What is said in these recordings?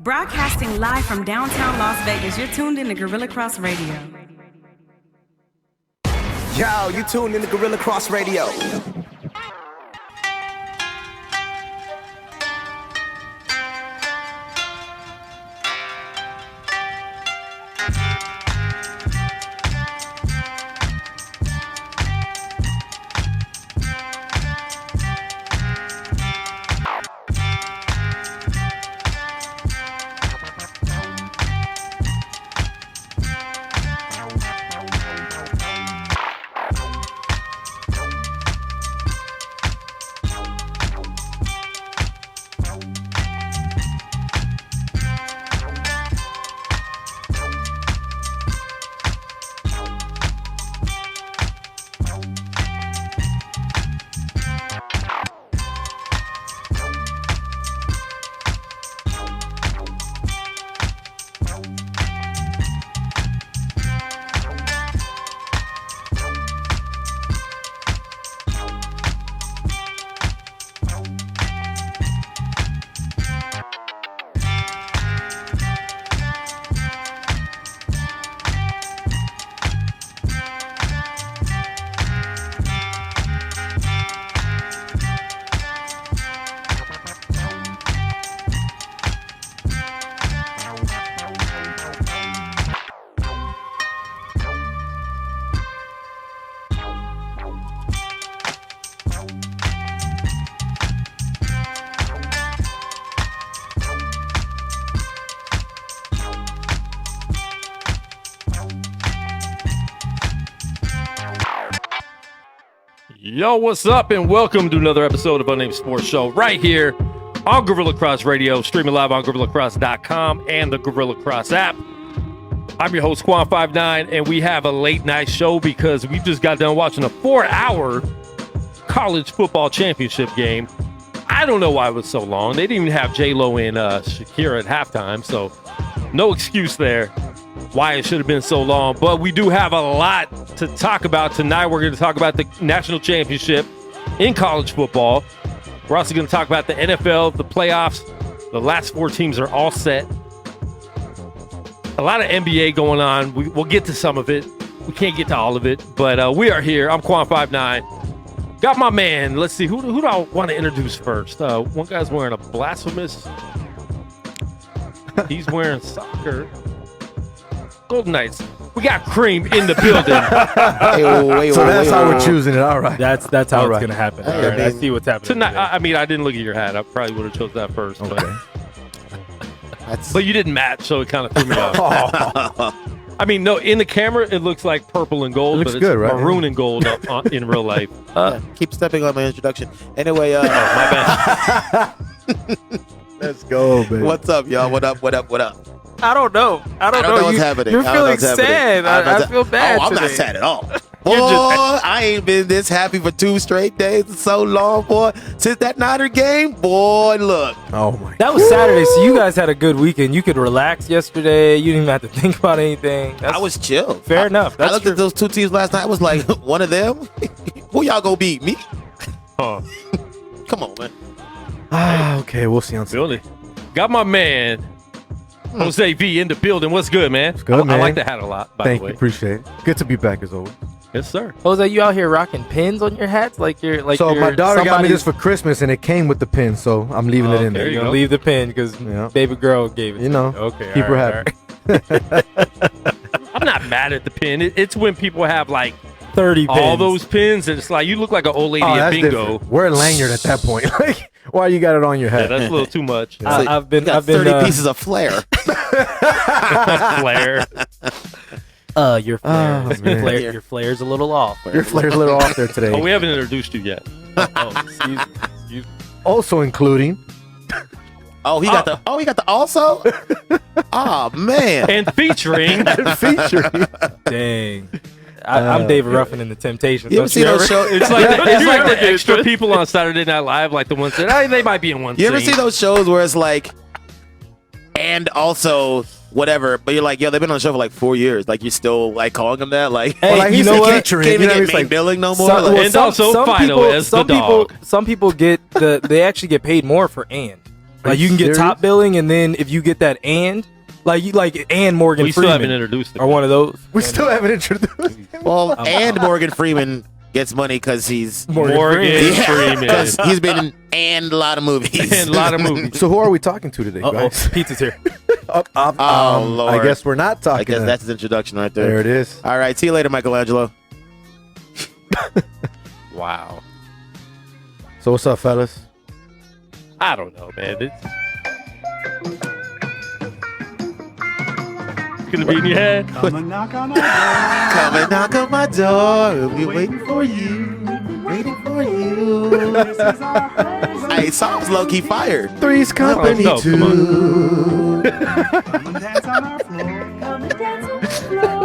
Broadcasting live from downtown Las Vegas, you're tuned in to Gorilla Cross Radio. Yo, you tuned in to Gorilla Cross Radio. Yo, what's up, and welcome to another episode of Unnamed Sports Show right here on Gorilla Cross Radio, streaming live on GorillaCross.com and the Gorilla Cross app. I'm your host, Quan59, and we have a late night show because we just got done watching a 4-hour college football championship game. I don't know why it was so long. They didn't even have J-Lo and Shakira at halftime, so no excuse there why it should have been so long. But we do have a lot to talk about tonight. We're going to talk about the national championship in college football. We're also going to talk about the NFL, the playoffs. The last 4 teams are all set. A lot of NBA going on. We'll get to some of it. We can't get to all of it, but we are here. I'm Quan59. Got my man. Let's see. Who do I want to introduce first? One guy's wearing a blasphemous. He's wearing soccer. Golden Knights. We got Cream in the building. So that's how we're choosing it. All right. That's how it's going to happen. All right. I see what's happening. Tonight, I mean, I didn't look at your hat. I probably would have chose that first. Okay. But you didn't match, so it kind of threw me off. I mean, no, in the camera, it looks like purple and gold, but it's good, right? Maroon and gold in real life. Keep stepping on my introduction. Anyway, my bad. Let's go, baby. What's up, y'all? What up? I don't know. I don't know what's happening. You're feeling sad. I feel bad. I'm not sad at all. Boy, I ain't been this happy for 2 straight days. It's so long, boy. Since that Niner game, boy, look. Oh, my. That was Saturday, so you guys had a good weekend. You could relax yesterday. You didn't even have to think about anything. I was chill. Fair enough. I looked at those 2 teams last night. I was like, one of them? Who y'all gonna beat? Me? Come on, man. Okay, we'll see on Sunday. Got my man, Jose V, in the building. What's good, man? It's good, man. I like the hat a lot, by the way. Thank you. Appreciate it. Good to be back, as always. Yes, sir. Jose, you out here rocking pins on your hats? So my daughter got me this for Christmas, and it came with the pin, so I'm leaving it in there. You're going to leave the pin because baby girl gave it to you. Okay, keep her happy. Right. I'm not mad at the pin. It's when people have, 30 pins. All those pins, and it's like you look like an old lady at bingo. Different. We're a lanyard at that point. Why you got it on your head? Yeah, that's a little too much. I've been 30 pieces of flair. Flair. Your flair's a little off. Your flair's a little off there today. Oh, we haven't introduced you yet. Excuse me. Also including. He got the also. Oh man. And featuring. Dang. I'm David Ruffin in The Temptations. You ever see those shows? It's like the extra people on Saturday Night Live, like the ones that they might be in one. You ever see those shows where it's like, and also whatever, but you're like, yo, they've been on the show for like 4 years. Like you're still like calling them that, like, hey, you know what? Can't even get main billing no more. And also Fido as the dog. Some people they actually get paid more for Ann. Like you can get top billing, and then if you get that and Morgan We still haven't Freeman introduced him. or one of those. We still haven't introduced him. Well, and Morgan Freeman gets money because he's Morgan Freeman. because he's been in a lot of movies. And a lot of movies. So who are we talking to today, Uh-oh, guys? pizza's here. Lord. I guess we're not talking. I guess to- that's his introduction right there. there it is. All right, see you later, Michelangelo. Wow. So what's up, fellas? I don't know, man. It's gonna be in your head. Come and knock on my door. We'll be waiting for you. Waiting for you. Hey, song's low key fire. Three's Company no, come too.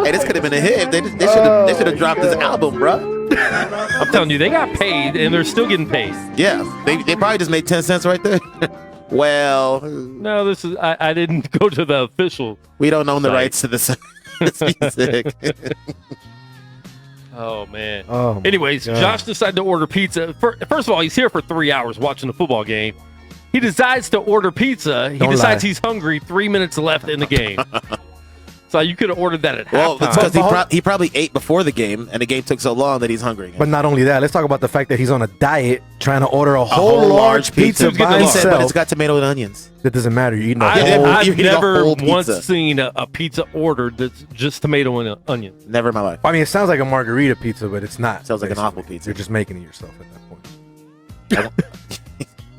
Hey, this could have been a hit. They should have dropped this album, bro. I'm telling you, they got paid and they're still getting paid. Yeah, they probably just made 10 cents right there. Well, No, this is I didn't go to the official. we don't own the Site. rights to this music. Oh man. Oh, my Anyways, God. Josh decided to order pizza. First of all, he's here for 3 hours watching the football game. He decides to order pizza. He Don't decides lie. he's hungry. 3 minutes left in the game. So you could have ordered that at Well, it's halftime. because he probably ate before the game, and the game took so long that he's hungry. But not only that, let's talk about the fact that he's on a diet trying to order a whole large pizza Who's getting by the He said, but himself. it's got tomato and onions. It doesn't matter. You're eating a I've whole. you're eating a never whole once pizza. seen a pizza ordered that's just tomato and onion. Never in my life. I mean, it sounds like a margarita pizza, but it's not. Sounds like an basically. awful pizza. You're just making it yourself at that point.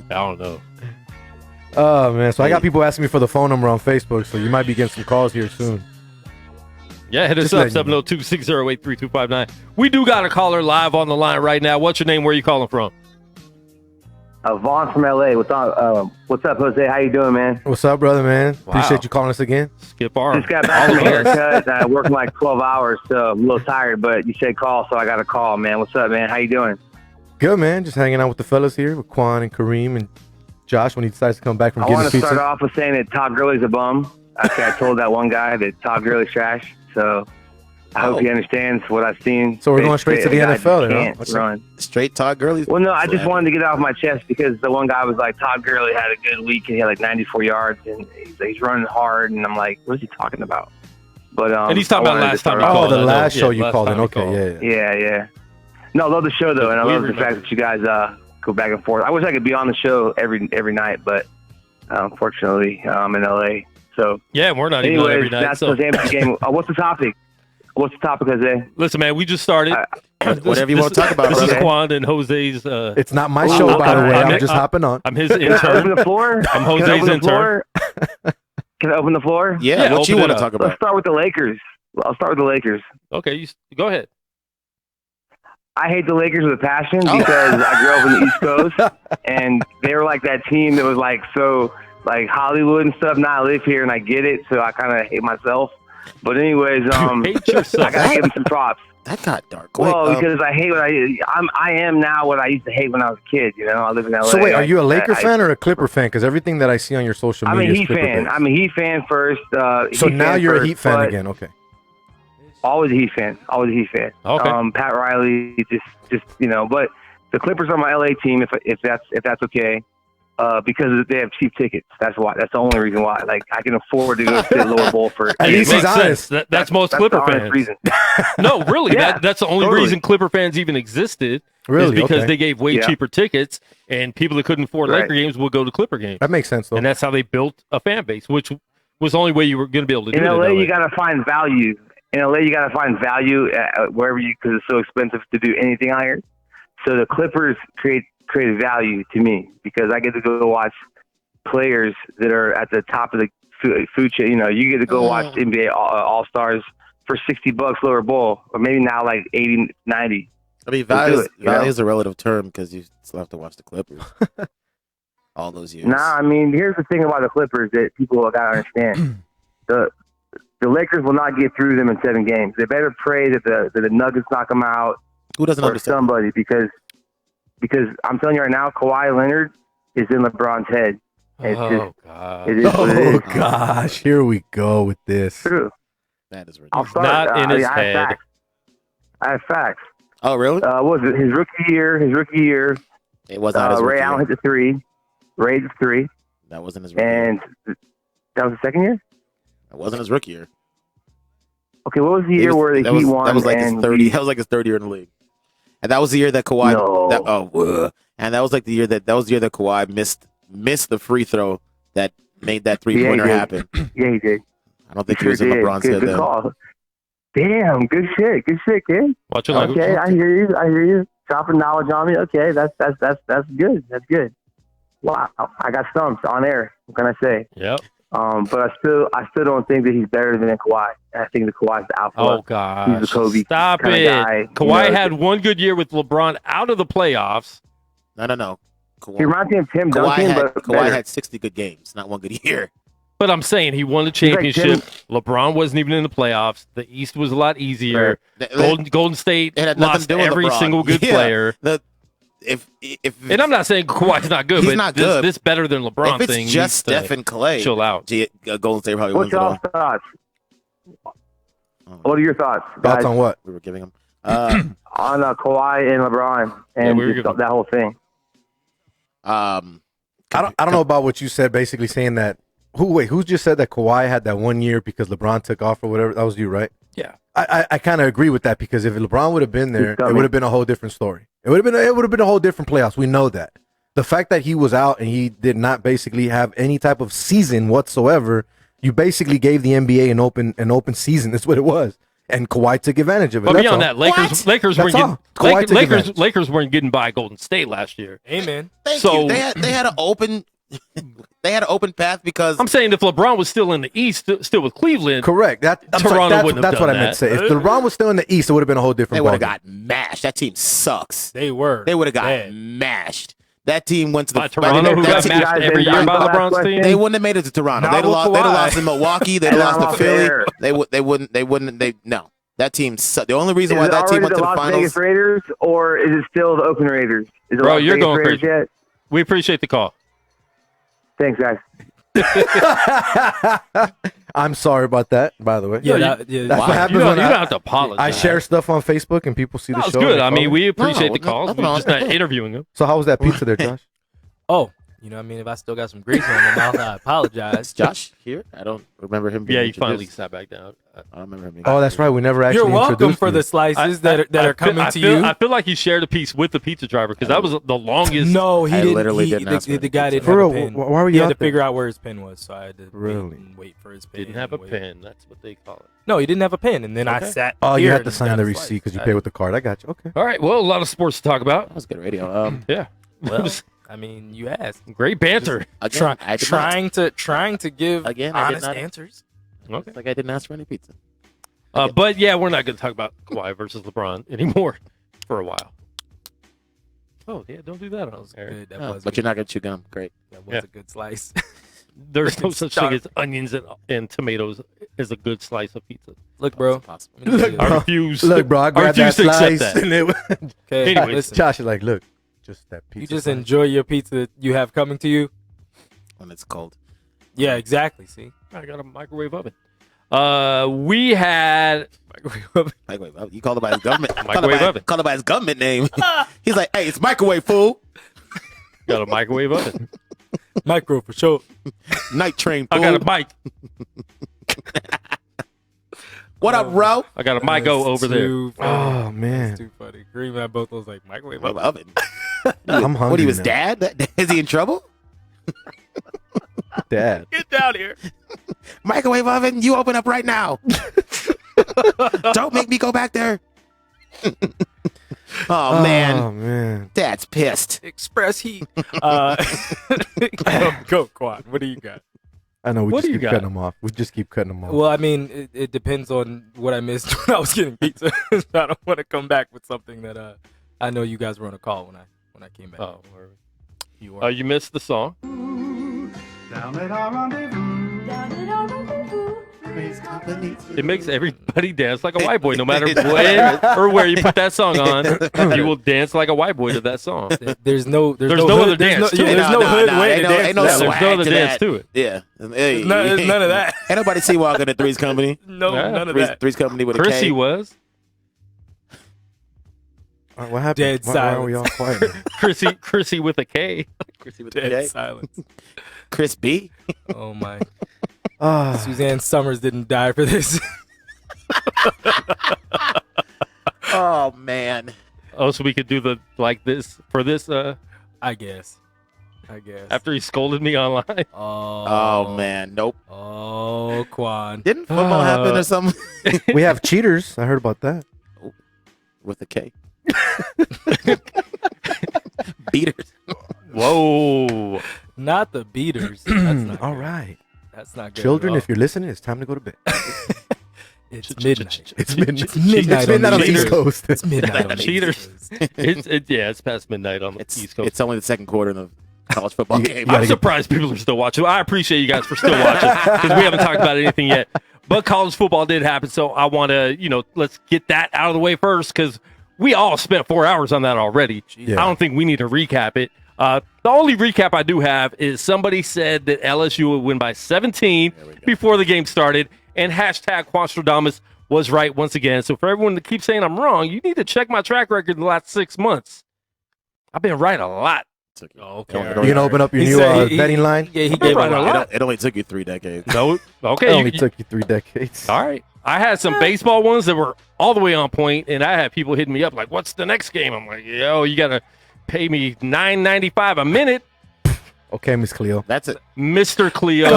I don't know. Oh man! So I got people asking me for the phone number on Facebook, so you might be getting some calls here soon. Yeah, hit us Just up, letting you know. 702-608-3259. We do got a caller live on the line right now. What's your name? Where are you calling from? Vaughn from LA. What's up, Jose? How you doing, man? What's up, brother? Man, Wow. appreciate you calling us again. Skip R. Just got back from a haircut. Working like 12 hours, so I'm a little tired. But you said call, so I got a call, man. What's up, man? How you doing? Good, man. Just hanging out with the fellas here, with Quan and Kareem and Josh when he decides to come back from I getting want his to pizza. start off with saying that Todd Gurley's a bum. I told that one guy that Todd Gurley's trash. So I hope he understands what I've seen. So we're going straight to the A guy NFL then, huh? can't What's run. Straight Todd Gurley. Well, no, I just wanted to get it off my chest because the one guy was like, Todd Gurley had a good week and he had like 94 yards and he's running hard. And I'm like, what is he talking about? But And he's talking I about wanted to last time start you off- called. Oh, I the know. last show Yeah, you last called in. time you Okay, called. yeah. Yeah. No, I love the show though, and I We love the remember. fact that you guys go back and forth. I wish I could be on the show every night, but unfortunately, I'm in LA. So, Yeah, we're not even on every anyways, night. that's So. the game. What's the topic? What's the topic, Jose? Listen, man, we just started. Whatever you want to talk about, This is brother. Quan and Jose's. It's not my show, by the way. I'm just hopping on. I'm his Can I open intern. the floor? I'm Can I Jose's open the intern. floor? Can I open the floor? Yeah, Yeah, what you open want it to up. talk Let's about? start with the Lakers. I'll start with the Lakers. Okay, go ahead. I hate the Lakers with a passion Oh. because I grew up in the East Coast, and they were like that team that was like so like Hollywood and stuff. Now I live here and I get it, so I kind of hate myself. But anyways, Hate yourself. I gotta give them some props. That got dark quick. Well, because I hate what I am now. What I used to hate when I was a kid. You know, I live in LA. So wait, are you a Laker I- fan or a Clipper fan? Because everything that I see on your social I'm media a is Heat Clipper fan. based. I'm a Heat fan first. So Heat now fan you're a first, Heat fan but again. Okay. Always a Heat fan. Always a Heat fan. Okay. Pat Riley, just you know. But the Clippers are my LA team. If that's okay. Because they have cheap tickets. That's why. That's the only reason why. Like I can afford to go sit lower bowl for. At least he's Makes honest. sense. That's most That's Clipper the honest fans. reason. No, really. Yeah, That's the only totally. reason Clipper fans even existed. Really? Is because Okay. they gave way Yeah. cheaper tickets, and people that couldn't afford Right. Laker games would go to Clipper games. That makes sense, though. And that's how they built a fan base, which was the only way you were going to be able to do In it. LA, you gotta find value. In LA, you gotta find value wherever you because it's so expensive to do anything out here. So the Clippers create value to me because I get to go watch players that are at the top of the food chain. You know, you get to go watch NBA All Stars for $60 lower bowl, or maybe now like 80, 90. I mean, We'll do value it, you know? is a relative term because you still have to watch the Clippers all those years. Nah, I mean, here's the thing about the Clippers that people gotta understand: the Lakers will not get through them in 7 games. They better pray that the Nuggets knock them out Who doesn't or understand? somebody because I'm telling you right now, Kawhi Leonard is in LeBron's head. It's Oh, God. It is what it Oh is. gosh, here we go with this. True. That is I'll ridiculous. start. Not in his I have head. facts. I have facts. Oh, really? What was it his rookie year? It was not his Ray rookie Allen year. hit the 3. Ray hit the 3. That wasn't his rookie year. And that was the second year? That wasn't his rookie year. Okay, what was the year where the Heat won? That was like and his 30. That was like his third year in the league. And that was the year that Kawhi. No. And that was like the year that Kawhi missed the free throw that made that 3-pointer happen. Yeah, he did. I don't think he was in LeBron's head good then. call. Damn, good shit, kid. Watch your language. Okay, I hear you. Dropping knowledge on me. Okay, that's good. That's good. Wow, I got stumped on air. What can I say? Yep. But I still don't think that he's better than Kawhi. I think the Kawhi's the alpha. Oh gosh. He's the Kobe Stop kinda it. guy. Kawhi had one good year with LeBron out of the playoffs. No. He reminds me of Tim Duncan, but Kawhi had 60 good games, not one good year. But I'm saying he won the championship. LeBron wasn't even in the playoffs. The East was a lot easier. Right. Golden State It had nothing lost to do with every LeBron. single good Yeah. player. And I'm not saying Kawhi's not good, He's but not good. This better than LeBron if it's thing. just Steph and Clay, chill out. Golden State probably what's wins it all. y'all's thoughts? What are your thoughts? Thoughts guys, on what? We were giving him. on Kawhi and LeBron and we were just giving- that whole thing? I don't know about what you said. Basically saying that who just said that Kawhi had that 1 year because LeBron took off or whatever? That was you, right? Yeah. I kind of agree with that because if LeBron would have been there, dummy. it would have been a whole different story. It would have been a whole different playoffs. We know that. The fact that he was out and he did not basically have any type of season whatsoever, you basically gave the NBA an open season. That's what it was. And Kawhi took advantage of it. But That's beyond all. that, Lakers That's weren't getting all. Kawhi took advantage. Lakers weren't getting by Golden State last year. Amen. Thank So- you. They had an open. They had an open path because I'm saying if LeBron was still in the East, still with Cleveland, Correct. Toronto wouldn't have that's what done I meant to say. that. If LeBron was still in the East, it would have been a whole different they would have ballgame. got mashed. That team sucks. They would have got bad. mashed. That team went to the by Toronto, who got team- matched every year by LeBron's team. They wouldn't have made it to Toronto. Not They'd have with lost Kawhi. in Milwaukee. They'd And have lost not to Philly. fair. They wouldn't. No, that team sucked. The only reason Is why it that team already went to the the Las finals. Vegas Raiders, or is it still the Oakland Raiders? Is it Bro, Las you're Vegas going Raiders crazy. yet? We appreciate the call. Thanks, guys. I'm sorry about that, by the way. Yeah, No, that, yeah. That's what You happens don't, when you don't have to apologize. I share stuff on Facebook and people see the That was show. good. and they I mean, call we me. appreciate the No, calls. nothing We're wrong just with not interviewing them. So how was that pizza there, Josh? Oh, you know what I mean? If I still got some grease on my mouth, I apologize. Is Josh here? I don't remember him being Yeah, he introduced. finally sat back down. I don't remember him being Oh, that's right. We never actually You're welcome introduced for you. the slices that are coming to feel, you. I feel like he shared a piece with the pizza driver because that was the longest. No, he I didn't. literally didn't ask for The any guy pizza. didn't For have a real, pen. why were you He had out to there? figure out where his pen was, so I had to Really? wait for his pen. Didn't have a and wait. pen. That's what they call it. No, he didn't have a pen, and then I Okay. sat. Oh, you here had to and sign got the a receipt slice. because you I- pay with the card. I got you. Okay. All right. Well, a lot of sports to talk about. That was good radio. Yeah. It Well, was I mean, you asked. great banter. Again, I did not. Trying to give Again, I did honest not. answers. Okay. Like I didn't ask for any pizza. But yeah, we're not going to talk about Kawhi versus LeBron anymore for a while. Oh yeah, don't do that on air. Good. That Oh, was but you're not gonna chew gum. Great. That was Yeah. a good slice. There's no such thing Stop. as onions and tomatoes as a good slice of pizza. Look, bro. Impossible. let me tell you I this. refuse. Look, bro, I grabbed that refuse to accept slice. that. And it, Okay, Anyways, listen. Josh is like, look, just that pizza. You just slice. enjoy your pizza that you have coming to you. When it's cold. Yeah, exactly. See, I got a microwave oven. We had Microwave oven. You called it by his government. Microwave oven. Called it by his government name. He's like, hey, it's microwave fool. got a microwave oven. micro for sure. Night train I fool. got a mic. What up, bro? I got a Mico over there. Too funny. Oh man, Too funny. Green Man both was like microwave. Microwave oven. I'm hungry. What, he was now. dad? Is he in trouble? Dad. Get down here. Microwave oven, you open up right now. Don't make me go back there. Oh, man. Oh man. Dad's pissed. Express heat. Go, Quan. What do you got? I know we What just do you keep got? cutting them off. We just keep cutting them off. Well, I mean, it depends on what I missed when I was getting pizza. So I don't want to come back with something that I know you guys were on a call when I came back. Oh, You were. you missed the song. It makes everybody dance like a white boy, no matter when or where you put that song on. You will dance like a white boy to that song. There's no no other dance to it. There's no hood way to dance. Ain't no to that. There's no swag other to dance that. to it. Yeah. Hey, There's none of that. Ain't nobody see walking at Three's Company. No, Yeah, none of Three's, that. Three's Company with a Chrissy K. was. What happened? Dead Why are we all silence. quiet? Chrissy with a K. Chrissy with Dead the J. silence. Chris B. Oh my. Ah, Suzanne Summers didn't die for this. Oh man. Oh, so we could do the like this for this I guess. after he scolded me online. Oh man. Nope. Oh, Quan. Didn't football happen or something? we have cheaters. I heard about that. With a K. Beaters. Whoa. Not the beaters. That's not All good. right. That's not good. Children, at all. if you're listening, it's time to go to bed. It's midnight. It's midnight. It's midnight, It's midnight on the Cheaters. East Coast. It's midnight on the Cheaters. East Coast. It's past midnight on the East Coast. It's only the second quarter of the college football game. I'm surprised people are still watching. I appreciate you guys for still watching because we haven't talked about anything yet. But college football did happen, so I want to, let's get that out of the way first because we all spent 4 hours on that already. Yeah. I don't think we need to recap it. The only recap I do have is somebody said that LSU would win by 17 before the game started, and hashtag Quanstradamus was right once again. So for everyone that keeps saying I'm wrong, you need to check my track record in the last 6 months. I've been right a lot. Okay. You can open up your He new said he- betting line. Yeah, he gave Right, a a lot. lot. It only took you 3 decades. No, It okay. only took you 3 decades. All right. I had some baseball ones that were all the way on point, and I had people hitting me up like, "What's the next game?" I'm like, "Yo, you gotta pay me $9.95 a minute, Okay, Miss Cleo. That's it. Mr. Cleo."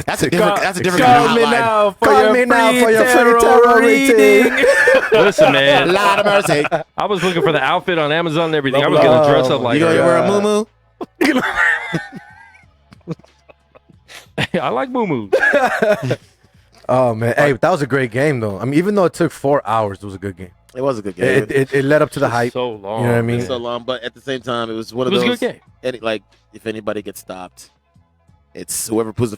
That's a different. That's a different Call kind me of hotline. now for Call your me now free for your free tarot tarot reading. reading. Listen, man, Lord of mercy. I was looking for the outfit on Amazon and everything. I was gonna dress up like You gonna her. wear a muumuu? I like moo. Oh man, hey, that was a great game though. I mean, even though it took 4 hours, it was a good game. It was a good game. It led up to the hype. So long. You know what I mean? It's so long, but at the same time, it was one It of was a those. good game. Like if anybody gets stopped, it's whoever's the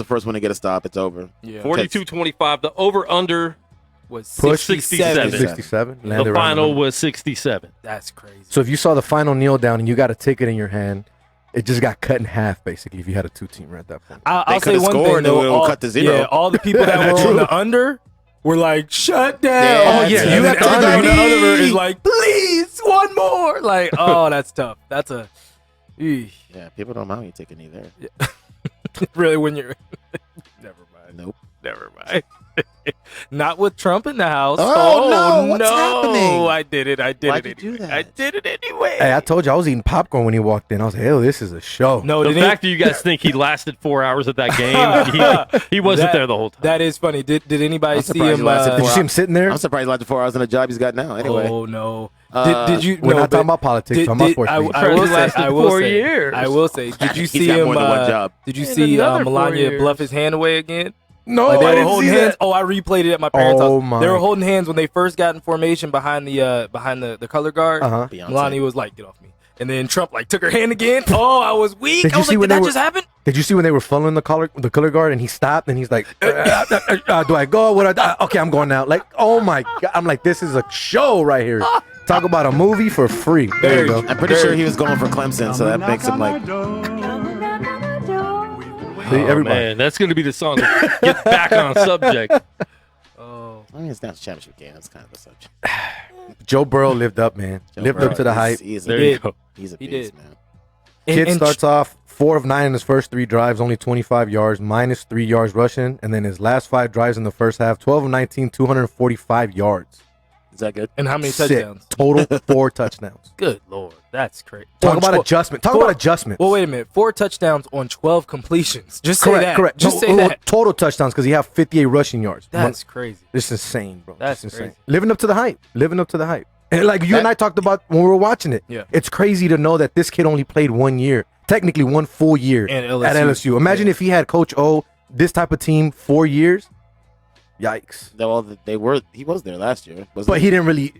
first one to get a stop. It's over. Yeah. 42-25. The over/under. Was Push 67. 67. The landed right final on. was 67. That's crazy. So if you saw the final kneel down and you got a ticket in your hand, it just got cut in half basically. If you had a 2-teamer at that point. I'll say could've one scored thing and though. it would've cut to 0. Yeah, all the people that were on the under were like, "Shut down." Yeah, Oh, yeah, you And got the everybody on the under. other is like, "Please, one more." Like, oh, that's tough. That's a eesh. Yeah, people don't mind when you take a knee there. Really when you're. Never mind. Nope. Never mind. Not with Trump in the house. Oh, no, what's no. happening? I did it. I did Why'd it. you do Anyway. that? I did it anyway. Hey, I told you I was eating popcorn when he walked in. I was like, "Hell, this is a show." No, The did fact that you guys think he lasted 4 hours at that game, he wasn't That- there the whole time. That is funny. Did anybody I'm see surprised him? he lasted Did you see him sitting there? I'm surprised he lasted 4 hours in the job he's got now. Anyway, Oh no! Uh, Did you? We're no, not but talking about politics. did- I'm about did- sports. I media. will say. Lasted I will 4 say. years. I will say. Did you He's see got him? more than one job. Did you And see another 4 Melania years. bluff his hand away again? No, Like, they I were didn't holding see hands. that. Oh, I replayed it at my parents' Oh, house. my. They were holding hands when they first got in formation behind the color guard. Uh-huh. Beyonce. Melania was like, "Get off me!" And then Trump like took her hand again. Oh, I was weak. Did I you was see like, when "Did they that were- just happen?" Did you see when they were following the color guard and he stopped and he's like, "Do I go? What? Okay, I'm going now." Like, oh my god! I'm like, this is a show right here. Talk about a movie for free. There you go. I'm pretty sure he was going for Clemson, so that makes him like. See, Oh, everybody. man, that's going to be the song to get back on subject. Oh, I mean, it's not a championship game. That's kind of a subject. Joe Burrow lived up, man. Joe lived Burrow, up to the hype. He's There a, you go. he's a He beast, did. man. Kid and starts off 4 of 9 in his first 3 drives, only 25 yards, minus 3 yards rushing, and then his last 5 drives in the first half, 12 of 19, 245 yards. Is that good? and how many Sick. touchdowns? Total 4 touchdowns. Good lord, that's crazy. Talk On about 12 adjustment. Talk four- about adjustments. Well, wait a minute. 4 touchdowns on 12 completions. Just say correct, that. correct. Just No, say that. Total touchdowns because he had 58 rushing yards. That's crazy. This is insane, bro. That's This is insane. crazy. Living up to the hype. Living up to the hype. And like you and I talked about when we were watching it. Yeah. It's crazy to know that this kid only played 1 year, technically 1 full year And at LSU. Imagine if he had Coach O, this type of team, 4 years. Yikes. He was there last year. But he didn't really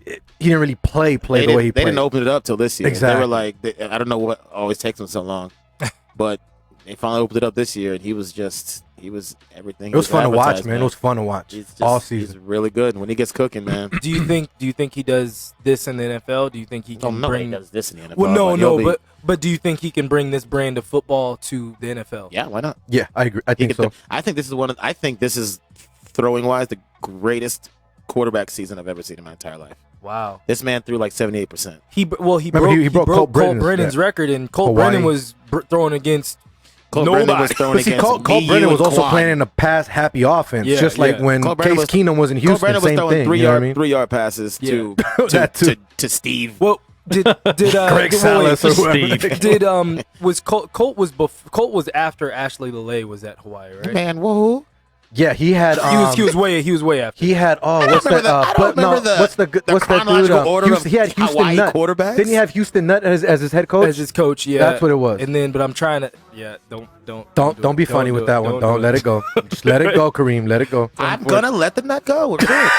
play they the way he didn't, played. they didn't open it up till this year. Exactly. They were like, I don't know what always takes them so long, but they finally opened it up this year, and he was everything. It was fun to watch, man. It was fun to watch He's just, all He's season. really good when he gets cooking, man. Do you think he does this in the NFL? Do you think he Oh, can nobody bring? does this in the NFL. Well, but he'll be- but do you think he can bring this brand of football to the NFL? yeah, why not? Yeah, I agree. I He think can so. I think this is throwing wise the greatest quarterback season I've ever seen in my entire life. Wow. This man threw like 78%. He Remember, broke Colt Colt Brennan's Brennan's record, and Colt Hawaii. Brennan was throwing against Colt nobody. Brennan was throwing But see, against Colt me, Brennan you, was and also Quan. playing in a pass-happy offense, Yeah, just like yeah. when Colt Brennan Case Keenum was in Colt Houston. Brennan was Same throwing thing. 3 You know what I yard mean? 3 yard passes to That too. to Steve. Well, did Greg wait, Salas or whoever. Steve. did was Colt was after Ashley LeLay was at Hawaii, right? Man, whoa. Yeah, he had. He was way after. He had. Oh, what's remember that? the- I don't remember the- what's the the what's that dude? chronological order of He had Houston Hawaii Nutt. quarterbacks? Didn't he have Houston Nutt as his head coach? as his coach, yeah. That's what it was. And then, but I'm trying to, don't Don't be funny with that one. Don't let it go. Just let it go, Kareem. Let it go. I'm going to let the nut go. We're good.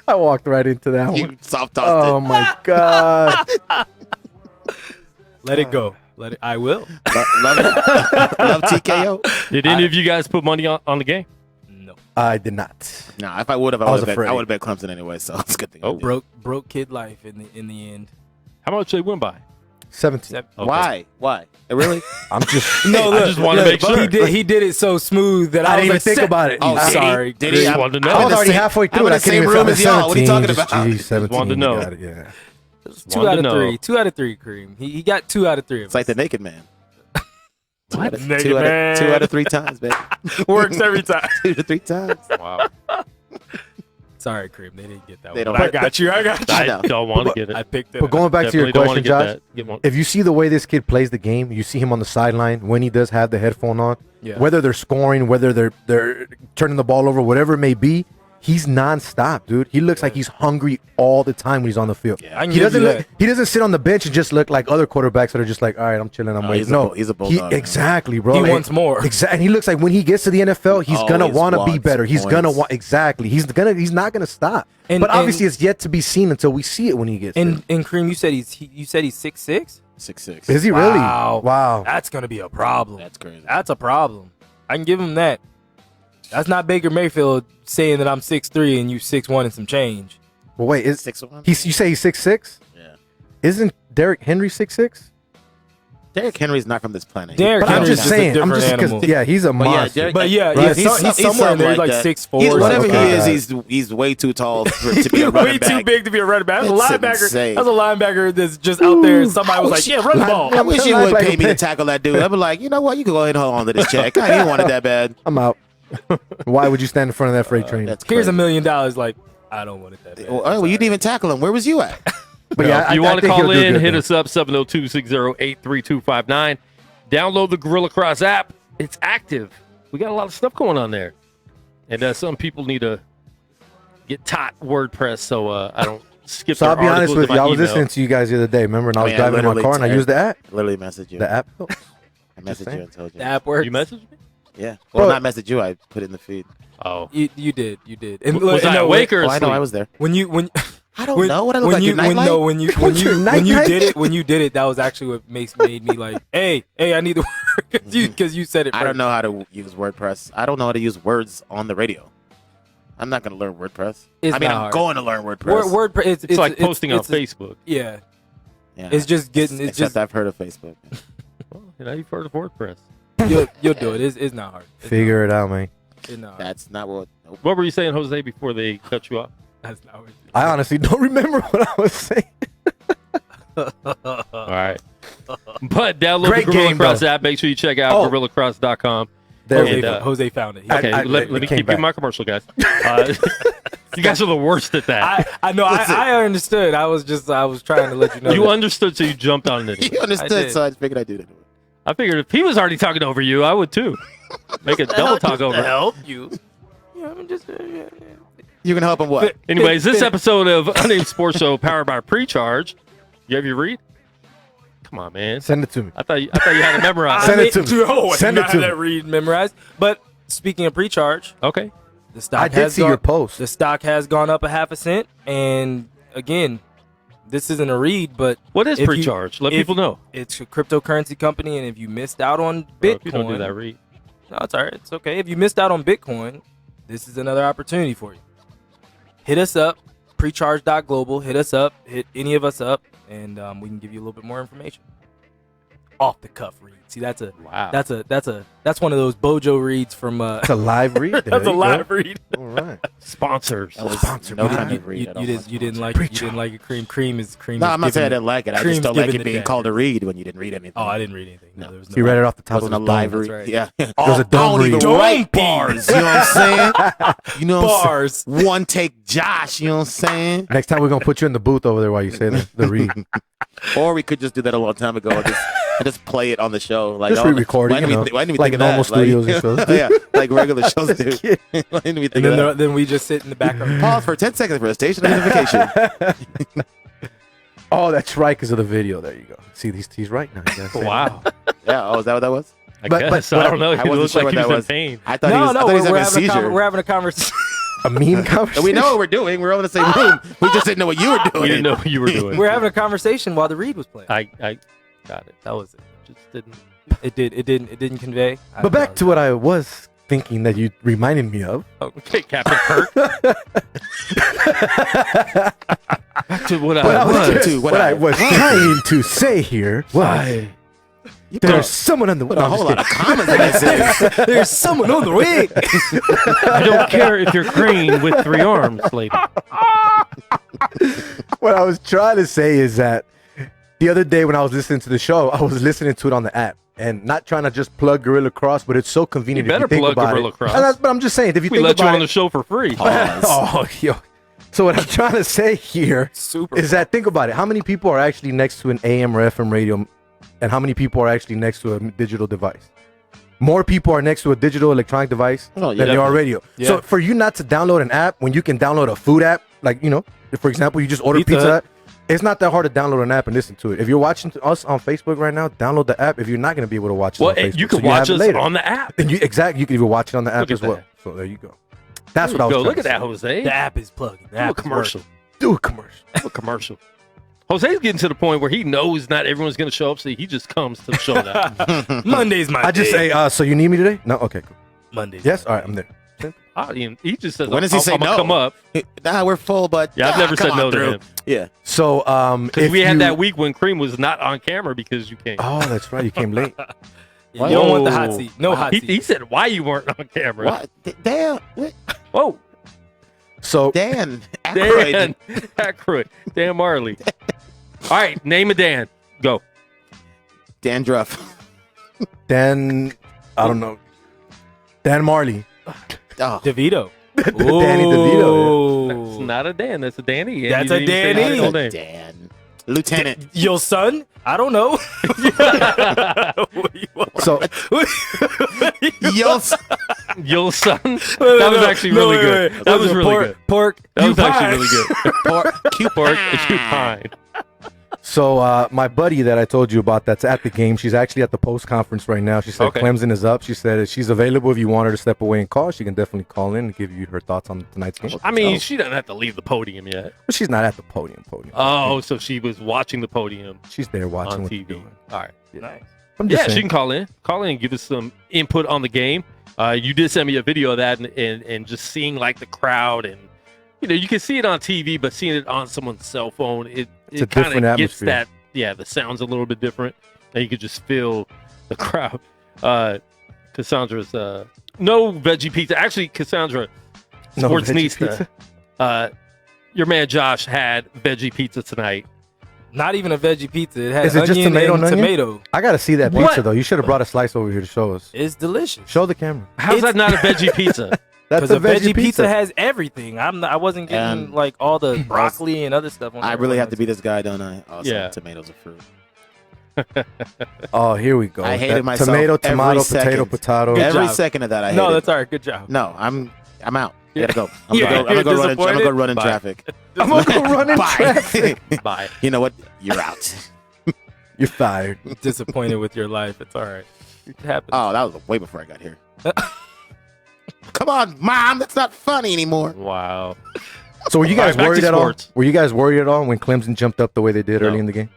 I walked right into that one. You soft-tossed Oh it. my god. Let it go. Let it. I will. Love TKO. Did any of you guys put money on the game? No. I did not. Nah, if I would have, I was I afraid. would have bet Clemson anyway. So it's a good thing. I Oh, did. Broke kid life in the end. How much they win by? 17. Okay. Why? Really? I'm just. No, I just wanted to make sure. He did it so smooth that I I, didn't was even think like, about it. Oh, I'm did he? sorry. Did Chris. he? Just wanted to know. I was I'm in the already same- halfway I'm through in it. I the couldn't same even room feel as y'all. What are you talking about? Jeez, 17. wanted to know. You got it, yeah. Two Wanted out to of know. three. 2 out of 3, Kareem. He got 2 out of 3. It's like the naked man. What? Two Naked man. 2 out of 3 times, baby. Works every time. 2 to 3 times. Wow. Sorry, Kareem. They didn't get that They one. don't But I get got you. I got you. I know. I don't want to get it. I picked it. But going back to your Definitely don't wanna question, get Josh, that. Get one. if you see the way this kid plays the game, you see him on the sideline when he does have the headphone on, Yeah. whether they're scoring, whether they're turning the ball over, whatever it may be, he's nonstop, dude. He looks like he's hungry all the time when he's on the field. I can He give doesn't you look, that. he doesn't sit on the bench and just look like other quarterbacks that are just like, all right, I'm chilling, I'm No, waiting. he's a No, bull- he's a bulldog, man. exactly, bro. He And- wants more. Exactly. He looks like when he gets to the NFL, he's gonna Always want to be wants better. He's gonna points. want exactly. He's not gonna stop. And- but obviously, and- it's yet to be seen until we see it when he gets And Kareem, you said he's 6'6"? 6'6". there. Is he really? Wow. That's gonna be a problem. That's crazy. That's a problem. I can give him that. That's not Baker Mayfield saying that I'm 6'3" and you 6'1" and some change. Well, wait, is 6'1"? you say he's 6'6"? Yeah. Isn't Derrick Henry 6'6"? Derrick Henry's not from this planet. Derrick But I'm Henry's just just a saying. I'm different just animal. yeah, he's a But yeah, monster. Derrick- But yeah, Right. yeah, He's he's somewhere in there. He's like that. 6'4". Whatever Okay. he is, he's way too tall to He's be a running way back. too big to be a running back. That's a It's linebacker. insane. That's a linebacker that's just out there. And somebody was like, "Yeah, run the ball." I wish you Like would a pay me to pig. tackle that dude. I'd be like, you know what? You can go ahead and hold on to this check. I didn't want it that bad. I'm out. Why would you stand in front of that freight train? That's Here's crazy. $1 million. Like, I don't want it that bad. Well, you didn't even tackle him. Where was you at? But Well, if you want to think call he'll do in, good hit then. us up 702-608-3259. Download the Gorilla Cross app. It's active. We got a lot of stuff going on there. And some people need to get taught WordPress so I don't skip So I'll their be honest articles with in you. I my was email. listening to you guys the other day. Remember, and I was I driving in my literally car and I text- used the app. Literally messaged you. The app. I messaged you and told you. The app works. You messaged me? Yeah. Well, Bro. not message you. I put it in the feed. Oh. You did. And Was I awake or Oh, I know. asleep? I was there. when I don't know what I look like. Your when nightlight? you did it, that was actually what made me like, hey, I need to work because you said it. I don't know how to use WordPress. I don't know how to use words on the radio. I'm not going to learn WordPress. It's I mean, not I'm hard. going to learn WordPress. WordPress. It's like posting on it's- Facebook. Yeah, Yeah. it's just getting. It's Except just I've heard of Facebook. Well, you've heard of WordPress. you'll do it. It's not hard. Figure it out, man. It's not hard. That's not what. Nope. What were you saying, Jose, before they cut you off? That's not what. I honestly don't remember what I was saying. All right. But download Great the Gorilla game, bro. Cross app. Make sure you check out Oh. GorillaCross.com. There Jose, And, Jose found it. Okay, I- let me it came keep you back. my commercial, guys. You guys are the worst at that. I know. I understood. I was trying to let you know. You that. understood, so you jumped on it. You I understood, did. so I figured I'd do that. I figured if he was already talking over you, I would too. Make a double talk over. help you. Yeah, I'm just. You can help him what? Anyways, this episode of Unnamed Sports Show powered by Precharge. You have your read? Come on, man. Send it to me. I thought you had it memorized. Send it to me. No, Send it to me. that read memorized. But speaking of Precharge, Okay. the stock I did has see gone, your post. The stock has gone up 0.5 cent, and again, this isn't a read, but What is if you- Precharge? Let if- people know. It's a cryptocurrency company, and if you missed out on Bro, Bitcoin, if you don't do that read. no, it's all right. It's okay. If you missed out on Bitcoin, this is another opportunity for you. Hit us up, precharge.global. Hit us up. Hit any of us up, and we can give you a little bit more information. off the cuff read. See, that's Wow. that's one of those Bojo reads from. It's a live read. There That's a you live go. read. All right. Sponsors. That was Sponsored no by- kind of read. I don't like You didn't like Preach it. Cream is cream. No, is I'm not saying I giving didn't like it. I cream's just don't like giving it the being day. called a read when you didn't read anything. Oh, I didn't read anything. No, No. there was no. You read it off the It top of wasn't the a live dome. read. right. Yeah. It was a I dome don't even read. write bars. You know what I'm saying? You know what I'm Bars. saying? One take Josh. You know what I'm saying? Next time we're gonna put you in the booth over there while you say the read. Or we could just do that a long time ago and just play it on the show. Like, Just re-record it, why didn't you we, know, why didn't we like think of normal that? studios and shows do. Yeah, like regular shows do. Why didn't we think And of that? then we just sit in the background. Pause for 10 seconds for a station identification. Oh, that's right, because of the video. There you go. See, he's right now. You gotta say it. Wow. Yeah, oh, is that what that was? I But- guess. but I don't know. I He wasn't looks sure like what he was that in was. pain. I thought he was, I thought he was having a seizure. we're having a conversation. A meme conversation. We know what we're doing. We're all in the same room. We just didn't know what you were doing. We didn't know what you were doing. We're having a conversation while the read was playing. I got it. That was it. Just didn't. It didn't convey. But back to what I was thinking that you reminded me of. Okay, Captain Kirk. Back to what What I I was, was. to what I was trying to say here was You there's someone on the put a whole lot of commas in that sentence. There's someone on the way. I don't care if you're green with 3 arms, lady. What I was trying to say is that the other day when I was listening to the show, I was listening to it on the app and not trying to just plug Gorilla Cross, but it's so convenient. You better if you think plug about Gorilla it. Cross. But I'm just saying, if you We think let you about on the it, show for free. oh, yo. So what I'm trying to say here Super. is that think about it. How many people are actually next to an AM or FM radio, and how many people are actually next to a digital device? More people are next to a digital electronic device Oh, yeah, than they are definitely. radio. Yeah. So for you not to download an app when you can download a food app, like, you know, if, for example, you just order Pizza Pizza Hut. Hut, it's not that hard to download an app and listen to it. If you're watching us on Facebook right now, download the app. If you're not going to be able to watch it Well, on Facebook, you can so watch have it us later. on the app. And you can even watch it on the app Look at as well. that. So there you go. That's There what I you was go. Look trying at to that, Jose. The app is plugging. The Do a app is commercial. Do a commercial. Do a commercial. Jose's getting to the point where he knows not everyone's going to show up, so he just comes to the show now. working. Monday's my I just day. say, so you need me today? No? Okay, cool. Monday's. Yes? All right, I'm there. He just says, When does he say I'm no? gonna come up. Nah, we're full, but Yeah, I've never come said on no to through. him. Yeah. So, Because if we had you- that week when Cream was not on camera because you came. Oh, that's right. You came late. You don't want the hot Whoa. seat. No hot He, seat. he said why you weren't on camera. What? Damn. Whoa. So, Dan. Dan Aykroyd. Aykroyd. Dan Marley. All right, name a Dan. Go. Dandruff. Dan, I don't know. Dan Marley. Oh. DeVito. Danny DeVito. That's not a Dan. That's a Danny. And That's you a didn't even say Danny. his whole name. Dan. Lieutenant. Your son? I don't know. So, Yo. Yo, son. That was actually really good. That was really good. Pork. That was you actually pie. really good. Pork and cupine. so my buddy that I told you about that's at the game, she's actually at the post conference right now. She said Okay. Clemson is up. She said if she's available, if you want her to step away and call, she can definitely call in and give you her thoughts on tonight's game. I mean, she doesn't have to leave the podium yet. But she's not at the podium. Oh, so she was watching the podium She's there watching on what you're TV. doing. All right. Nice. I'm just Yeah, she saying. can call in. Call in and give us some input on the game. You did send me a video of that and just seeing like the crowd and you can see it on TV, but seeing it on someone's cell phone, It's a it kind different of gets atmosphere. that. Yeah, the sound's a little bit different, and you could just feel the crowd. Cassandra's no veggie pizza. Actually, Cassandra, No sports veggie Nista. Your man Josh had veggie pizza tonight. Not even a veggie pizza. It has Is it just onion tomato and and onion? tomato. I got to see that What? pizza, though. You should have brought a slice over here to show us. It's delicious. Show the camera. How's that not a veggie pizza? That's Because a a veggie pizza. has everything. I wasn't getting like all the broccoli and other stuff. On I there. really have to be this guy, don't I? Also, Yeah. tomatoes are fruit. Oh, here we go. I hated That myself Tomato, every tomato, second. potato. Every job. second of that, I hated. No, that's all right. Good job. No, I'm out. I gotta go. Yeah, I'm gonna go run. I'm gonna go run in Bye. traffic. I'm going to go run in Bye. traffic. Bye. You know what? You're out. You're fired. Disappointed with your life. It's all right. It happens. Oh, that was way before I got here. Come on, Mom. That's not funny anymore. Wow. So were you guys All right, back worried to at all? sports. Were you guys worried at all when Clemson jumped up the way they did early in the game?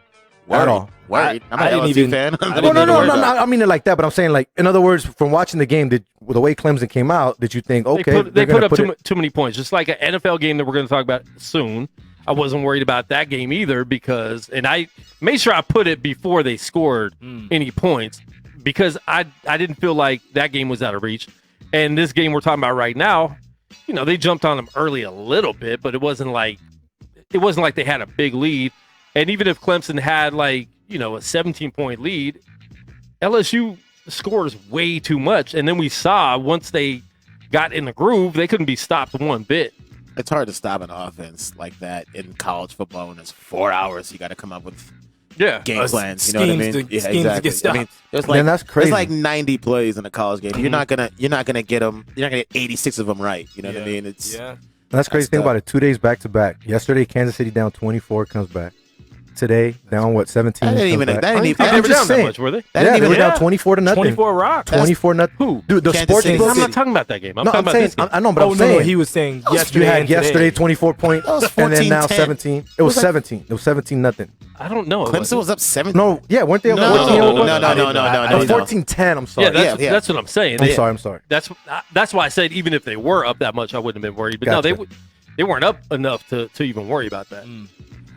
Worried. At all? Worried. I'm I an didn't LSU even- fan. I I didn't No, didn't no, need to no, worry no, about no. I mean it like that, but I'm saying like, in other words, from watching the game, the way Clemson came out, did you think, okay, They they're put gonna up too many points, just like an NFL game that we're going to talk about soon. I wasn't worried about that game either because, and I made sure I put it before they scored any points because I didn't feel like that game was out of reach. And this game we're talking about right now, they jumped on them early a little bit, but it wasn't like they had a big lead. And even if Clemson had a 17-point lead, LSU scores way too much. And then we saw once they got in the groove, they couldn't be stopped one bit. It's hard to stop an offense like that in college football when it's 4 hours. You got to come up with game plans. You know what I mean? Schemes to get stopped. I mean, that's crazy. There's like 90 plays in a college game. You're not gonna get them. You're not gonna get 86 of them right. You know what I mean? It's That's crazy. Think about it. 2 days back to back. Yesterday, Kansas City down 24 comes back. Today, down 17. That didn't even. That didn't even. They were down that much, were they? They were down 24-0. 24 rocks. 24-0. Who? Dude, the sports City. book. I'm not talking about that game. I'm talking about saying, this game. I know, but I'm saying. No, he was saying yesterday. You had and yesterday today. 24 points, and then now 17. It was 17. It was 17-0. I don't know. Clemson was up 7. No, yeah, weren't they up No, 14? no. 14-10. I'm sorry. Yeah, that's what I'm saying. I'm sorry. That's why I said even if they were up that much, I wouldn't have been worried. But Gotcha. no, they weren't up enough to even worry about that.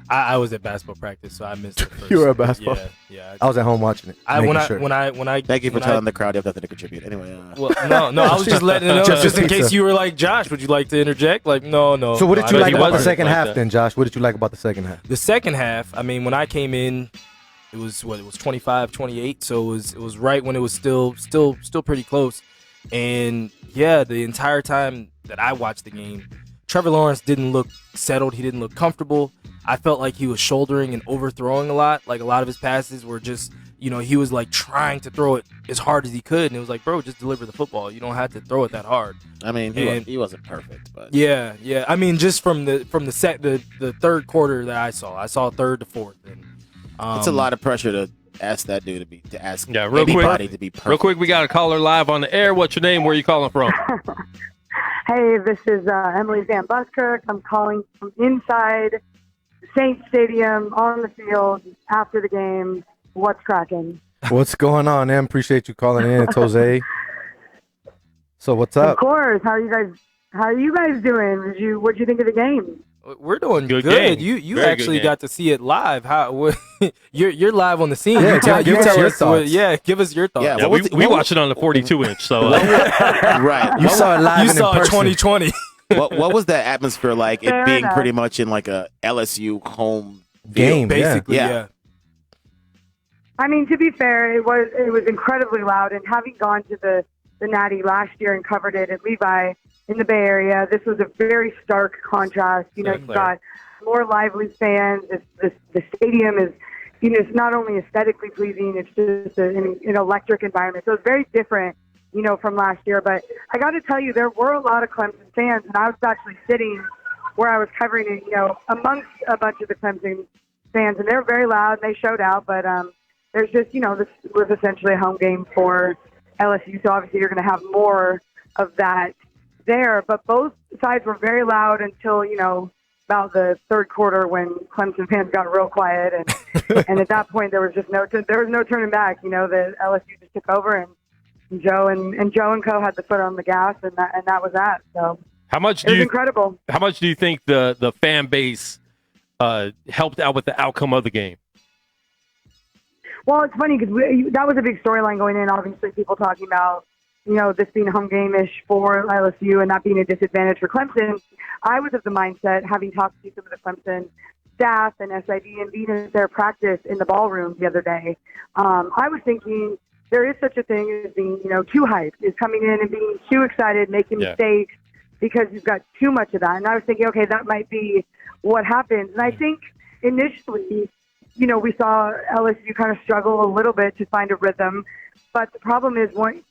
I was at basketball practice, so I missed it first. You were at basketball? Yeah. I was at home watching it. When making I Thank you for telling the crowd you have nothing to contribute. Anyway. Well, no, I was just letting it know, just in pizza. case you were like, Josh, would you like to interject? Like, no. So what did you like about the wasn't second like half that. then, Josh? What did you like about the second half? The second half, I mean, when I came in, it was 25-28, so it was right when it was still pretty close. And yeah, the entire time that I watched the game, Trevor Lawrence didn't look settled. He didn't look comfortable. I felt like he was shouldering and overthrowing a lot. Like a lot of his passes were just, he was like trying to throw it as hard as he could, and it was like, bro, just deliver the football. You don't have to throw it that hard. I mean, he wasn't perfect, but yeah. I mean, just from the third quarter that I saw third to fourth. And, it's a lot of pressure to ask that dude to ask real anybody quick, to be perfect. Real quick, we got a caller live on the air. What's your name? Where are you calling from? Hey, this is Emily Van Buskirk. I'm calling from inside Saint Stadium on the field after the game. What's cracking? What's going on, man? Appreciate you calling in. It's Jose. So what's Of up? course. How are you guys doing? What'd you think of the game? We're doing Good good. game. You Very actually good game. got to see it live. You're live on the scene. Yeah, you tell give us your us. thoughts. Give us your thoughts. Yeah, Yeah, What was we it- watched it on the 42-inch. So right. You saw it live You and saw in it person. 2020. What was the atmosphere like? It Fair being enough. pretty much in like a LSU home Game, Basically, Yeah. yeah. I mean, to be fair, it was incredibly loud. And having gone to the Natty last year and covered it at Levi in the Bay Area, this was a very stark contrast. You've got more lively fans. The stadium is, it's not only aesthetically pleasing, it's just an electric environment. So it's very different, from last year. But I got to tell you, there were a lot of Clemson fans, and I was actually sitting where I was covering it, amongst a bunch of the Clemson fans, and they're very loud and they showed out. But there's just, this was essentially a home game for LSU, so obviously you're going to have more of that there. But both sides were very loud until, about the third quarter when Clemson fans got real quiet, and at that point there was no turning back. The LSU just took over, and Joe and Co had the foot on the gas, and that was that. So how much it was incredible. How much do you think the fan base helped out with the outcome of the game? Well, it's funny because that was a big storyline going in. Obviously, people talking about, this being a home game-ish for LSU and not being a disadvantage for Clemson. I was of the mindset, having talked to some of the Clemson staff and SID and being in their practice in the ballroom the other day, I was thinking there is such a thing as being, too hyped, is coming in and being too excited, making mistakes because you've got too much of that. And I was thinking, okay, that might be what happens. And I think initially, we saw LSU kind of struggle a little bit to find a rhythm. But the problem is,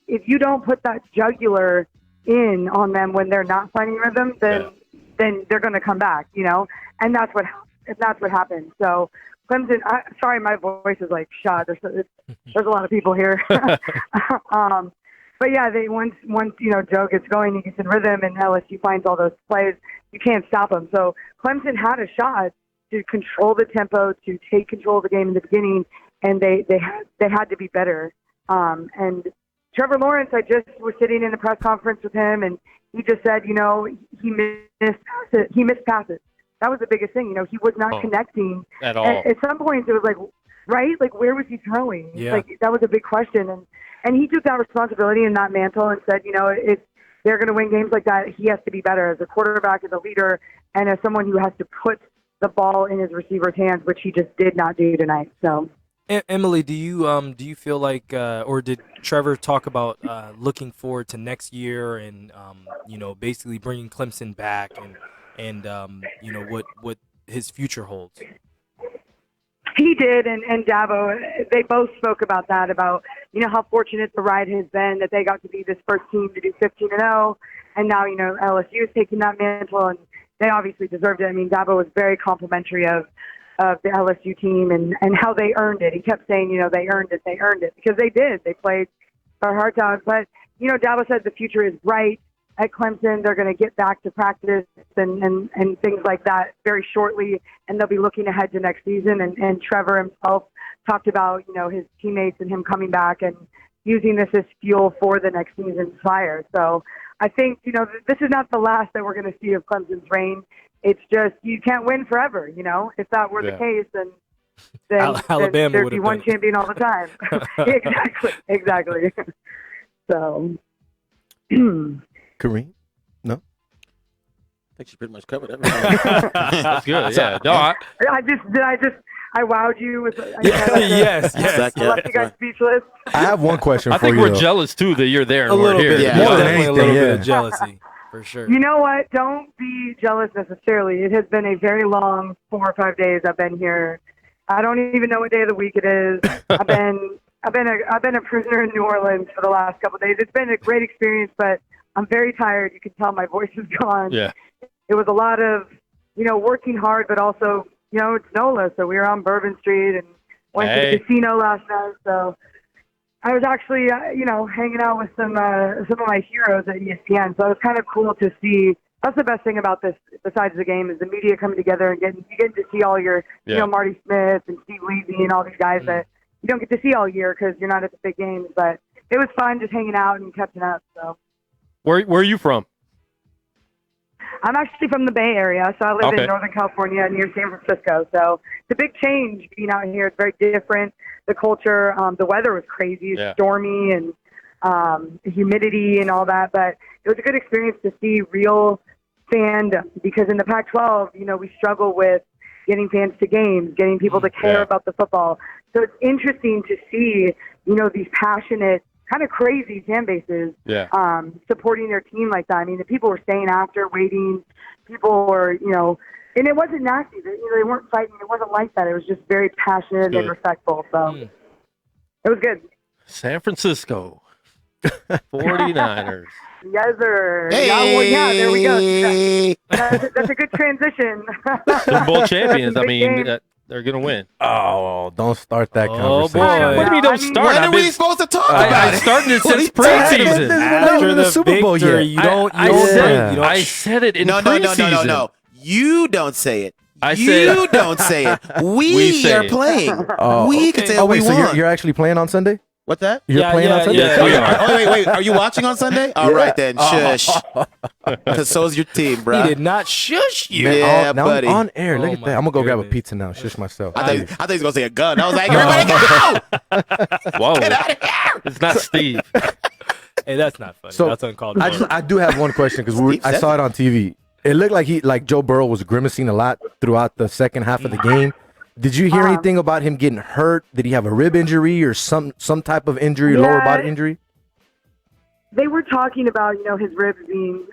if you don't put that jugular in on them when they're not finding rhythm, then they're going to come back, and that's what happened. So Clemson, sorry, my voice is like shot. There's a lot of people here. But yeah, once Joe gets going, he gets in rhythm, and LSU finds all those plays. You can't stop them. So Clemson had a shot to control the tempo, to take control of the game in the beginning, and they had to be better. And Trevor Lawrence, I just was sitting in the press conference with him, and he just said, he missed passes. that was the biggest thing. He was not connecting At all. At some points, it was like, right? Like, where was he throwing? Yeah. Like, that was a big question. And he took that responsibility and that mantle and said, if they're going to win games like that, he has to be better as a quarterback, as a leader, and as someone who has to put the ball in his receiver's hands, which he just did not do tonight. So, Emily, do you feel like, or did Trevor talk about looking forward to next year and basically bringing Clemson back and what his future holds? he did, and Dabo, they both spoke about that, about, how fortunate the ride has been that they got to be this first team to do 15-0, and now, LSU is taking that mantle, and they obviously deserved it. I mean, Dabo was very complimentary of the LSU team and how they earned it. He kept saying, they earned it, because they did. They played their hearts out. But, Dabo said the future is bright at Clemson. They're going to get back to practice and things like that very shortly, and they'll be looking ahead to next season. And Trevor himself talked about, his teammates and him coming back and using this as fuel for the next season's fire. So I think, this is not the last that we're going to see of Clemson's reign. It's just, you can't win forever, If that were the case, then Alabama there'd would be have one been. champion all the time. Exactly. So, Kareem? No? I think she pretty much covered everything. That's good. Yeah. No, I wowed you with. Yes. Left you guys speechless. I have one question I for think you. we're though. jealous too that you're there and A we're little here. bit. Yeah. Yeah, More than definitely a anything, little bit yeah. of jealousy, for sure. You know what? Don't be jealous necessarily. It has been a very long 4 or 5 days I've been here. I don't even know what day of the week it is. I've been a prisoner in New Orleans for the last couple of days. It's been a great experience, but I'm very tired. You can tell my voice is gone. Yeah. It was a lot of, working hard, but also, it's NOLA. So we were on Bourbon Street and went to the casino last night. So I was actually, hanging out with some of my heroes at ESPN. So it was kind of cool to see. That's the best thing about this, besides the game, is the media coming together and you get to see all your, Marty Smith and Steve Levy and all these guys that you don't get to see all year because you're not at the big games. But it was fun just hanging out and catching up. So Where are you from? I'm actually from the Bay Area, so I live Okay. in Northern California near San Francisco. So it's a big change being out here. It's very different. The culture, the weather was crazy, stormy, and humidity and all that. But it was a good experience to see real fandom, because in the Pac-12, we struggle with getting fans to games, getting people to care about the football. So it's interesting to see, these passionate, kind of crazy fan bases supporting their team like that. I mean, the people were staying after, waiting. People were, and it wasn't nasty. They weren't fighting. It wasn't like that. It was just very passionate and respectful. So it was good. San Francisco 49ers. Yes, sir. Hey. Yeah, there we go. That's a good transition. Super Bowl champions. I Big mean, game. they're going to win. Oh, don't start that Oh, conversation. boy. What do you mean don't I mean, start? When I've are we been- supposed to talk I about it? started it What are since you talking preseason. about? Not even the Super Bowl victory, yet. you don't. I said it in No. preseason. You don't say it. I you said- don't say it. We say are it. playing. Oh, We can say Oh, what wait, we so want. you're actually playing on Sunday? What's that? You're Yeah, playing on yeah, Sunday? yeah. Oh, wait. Are you watching on Sunday? All right then. Shush. Because so's your team, bro. He did not shush you. Man, Yeah, now buddy. I'm on air. Look Oh, at that. I'm going to go grab a goodness. pizza now. Shush myself. I thought he was going to say a gun. I was like, everybody go! Whoa. Get out of here! It's not Steve. Hey, that's not funny. So, That's uncalled I for. do have one question because Steve I said saw it on TV. It looked like Joe Burrow was grimacing a lot throughout the second half of the game. Did you hear anything about him getting hurt? Did he have a rib injury or some type of injury, lower body injury? They were talking about, his ribs being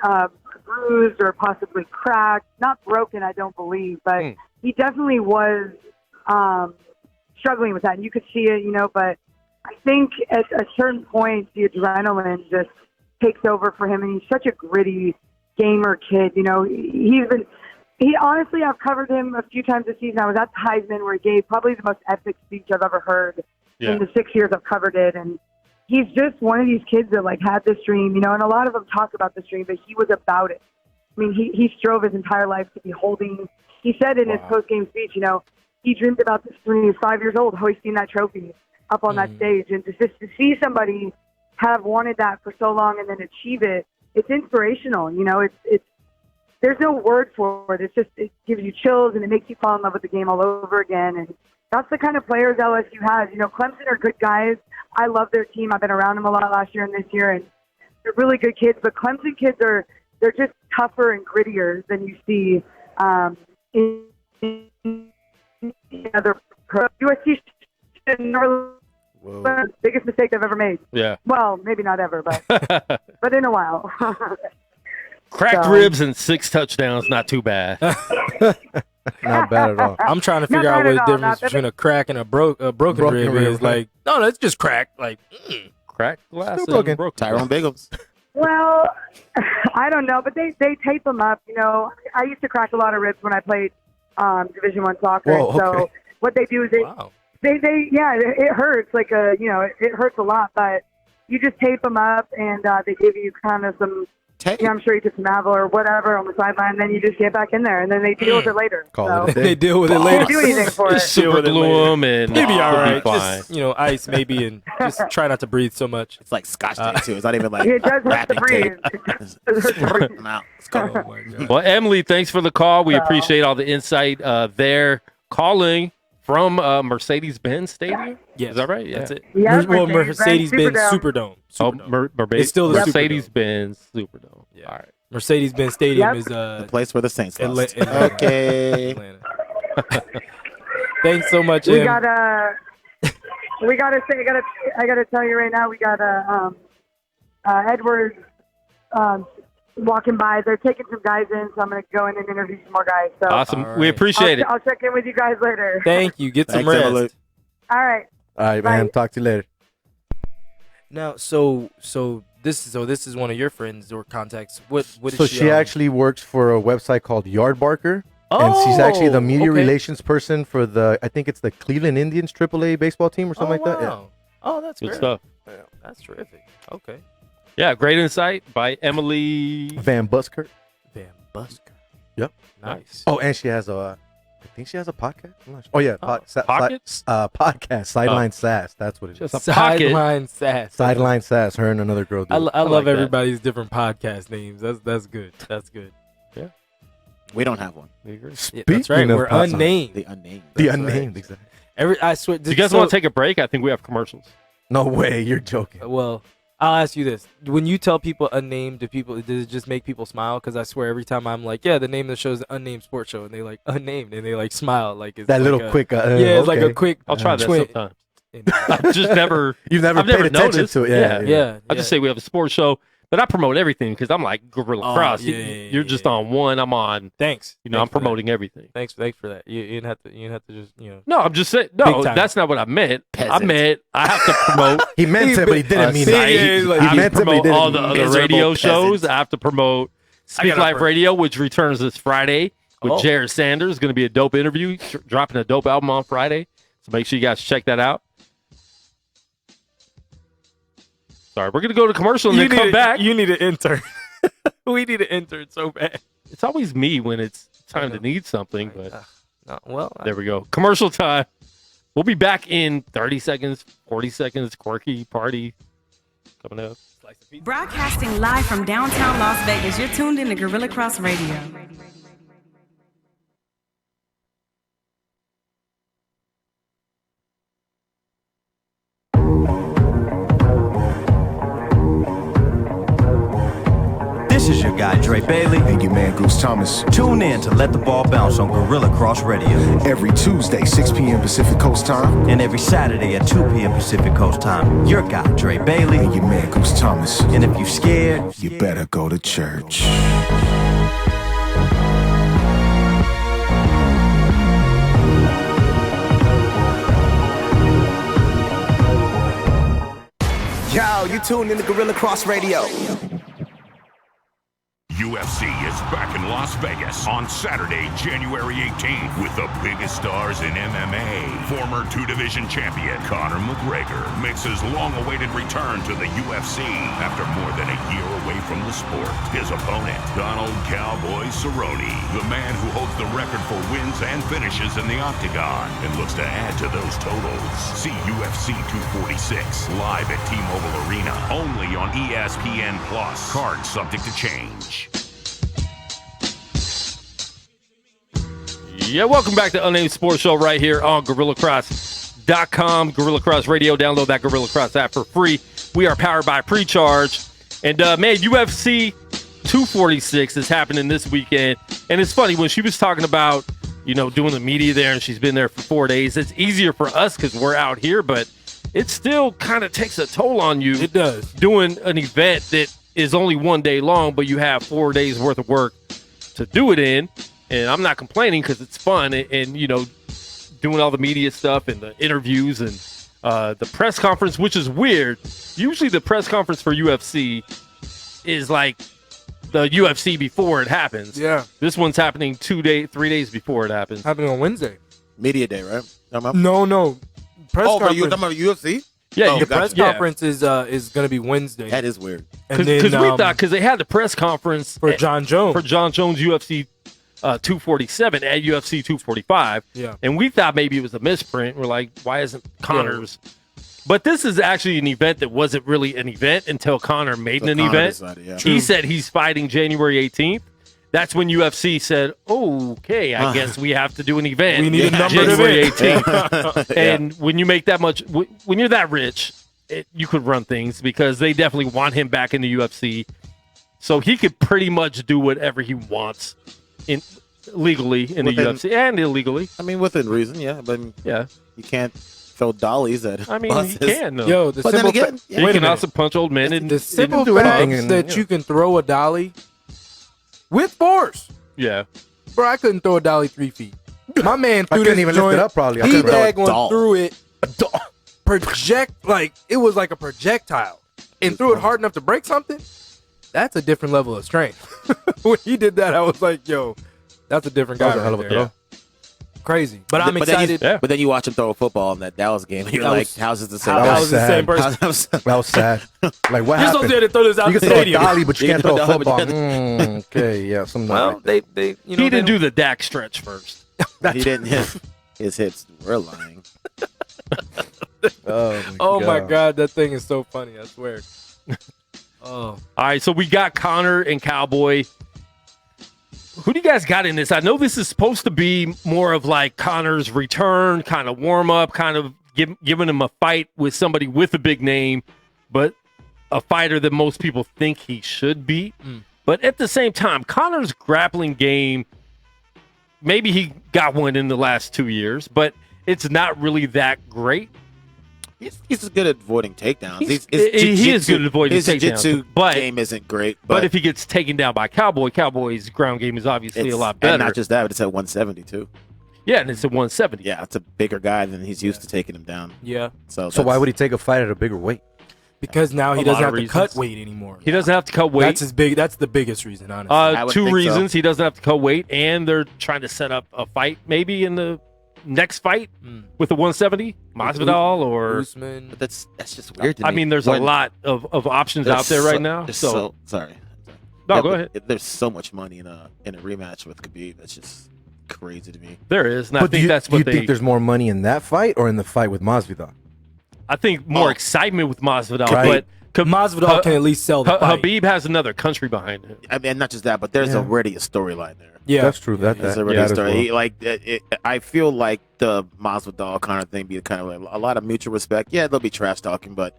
bruised or possibly cracked. Not broken, I don't believe, but he definitely was struggling with that. And you could see it, but I think at a certain point, the adrenaline just takes over for him. And he's such a gritty gamer kid. Honestly, I've covered him a few times this season. I was at the Heisman where he gave probably the most epic speech I've ever heard in the 6 years I've covered it. And he's just one of these kids that had this dream, and a lot of them talk about this dream, but he was about it. I mean, he strove his entire life to be holding. He said in his post-game speech, he dreamed about this when he was 5 years old, hoisting that trophy up on that stage. And just to see somebody have wanted that for so long and then achieve it, it's inspirational. there's no word for it. It's just, it gives you chills and it makes you fall in love with the game all over again. And that's the kind of players LSU has. You know, Clemson are good guys. I love their team. I've been around them a lot last year and this year, and they're really good kids. But Clemson kids they're just tougher and grittier than you see in other pro. USC biggest mistake I've ever made. Yeah. Well, maybe not ever, but in a while. Cracked ribs and 6 touchdowns, not too bad. Not bad at all. I'm trying to figure out what the difference between a crack and a broken rib is. Like, no, it's just crack. Like, Cracked glass Still and broken. Tyrone Biggums. Well, I don't know, but they tape them up. You know, I used to crack a lot of ribs when I played Division I soccer. Whoa, okay. So what they do is it hurts like it hurts a lot, but you just tape them up and they give you kind of some. I'm sure you took some Advil or whatever on the sideline, and then you just get back in there, and then they deal with it later. They deal with it later. They do anything for it. Super glue them and maybe all right. Fine. Just, ice maybe, and just try not to breathe so much. It's like Scotch tape too. It's not even like It does hurt to wrapping breathe. tape. I'm out. It's Oh cold. my God. Well, Emily, thanks for the call. We appreciate all the insight there. Calling from Mercedes-Benz Stadium? Yes, Is that right? Yeah. That's it. Yeah, Mercedes-Benz Superdome. Superdome. It's still the Mercedes-Benz Superdome. Yeah. All right. Mercedes-Benz Stadium Yep. is The place where the Saints lost. Okay. Okay. Thanks so much, We Em. gotta say, I gotta tell you right now, we got Edwards walking by. They're taking some guys in, so I'm gonna go in and interview some more guys. So Awesome. All We right. appreciate it. I'll check in with you guys later. Thank you. Get some Thanks, rest. Emily. All right. All right, man. Bye. Talk to you later. Now, so this is one of your friends or contacts. What is So she actually works for a website called Yardbarker. And she's actually the media okay. relations person for I think it's the Cleveland Indians AAA baseball team or something like that. Yeah. Wow. Oh, that's Good great. stuff. That's terrific. Okay. Yeah, great insight by Emily. Van Busker. Van Busker. Yep. Nice. Oh, and she has I think she has a podcast. I'm not sure. Oh yeah, Pockets? podcast. Sideline Sass. That's what it is. Just a pocket. Sideline Sass. Sideline Sass. Her and another girl. Do I it. love like that. everybody's different podcast names. That's good. That's good. We don't have one. Yeah, that's Speaking right. of We're podcasts. unnamed. The unnamed. The That's unnamed. right. Exactly. I swear. Do you guys want to take a break? I think we have commercials. No way. You're joking. Well, I'll ask you this: when you tell people unnamed, does it just make people smile? Because I swear, every time I'm like, "Yeah, the name of the show is the Unnamed Sports Show," and they like unnamed, and they like smile, like it's That like little quick. it's like a quick. I'll try that twin. sometime. I've just never. You've never I've paid never attention noticed. to it. Yeah. I just say we have a sports show, but I promote everything because I'm like Gorilla Oh, Cross. yeah, You're just on one. I'm on. Thanks. I'm Thanks for that. promoting everything. Thanks for that. You didn't have to just No, I'm just saying. Big No, time. that's not what I meant. I Peasant. meant I have to promote. He meant it, but he didn't mean site. it. I have to meant it, but he promote didn't all the mean other it. Miserable radio peasant. shows. I have to promote Speak gotta Live pro- Radio, which returns this Friday with Oh. Jared Sanders. Going to be a dope interview, dropping a dope album on Friday. So make sure you guys check that out. Sorry, we're going to go to commercial and then come back. You need an intern. We need an intern so bad. It's always me when it's time to need something, but No, well, there we go. Commercial time. We'll be back in 30 seconds, 40 seconds. Quirky party coming up. Broadcasting live from downtown Las Vegas, you're tuned in to Gorilla Cross Radio. This is your guy, Dre Bailey. And your man, Goose Thomas. Tune in to Let the Ball Bounce on Gorilla Cross Radio. Every Tuesday, 6 p.m. Pacific Coast time. And every Saturday at 2 p.m. Pacific Coast time. Your guy, Dre Bailey. And your man, Goose Thomas. And if you're scared, You better go to church. Yo, you tuned in to Gorilla Cross Radio. UFC is back in Las Vegas on Saturday, January 18th with the biggest stars in MMA. Former two-division champion Conor McGregor makes his long-awaited return to the UFC after more than a year away from the sport. His opponent, Donald Cowboy Cerrone, the man who holds the record for wins and finishes in the octagon and looks to add to those totals. See UFC 246 live at T-Mobile Arena, only on ESPN+. Cards subject to change. Yeah, welcome back to Unnamed Sports Show right here on GorillaCross.com. Gorilla Cross Radio. Download that Gorilla Cross app for free. We are powered by Precharge. And, man, UFC 246 is happening this weekend. And it's funny, when she was talking about, doing the media there and she's been there for 4 days, it's easier for us because we're out here, but it still kind of takes a toll on you. It does. Doing an event that is only 1 day long, but you have 4 days worth of work to do it in. And I'm not complaining because it's fun and doing all the media stuff and the interviews and the press conference, which is weird. Usually the press conference for UFC is like the UFC before it happens. Yeah. This one's happening 3 days before it happens. Happening on Wednesday. Media day, right? No. Press conference. you talking about UFC? Yeah, the press conference is going to be Wednesday. That is weird. Because we thought, because they had the press conference for John Jones. For John Jones UFC 247 at UFC 245. Yeah. And we thought maybe it was a misprint. We're like, why isn't Connor's? Yeah. But this is actually an event that wasn't really an event until Connor made an event. Decided, He said he's fighting January 18th. That's when UFC said, okay, I guess we have to do an event. We need a number January 18th. And when you make that much, when you're that rich, you could run things because they definitely want him back in the UFC. So he could pretty much do whatever he wants legally in the UFC and illegally. I mean, within reason, yeah. But you can't throw dollies at buses. He can. No. Yo, the simple he can also punch old men. And the simple fact that you can throw a dolly with force. Yeah. Bro, I couldn't throw a dolly 3 feet. My man threw couldn't even lift it up probably. He daggone threw it. It was like a projectile. And threw it hard enough to break something. That's a different level of strength. When he did that, I was like, yo, that's a different guy. That was a hell of a throw. Yeah. Crazy. But I'm excited. But then you watch him throw a football in that Dallas game, and you're like, how's this the same? That was the same person. That was sad. Like, what You're happened? so good to throw this out You the can throw a stadium. dolly, but you can't throw a throw a football. dolly, Okay, yeah. Something Well, like that. they he didn't do the Dak stretch first. He didn't. His hips were lying. Oh my God, that thing is so funny. I swear. All right, so we got Connor and Cowboy. Who do you guys got in this? I know this is supposed to be more of like Connor's return, kind of warm up, kind of giving him a fight with somebody with a big name, but a fighter that most people think he should beat. But at the same time, Connor's grappling game, maybe he got one in the last 2 years, but it's not really that great. He's good at avoiding takedowns. He is good at avoiding his takedowns. His jiu-jitsu but game isn't great. But if he gets taken down by Cowboy's ground game is obviously a lot better. And not just that, but it's at 170 too. Yeah, and it's at 170. Yeah, it's a bigger guy than he's used to taking him down. Yeah. So why would he take a fight at a bigger weight? Because now he doesn't have to cut weight anymore. He doesn't have to cut weight. That's the biggest reason, honestly. 2 reasons. He doesn't have to cut weight, and they're trying to set up a fight maybe in the next fight with the 170 Masvidal or Usman. But that's just weird to me. I mean, there's a lot of options out there right now. So sorry. No, go ahead. There's so much money in a rematch with Khabib. That's just crazy to me. There is, and I But think that's what do you think there's more money in that fight or in the fight with Masvidal? I think more excitement with Masvidal, Right. but Masvidal can at least sell the fight. Habib has another country behind him. I mean, not just that, but there's already a storyline there. Yeah, that's true. There's already a story. I feel like the Masvidal kind of thing be kind of like a lot of mutual respect. Yeah, they'll be trash talking, but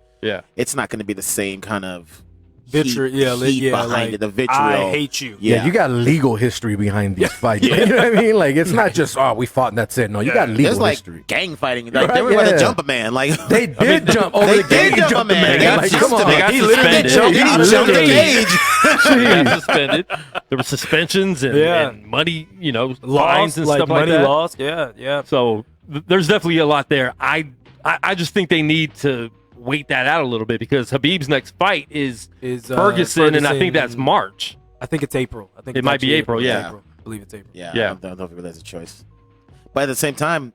it's not going to be the same kind of heat behind it. The vitriol. I hate you. Yeah, you got legal history behind these fights. You know what I mean? Like, it's not just we fought and that's it. No, you got legal There's history. Gang fighting. Like, they were going to jump a man. Like they did jump over the cage. They jump a man. Like, come on, they got suspended. He jumped the cage. He got suspended. There were suspensions and money, fines and stuff like that. Money lost. Yeah. So there's definitely a lot there. I just think they need to wait that out a little bit because Habib's next fight is Ferguson, and I think that's March. I think it's April. I think it might be April. Yeah, April. I believe it's April. Yeah. I don't think that's a choice. But at the same time,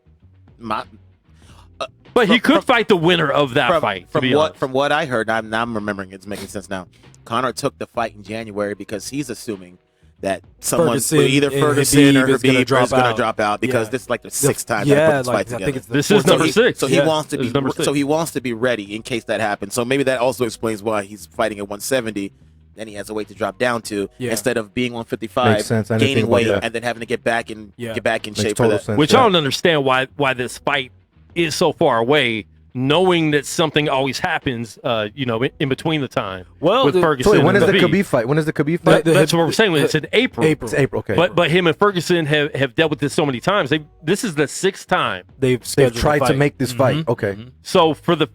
but he could fight the winner of that fight. From what I heard, I'm remembering it's making sense now. Connor took the fight in January because he's assuming that someone, either Ferguson or Habib, is going to drop out because this is like the sixth time they put this fight together. This is number 6. So he wants to be. So he wants to be ready in case that happens. So maybe that also explains why he's fighting at 170 then he has a weight to drop down to instead of being 155, Makes sense. gaining weight, and then having to get back in shape for that. Sense, Which I don't understand why this fight is so far away, knowing that something always happens, in between the time. Well, with Ferguson. So when is the Khabib. Khabib fight? When is the Khabib fight? That's what we're saying. It's in April. It's April. Okay. But him and Ferguson have dealt with this so many times. This is the 6th time they've tried to make this fight. Okay. So for the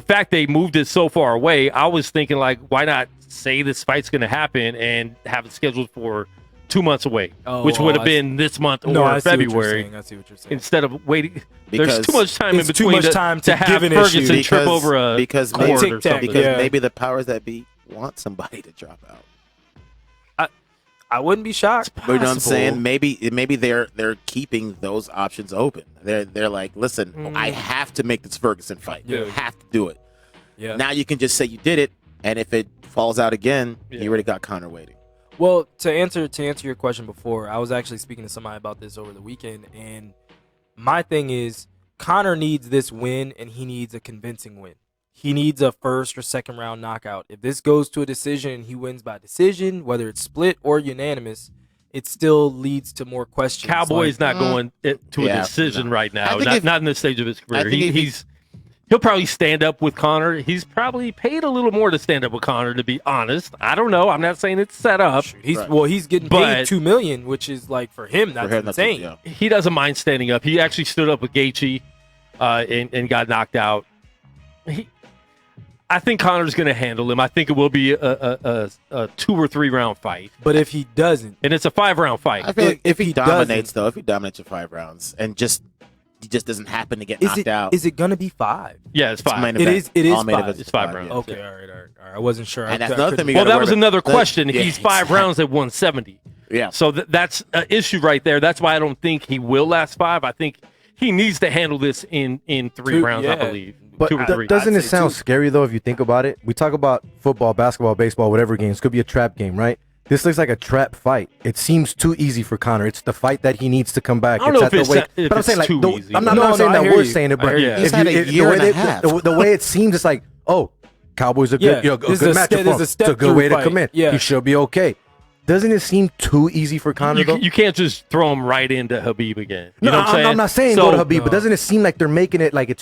fact they moved it so far away, I was thinking like, why not say this fight's going to happen and have it scheduled for 2 months away, which would have been this month or February. I see what you're saying. Instead of waiting, there's too much time in it's between too much time to have Ferguson trip over a because cord or something. Because maybe the powers that be want somebody to drop out. I wouldn't be shocked. But you know what I'm saying? Maybe they're keeping those options open. They're like, listen, I have to make this Ferguson fight. You have to do it. Yeah. Now you can just say you did it, and if it falls out again, you already got Conor waiting. Well, to answer your question before, I was actually speaking to somebody about this over the weekend, and my thing is Conor needs this win, and he needs a convincing win. He needs a first or second round knockout. If this goes to a decision and he wins by decision, whether it's split or unanimous, it still leads to more questions. Cowboy's not going to a decision right now. Not in this stage of his career. He'll probably stand up with Conor. He's probably paid a little more to stand up with Conor, to be honest. I don't know. I'm not saying it's set up. He's getting paid $2 million, which is like for him that's insane. He doesn't mind standing up. He actually stood up with Gaethje and got knocked out. I think Conor's going to handle him. I think it will be a 2 or 3 round fight. But if he doesn't, and it's a 5 round fight. I feel like if he dominates your 5 rounds and he just doesn't happen to get knocked out. Is it going to be 5? Yeah, it's 5. It is 5. It's 5 rounds. Okay, all right. I wasn't sure. And that's another thing. Well, that was another question. He's 5 rounds at 170. Yeah. So that's an issue right there. That's why I don't think he will last 5. I think he needs to handle this in 3 rounds, I believe. But 2 or 3. Doesn't it sound scary, though, if you think about it? We talk about football, basketball, baseball, whatever games. Could be a trap game, right? This looks like a trap fight. It seems too easy for Conor. It's the fight that he needs to come back. I don't know if it's I'm saying, like, too easy. I'm not saying that we're saying it, but He's had a year and a half. The way it seems, it's like, oh, Cowboys are good, a good matchup for him. It's a good way to come in. He should be okay. Doesn't it seem too easy for Conor, though? You can't just throw him right into Khabib again. You know what I'm saying? I'm not saying go to Khabib, but doesn't it seem like they're making it like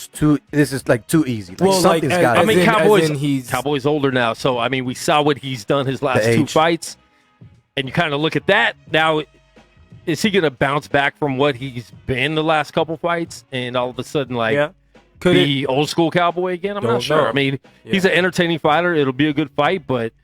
this is like too easy? Like something's got I mean, Cowboy's older now, so I mean, we saw what he's done his last 2 fights, and you kind of look at that. Now, is he going to bounce back from what he's been the last couple fights, and all of a sudden, like, be old school Cowboy again? I'm not sure. I mean, he's an entertaining fighter. It'll be a good fight, but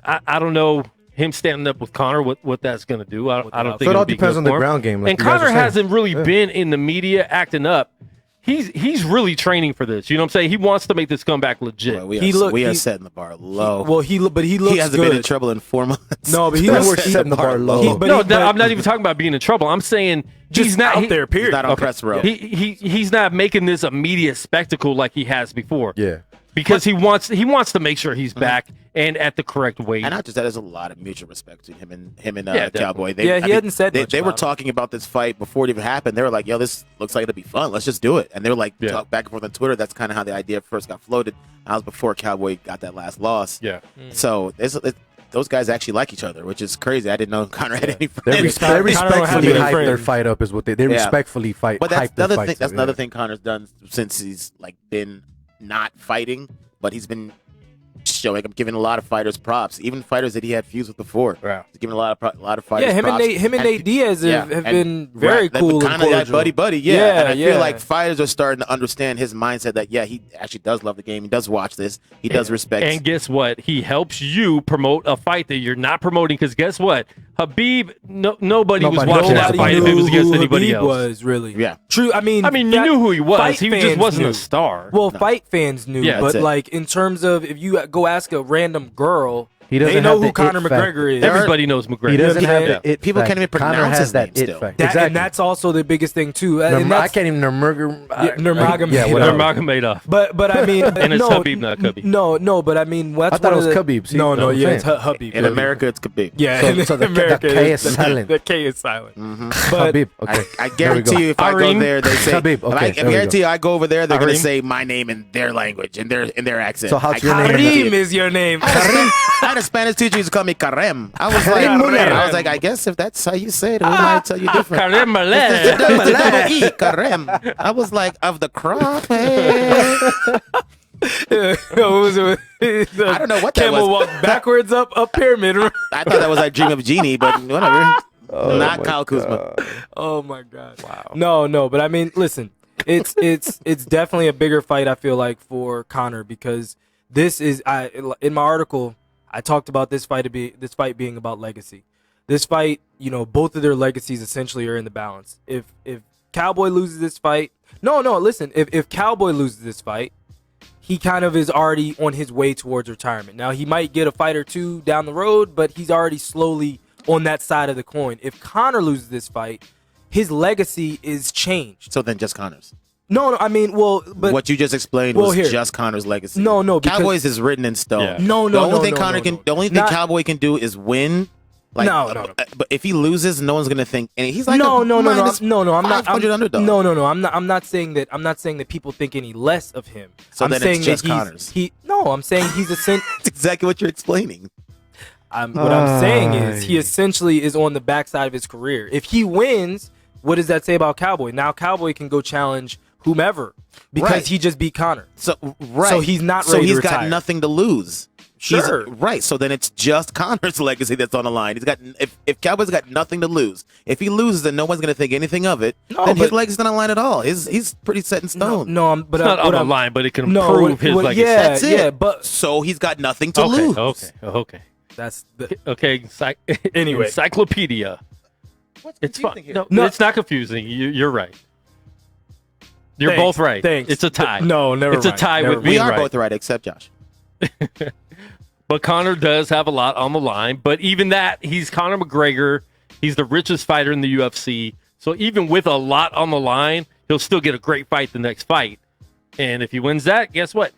I don't know. Him standing up with Conor, what that's going to do, I don't think. So it all depends on the ground game. And Conor hasn't really been in the media acting up. He's really training for this. You know what I'm saying? He wants to make this comeback legit. Well, we are setting the bar low. He looks He hasn't good. been in trouble in 4 months. No, but we're setting the bar low. I'm not even talking about being in trouble. I'm saying he's not out there. Period. He's not on press row. He's not making this a media spectacle like he has before. Yeah. Because he wants to make sure he's back and at the correct weight. And not just that, there's a lot of mutual respect between him and Cowboy. He hadn't said much. They were talking about this fight before it even happened. They were like, "Yo, this looks like it'll be fun. Let's just do it." And they were like, talk back and forth on Twitter. That's kind of how the idea first got floated. That was before Cowboy got that last loss. Yeah. So those guys actually like each other, which is crazy. I didn't know Conor had any friends. They respectfully hype their fight up, is what they respectfully fight. But that's another thing. That's another thing Conor's done since he's like been not fighting. But he's been giving a lot of fighters props, even fighters that he had feuds with before. Yeah. He's giving a lot of fighters him props. And Nate Diaz have been very cool kind and of that buddy. Yeah. And I feel like yeah. fighters are starting to understand his mindset that, he actually does love the game. He does watch this. He does respect. And guess what? He helps you promote a fight that you're not promoting because guess what? Habib, nobody was watching that fight if it was against anybody else. Was really true. I mean, you knew who he was. He just wasn't a star. Well, fight fans knew, but like in terms of if you go ask a random girl, they know who Conor McGregor is. Everybody knows McGregor. He doesn't have the it. People can't even pronounce his name still. Exactly. And that's also the biggest thing too. I can't even Nurmagomedov. But I mean, and it's Khabib, not Khabib. No, but I mean, that's I thought it was Khabib. No, it's Khabib. In America, it's Khabib. Yeah, so the K is silent. The K is silent. But Khabib. Okay. I guarantee you, if I go there, they say Khabib. Okay, I guarantee you, I go over there, they're going to say my name in their language, in their accent. So how's your name? Karim is your name. I a Spanish teacher used to call me Carem. I was like, I guess if that's how you say it, who might tell you different? Carem. I was like, of the crop. I don't know what that camel was. walk backwards up pyramid. I thought that was like Dream of Genie, but whatever. Not Kyle Kuzma. Oh my god! Wow. No. But I mean, listen, it's definitely a bigger fight. I feel like for Conor because this is in my article I talked about this fight being about legacy. This fight, both of their legacies essentially are in the balance. If Cowboy loses this fight, listen, if Cowboy loses this fight, he kind of is already on his way towards retirement. Now, he might get a fight or two down the road, but he's already slowly on that side of the coin. If Conor loses this fight, his legacy is changed. So then just Conor's. No, I mean, but what you just explained was just Conor's legacy. No, because Cowboys is written in stone. Yeah. The only thing Cowboy can do is win. Like, no. But if he loses, no one's gonna think. And he's like, I'm not. underdog. I'm not saying that. I'm not saying that people think any less of him. So I'm then saying it's just that Conor's. I'm saying he's That's exactly what you're explaining. What I'm saying is he essentially is on the backside of his career. If he wins, what does that say about Cowboy? Now Cowboy can go challenge whomever because he just beat Conor. So he's not. So he's got nothing to lose. Sure. So then it's just Conor's legacy that's on the line. He's got if Cowboy's got nothing to lose. If he loses, then no one's gonna think anything of it. Then his legacy's not on the line at all. He's pretty set in stone. But it's not on the line, but it can improve his legacy. That's it. Yeah, but so he's got nothing to lose. Okay. That's anyway. Encyclopedia. It's fun. No, it's not confusing. You're right. You're both right. Thanks. It's a tie. No, never mind. It's a tie with me. We are both right, except Josh. But Conor does have a lot on the line. But even that, he's Conor McGregor. He's the richest fighter in the UFC. So even with a lot on the line, he'll still get a great fight the next fight. And if he wins that, guess what?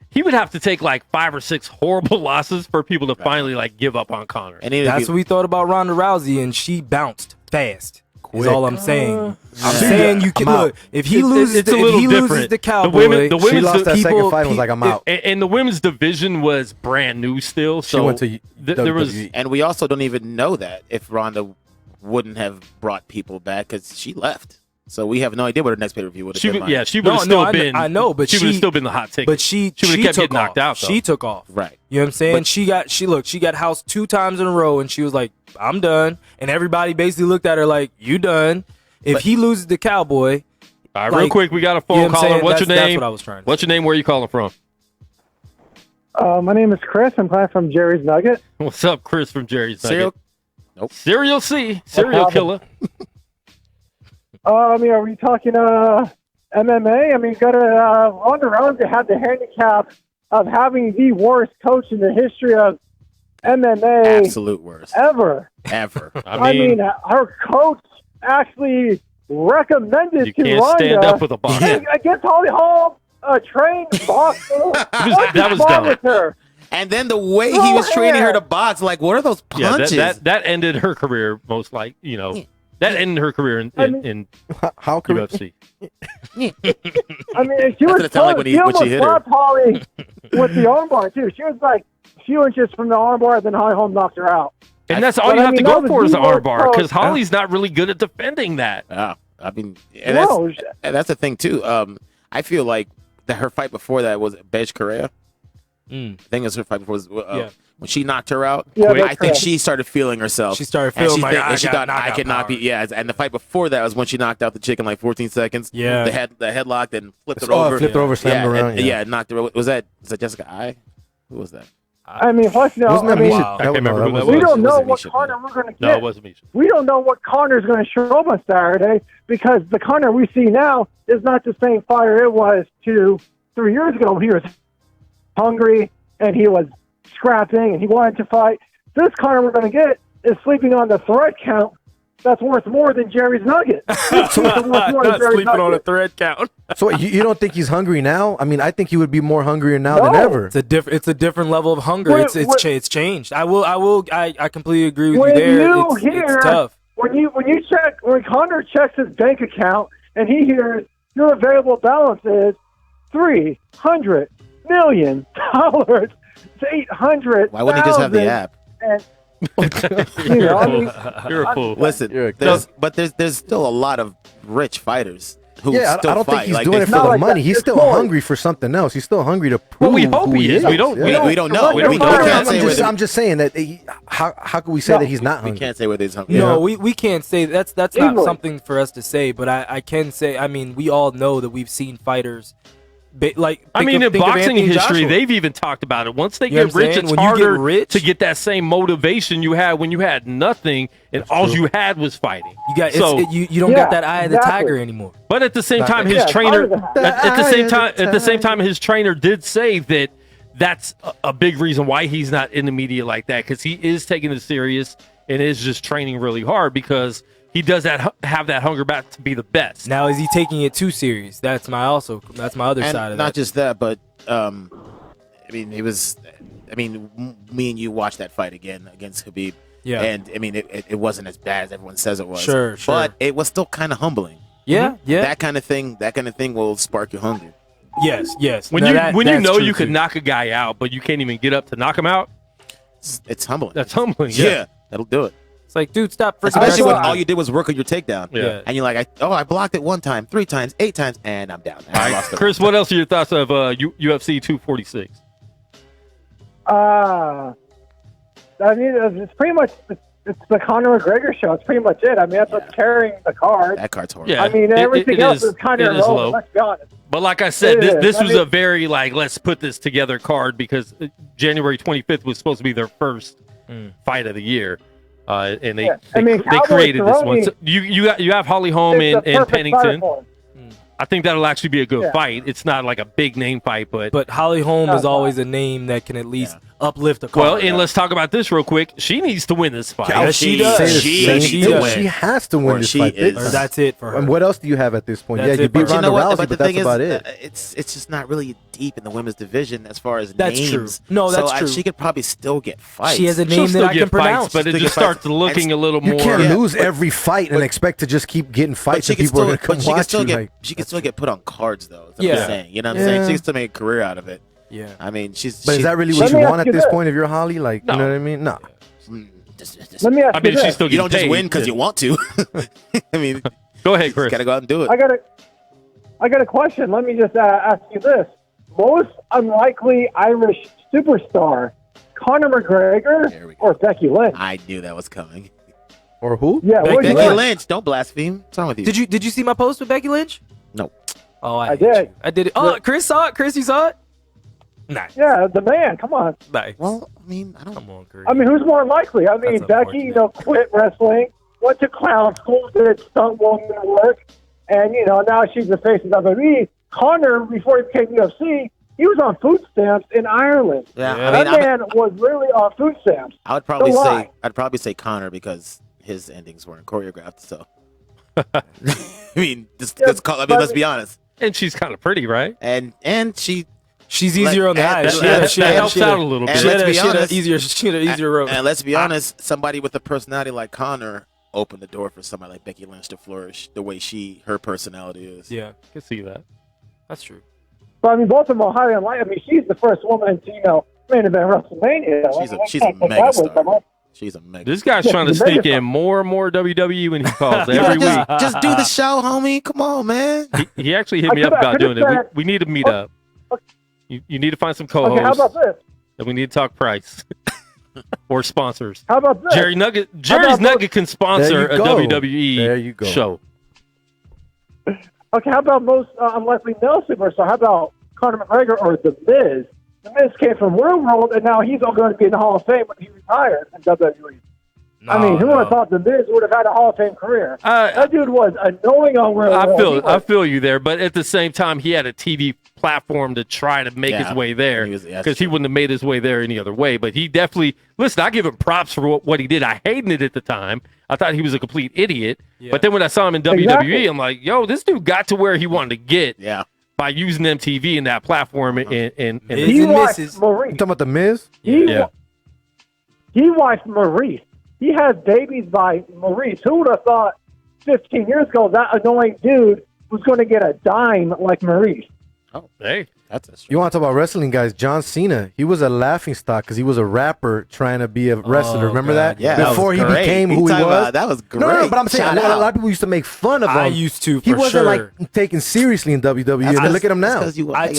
He would have to take like 5 or 6 horrible losses for people to finally like give up on Conor. And that's what we thought about Ronda Rousey, and she bounced fast. Is all I'm saying. I'm saying you can look. If he loses, it's a little different. The Cowboy, the women's she lost that second fight and was like, I'm out. And the women's division was brand new still. So she went to there was, and we also don't even know that if Ronda wouldn't have brought people back because she left. So we have no idea what her next pay-per-view would have been. Yeah, she would have still been. I know, but she would have still been the hot ticket. But she would have kept took getting knocked out. She took off. Right. You know what I'm saying? But she got housed 2 times in a row, and she was like, "I'm done." And everybody basically looked at her like, "You done?" If he loses the Cowboy, all right, real quick, we got a phone caller. What's your name? That's what I was trying to say. What's your name? Where are you calling from? My name is Chris. I'm calling from Jerry's Nugget. What's up, Chris from Jerry's Nugget? Nope. Serial C. Serial killer. Are we talking MMA? I mean, Ronda Rousey had the handicap of having the worst coach in the history of MMA. Absolute worst. Ever. I mean, her coach actually recommended you to can't Ronda stand up with a boxer. against Holly Hall, a trained boxer. that was dumb. With her? And then the way he was training her to box, like, what are those punches? Yeah, that ended her career most like, that ended her career in UFC. I mean, she was she almost slapped Holly with the armbar, too. She was like a few inches from the armbar, then Holly Holm knocked her out. And that's all you have to go for is the armbar, because Holly's not really good at defending that. I mean, and that's the thing, too. I feel like that her fight before that was Beige Correa. I think it was her fight before when she knocked her out. Yeah, I think she started feeling herself. She started feeling like I could not be. Yeah, and the fight before that was when she knocked out the chick in like 14 seconds. Yeah, the headlock, then flipped her over. Flipped her over, slammed her around. Knocked her. Was that Jessica I? Who was that? I mean, plus, no, wasn't that Misha? I can't remember who that we was. don't know what Conor we're going to get. No, it wasn't Misha. We don't know what Conor's going to show up on Saturday because the Conor we see now is not the same fighter it was 2-3 years ago when he was hungry and he was scrapping and he wanted to fight. This Conor we're going to get is sleeping on the thread count that's worth more than Jerry's Nugget. Not sleeping on a thread count. So you don't think he's hungry now? I mean, I think he would be more hungrier now than ever. It's a different level of hunger. It's changed. I completely agree with you there. It's tough. When Conor checks his bank account and he hears your available balance is $300 million, to 800. Why wouldn't he just have the app? And you know, I mean, You're a fool. Listen, there's still a lot of rich fighters who Yeah, still I don't fight. think he's Like, doing it they for the like money. that. He's It's still more- hungry for something else. He's still hungry to prove Well, we hope who he is. We don't. Yeah. we don't know. We don't We know. can't say whether I'm just saying that how can we say that he's not we hungry? can't say whether he's hungry. No, we can't say that's not Easily. something for us to say. But I can say, I mean, we all know that we've seen fighters. In boxing history, they've even talked about it. Once they You know get what I'm rich, saying? it's When you get harder rich- to get that same motivation you had when you had nothing and all you had was fighting. You got So- you don't Yeah, got that eye of the exactly. tiger anymore. But at the same Not time, that- his Yeah, trainer part of the- at the same time his trainer did say that that's a big reason why he's not in the media like that, because he is taking it serious and is just training really hard because he does have that hunger back to be the best. Now, is he taking it too serious? That's my other And side of not that. just that, but I mean, me and you watched that fight again against Khabib. Yeah. And I mean, it wasn't as bad as everyone says it was. Sure. But it was still kind of humbling. Yeah, yeah. That kind of thing will spark your hunger. Yes. When Now you that's know true, you could too. knock a guy out, but you can't even get up to knock him out, It's humbling. that's humbling. Yeah, that'll do it. It's like, dude, stop. freaking Especially when wrestling. all you did was work on your takedown. Yeah. And you're like, I blocked it 1 time, 3 times, 8 times, and I'm down. And I lost the Chris, what else are your thoughts of UFC 246? I mean, it's pretty much it's the Conor McGregor show. It's pretty much it. I mean, that's what's carrying the card. That card's horrible. Yeah, I mean, everything else is kind of it is low. irrelevant. Let's be honest. But like I said, It is. this I was mean- a very let's put this together card because January 25th was supposed to be their first fight of the year, and they Yeah. I mean, they Cowboy created this one. Cerrone- So you have Holly Holm It's and the perfect Pennington. fight for him. I think that'll actually be a good Yeah. fight. It's not like a big name fight, but Holly Holm No, is no. always a name that can at least uplift a card. well, and let's talk about this real quick. She needs to win this fight. Yeah, she does. Say the She same needs thing. to win. She has to win Or this she fight. is. Or that's it for her. And what else do you have at this point? That's Yeah, you it, beat but You Ronda know what? Rousey, But the but that's thing is, about it. it's just not really deep in the women's division as far as That's names. true. No, that's so true. She could probably still get fights. She has a She'll name still that I get can fights, pronounce. but it Still just get fights. starts looking a little You more. can't Yeah, lose but- every fight and expect to just keep getting But fights she and can people are still, going to come but she can watch still you. get Like, she can still get put on cards though. That's what Yeah. I'm saying. You know what I'm saying? Yeah. She can still make a career out of it. Yeah. I mean, but is that really what Let you me want ask at you this this. point if you're Holly? Like, you know what I mean? No. Let me ask I mean, you she's this. still You getting don't just paid. win because you want to. I mean, Go ahead, Chris. gotta go out and do it. I got a question. Let me just ask you this: most unlikely Irish superstar, Conor There we McGregor go. or Becky Lynch? I knew that was coming. Or who? Yeah, what do you Becky think? Lynch, don't blaspheme. What's wrong with you? Did you see my post with Becky Lynch? No. Oh, I hate did. you. I did it. Oh, Chris saw it. Chris, you saw it? Nah. Yeah, the man. Come on. Nice. Well, I mean, I don't. Come on, Chris. I mean, who's more likely? I mean, That's Becky, quit wrestling, went to clown school, did stunt woman work, and now she's the face of WWE. Conor, before he became UFC, he was on food stamps in Ireland. Yeah, Yeah. I That mean, man was really on food stamps. I would probably So say why? I'd probably say Connor because his endings weren't choreographed. So, I mean, let's be honest. And she's kind of pretty, right? And she's easier on the eyes. That helps out a little bit. And let's be honest, She had an easier road. And let's be honest, somebody with a personality like Connor opened the door for somebody like Becky Lynch to flourish the way her personality is. Yeah, I can see that. that's true. But I mean, both of them are highly unlikely. I mean, she's the first woman to main event WrestleMania. She's a mega star. She's a mega. This guy's trying to the sneak biggest in more and more WWE when he calls every week. Just do the show, homie. Come on, man. He actually hit me I up could- I about could've doing it. said- We need to meet up. You need to find some Okay, how co-hosts, about this? and we need to talk price or sponsors. How about this? Jerry's about Nugget can sponsor There a you go. WWE There you go. show. Okay, how about most unlikely male superstar? How about Conor McGregor or The Miz? The Miz came from Real World, and now he's going to be in the Hall of Fame when he retires in WWE. I mean, who would have thought The Miz would have had a Hall of Fame career? That dude was annoying on Real World. I feel you there, but at the same time, he had a TV platform to try to make Yeah. his way there That's because he true. wouldn't have made his way there any other way. But he definitely listen. I give him props for what he did. I hated it at the time. I thought he was a complete idiot. Yeah. But then when I saw him in WWE, Exactly. I'm like, yo, this dude got to where he wanted to get Yeah. by using MTV and that platform. And Miz He and watched Mrs. Maurice. You talking about the Miz? Yeah. He watched Maurice. He has babies by Maurice. Who would have thought 15 years ago that annoying dude was going to get a dime like Maurice? Oh, hey, that's a You want to talk about wrestling, guys? John Cena, he was a laughing stock because he was a rapper trying to be a wrestler. Remember that? Yeah, that before was he great. became You who he talking was. about- that was No, great. but I'm saying Shout a lot out. of people used to make fun of him. I used to. He for wasn't sure. like taken seriously in WWE. And look at him now. I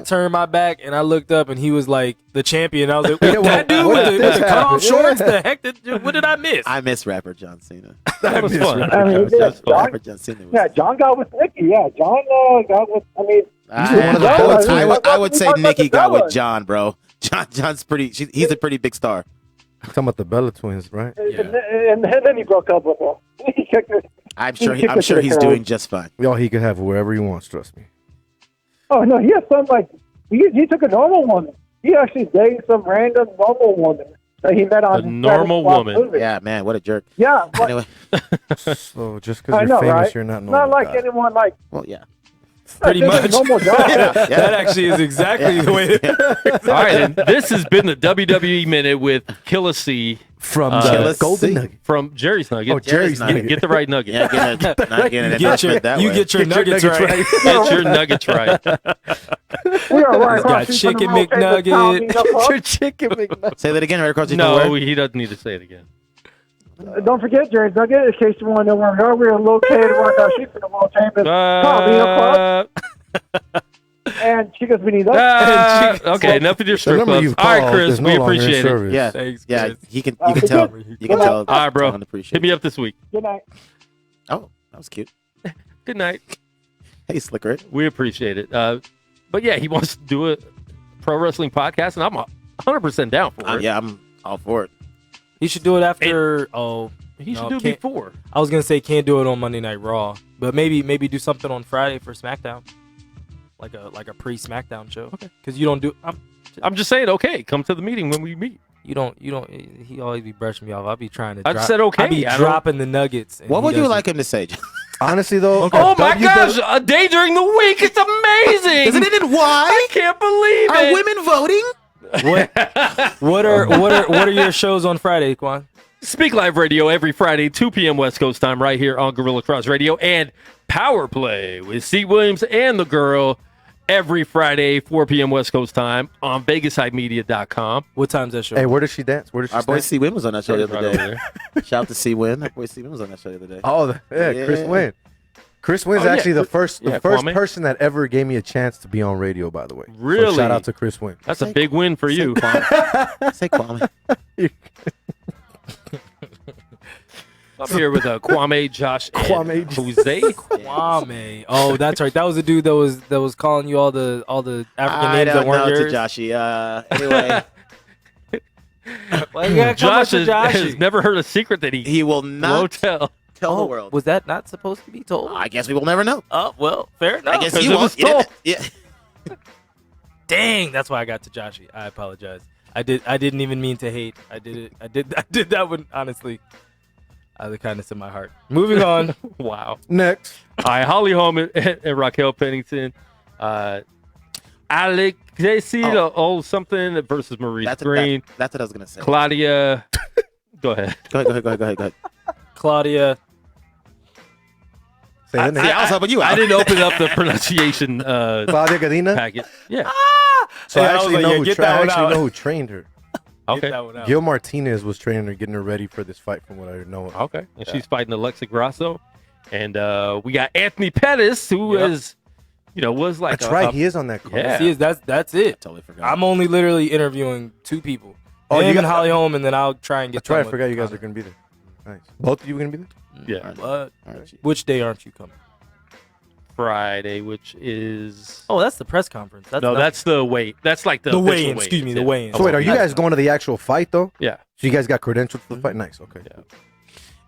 turned my back and I looked up and he was like the champion. I was like, Yeah, that dude what with did the this cut off happen? shorts. Yeah. The heck? What did I miss? I miss rapper John Cena. That was fun. I mean, yeah, Rapper John Cena. Yeah, John got with Nikki. Yeah, John got with. I mean, I would say Talk about Nikki the got with Bellas. John, bro. John's pretty. He's a pretty big star. Talking about the Bella twins, right? And then he broke up with her. He kicked her. I'm He sure. kicked I'm her sure to the he's curb. doing just fine. Y'all, he could have wherever he wants. Trust me. Oh no, he has some like he took a normal woman. He actually dated some random normal woman that he met on A normal woman. Yeah, man, what a jerk. Yeah, but, Anyway, So just I because you're know, famous, right? you're not Not normal. like guy. anyone like. well, yeah. Pretty This is much. a normal job. That actually is exactly the way. All right, and this has been the WWE Minute with Killa C From Killa the Golden C. Nugget. from Jerry's Nugget. Oh, Jerry's Nugget. Get the right nugget. Yeah, not getting it Get your, that you way. get your nuggets right. Get your nuggets right. We are right He's got across the street from chicken the World Champions McNugget. Tommy, you know, Get your chicken McNugget. Say that again, right across the No, door. he doesn't need to say it again. Don't forget, Jerry's Nugget, in case you want to know where we are. We are located right across the street from the World Champions Tommy Club and Chicas Venidas. Okay, enough of your The strip number clubs. you've All right, called Chris, is no we longer in appreciate it. service. Yeah, Thanks, yeah. Chris. You can tell. You can tell. All right, bro. John appreciates Hit me up this week. Good night. Oh, that was cute. Good night. Hey, Slicker. We appreciate it. But yeah, he wants to do a pro wrestling podcast, and I'm 100% down for it. Yeah, I'm all for it. He should do it after. He should no, do it can't- before. I was gonna say can't do it on Monday Night Raw, but maybe do something on Friday for SmackDown, like a pre SmackDown show. Okay, because you don't do. I'm just saying, okay, come to the meeting when we meet. You don't. He always be brushing me off. I'll be trying to. I said okay. I be I don't- dropping the nuggets. and What he would you doesn't. like him to say? Honestly, though. Oh my gosh, a day during the week. It's amazing. Isn't it why? I can't believe Are it. women voting? What are your shows on Friday, Quan? Speak Live Radio every Friday, 2 p.m. West Coast time, right here on Gorilla Cross Radio, and Power Play with C. Williams and the Girl every Friday, 4 p.m. West Coast time on VegasHypeMedia.com. What time's that show? Hey, where does she dance? Where does she Our boy dance? C. Win was on that show the Right other over day. Shout out to C. Win. Our boy C. Win was on that show the other day. Oh, Chris Yeah. Wynn. Chris Wynn's Oh, yeah, actually the first Kwame. person that ever gave me a chance to be on radio, by the way. So Really? shout out to Chris Wynn. That's a big win for you. Say Kwame. I'm here with Kwame, Josh, and Kwame. Jose. Kwame. Oh, that's right. That was the dude that was calling you all the African I names that don't weren't know yours. to Joshy. Anyway, Well, you gotta come Josh up to Joshy. has never heard a secret that he will won't not tell. tell the Oh, world. was that not supposed to be told? I guess we will never know. Oh, well, fair enough. I guess 'cause you it won't. was told. Yeah. Dang, that's why I got to Joshy. I apologize. I didn't even mean to hate. I did that one honestly. Out of the kindness of my heart. Moving on. Wow. Next. All right, Holly Holm and Raquel Pennington. Alex something versus Maurice That's Green. that's what I was gonna say. Claudia. Go ahead. Go ahead. Claudia. Say the name. I was helping you out. I didn't open up the pronunciation Claudia Cadena. packet. Yeah. So Hey, I I was actually like, know yeah, who get I that one actually out. know who trained her. Okay. Get that one out. Gil Martinez was training her, getting her ready for this fight, from what I know. Okay. And she's fighting Alexa Grasso. And we got Anthony Pettis, who is, was like That's right. He is on that card. Yeah. See, that's it. Totally forgot. I'm only literally interviewing 2 people. Oh, you Him got- and Holly Holm, and then I'll try and get. That's right. I done with forgot you guys Connor. are going to be there. Nice. Both of you going to be there? Yeah. What? All right. Which day aren't you coming? Friday, which is Oh, that's the press conference. That's not- that's the weight. That's like the The official weigh-in, excuse me, the yeah. weigh-in. So wait, are you guys going to the actual fight, though? Yeah. So you guys got credentials for the fight? Nice. Okay. Yeah.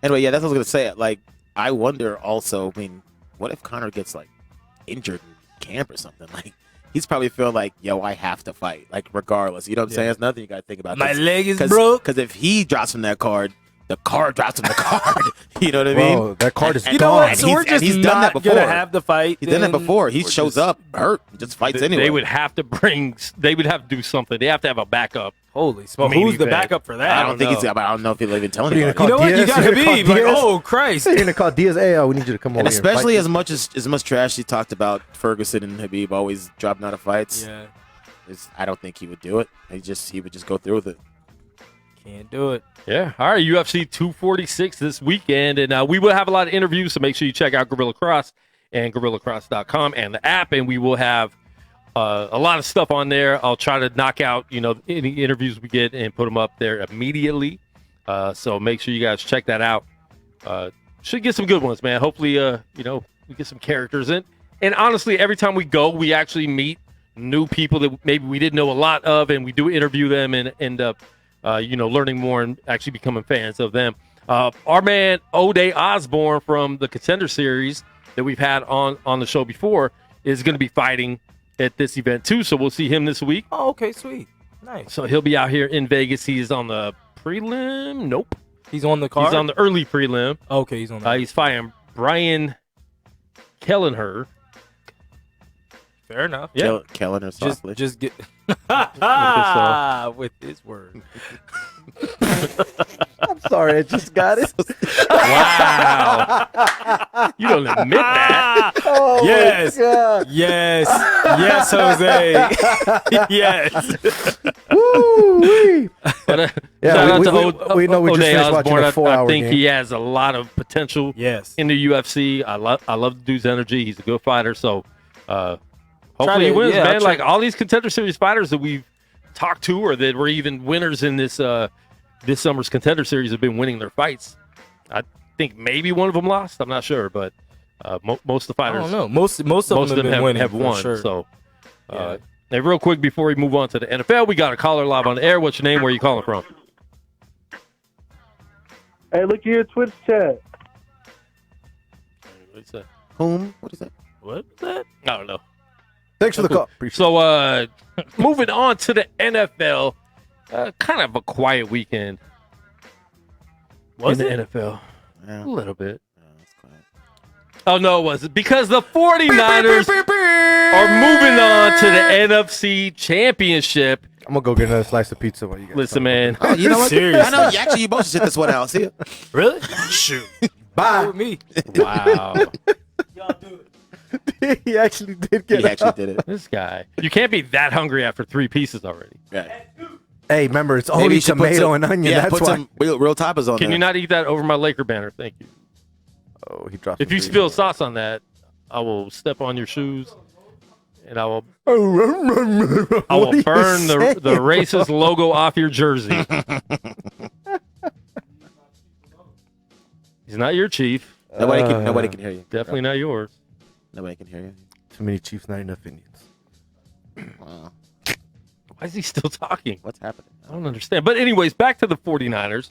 Anyway, yeah, that's what I was gonna say. Like, I wonder also. I mean, what if Connor gets like injured in camp or something? Like, he's probably feeling like, yo, I have to fight. Like, regardless. You know what I'm saying? There's nothing you gotta think about. My leg is broke. Because if he drops from that card, the card drops from the card. You know what I mean? Bro, that card is And- You know gone. what? and So he's- we're and just he's done not that before. gonna have the fight. He's done that then before. He we're shows just- up hurt, just fights anyway. They would have to do something. They have to have a backup Holy smoke! Who's the backup for that? I don't think he's. I don't know if he'll even tell anybody. You know what? You got Habib. Like, oh Christ! You're gonna call Diaz. Hey, we need you to come over. And especially here as much trash he talked about Ferguson and Habib always dropping out of fights. Yeah. I don't think he would do it. He would just go through with it. Can't do it. Yeah. All right. UFC 246 this weekend, and we will have a lot of interviews. So make sure you check out Gorilla Cross and GorillaCross.com and the app, and we will have a lot of stuff on there. I'll try to knock out, any interviews we get and put them up there immediately. So make sure you guys check that out. Should get some good ones, man. Hopefully, we get some characters in. And honestly, every time we go, we actually meet new people that maybe we didn't know a lot of, and we do interview them and end up, learning more and actually becoming fans of them. Our man O'Day Osborne from the Contender Series that we've had on the show before is going to be fighting at this event too, so we'll see him this week. Oh, okay, sweet, nice. So he'll be out here in Vegas. He's on the prelim. Nope, he's on the card. He's on the early prelim. Okay, he's on. The he's fighting Brian Kelleher. Fair enough. Yeah, Kelleher softly. Just get with his word. I'm sorry, I just got it. Wow. You don't admit that. Oh, yes. my God. Yes, Jose. Yes. Woo-wee. But, Yeah, shout we out to we know we just O'Day finished watching Osborne. a 4-hour I think game. he has a lot of potential in the UFC. I love the dude's energy. He's a good fighter. So hopefully he wins, man. Like all these Contender Series fighters that we've talked to or that were even winners in this summer's Contender Series have been winning their fights. I think maybe one of them lost. I'm not sure, but most of the fighters. I don't know. Most of them have won. Sure. So, hey, real quick before we move on to the NFL, we got a caller live on the air. What's your name? Where are you calling from? Hey, look at your Twitch chat. What's that? Whom? What is that? What is that? I don't know. Thanks for the call. So, moving on to the NFL, kind of a quiet weekend. Was in it? the NFL? Yeah. A little bit. Oh, no, it wasn't. Because the 49ers are moving on to the NFC Championship. I'm going to go get another slice of pizza while you guys listen, man. Oh, you know what? Seriously. I know. Actually, you both should sit this one out. See ya. Really? Shoot. Bye. With me. Wow. Y'all do it. He actually did get He it. actually did it. This guy. You can't be that hungry after 3 pieces already. Right. Hey, remember, it's Maybe only you should put tomato some- and onion. Yeah, That's put why. some real toppers on Can there. you not eat that over my Laker banner? Thank you. Oh, he dropped If you spill sauce on that, I will step on your shoes and I will What are you burn the saying? racist logo off your jersey. He's not your chief. Nobody can hear you. Definitely not yours. Nobody can hear you. Too many Chiefs, not enough Indians. Wow. Why is he still talking? What's happening? I don't understand. But anyways, back to the 49ers.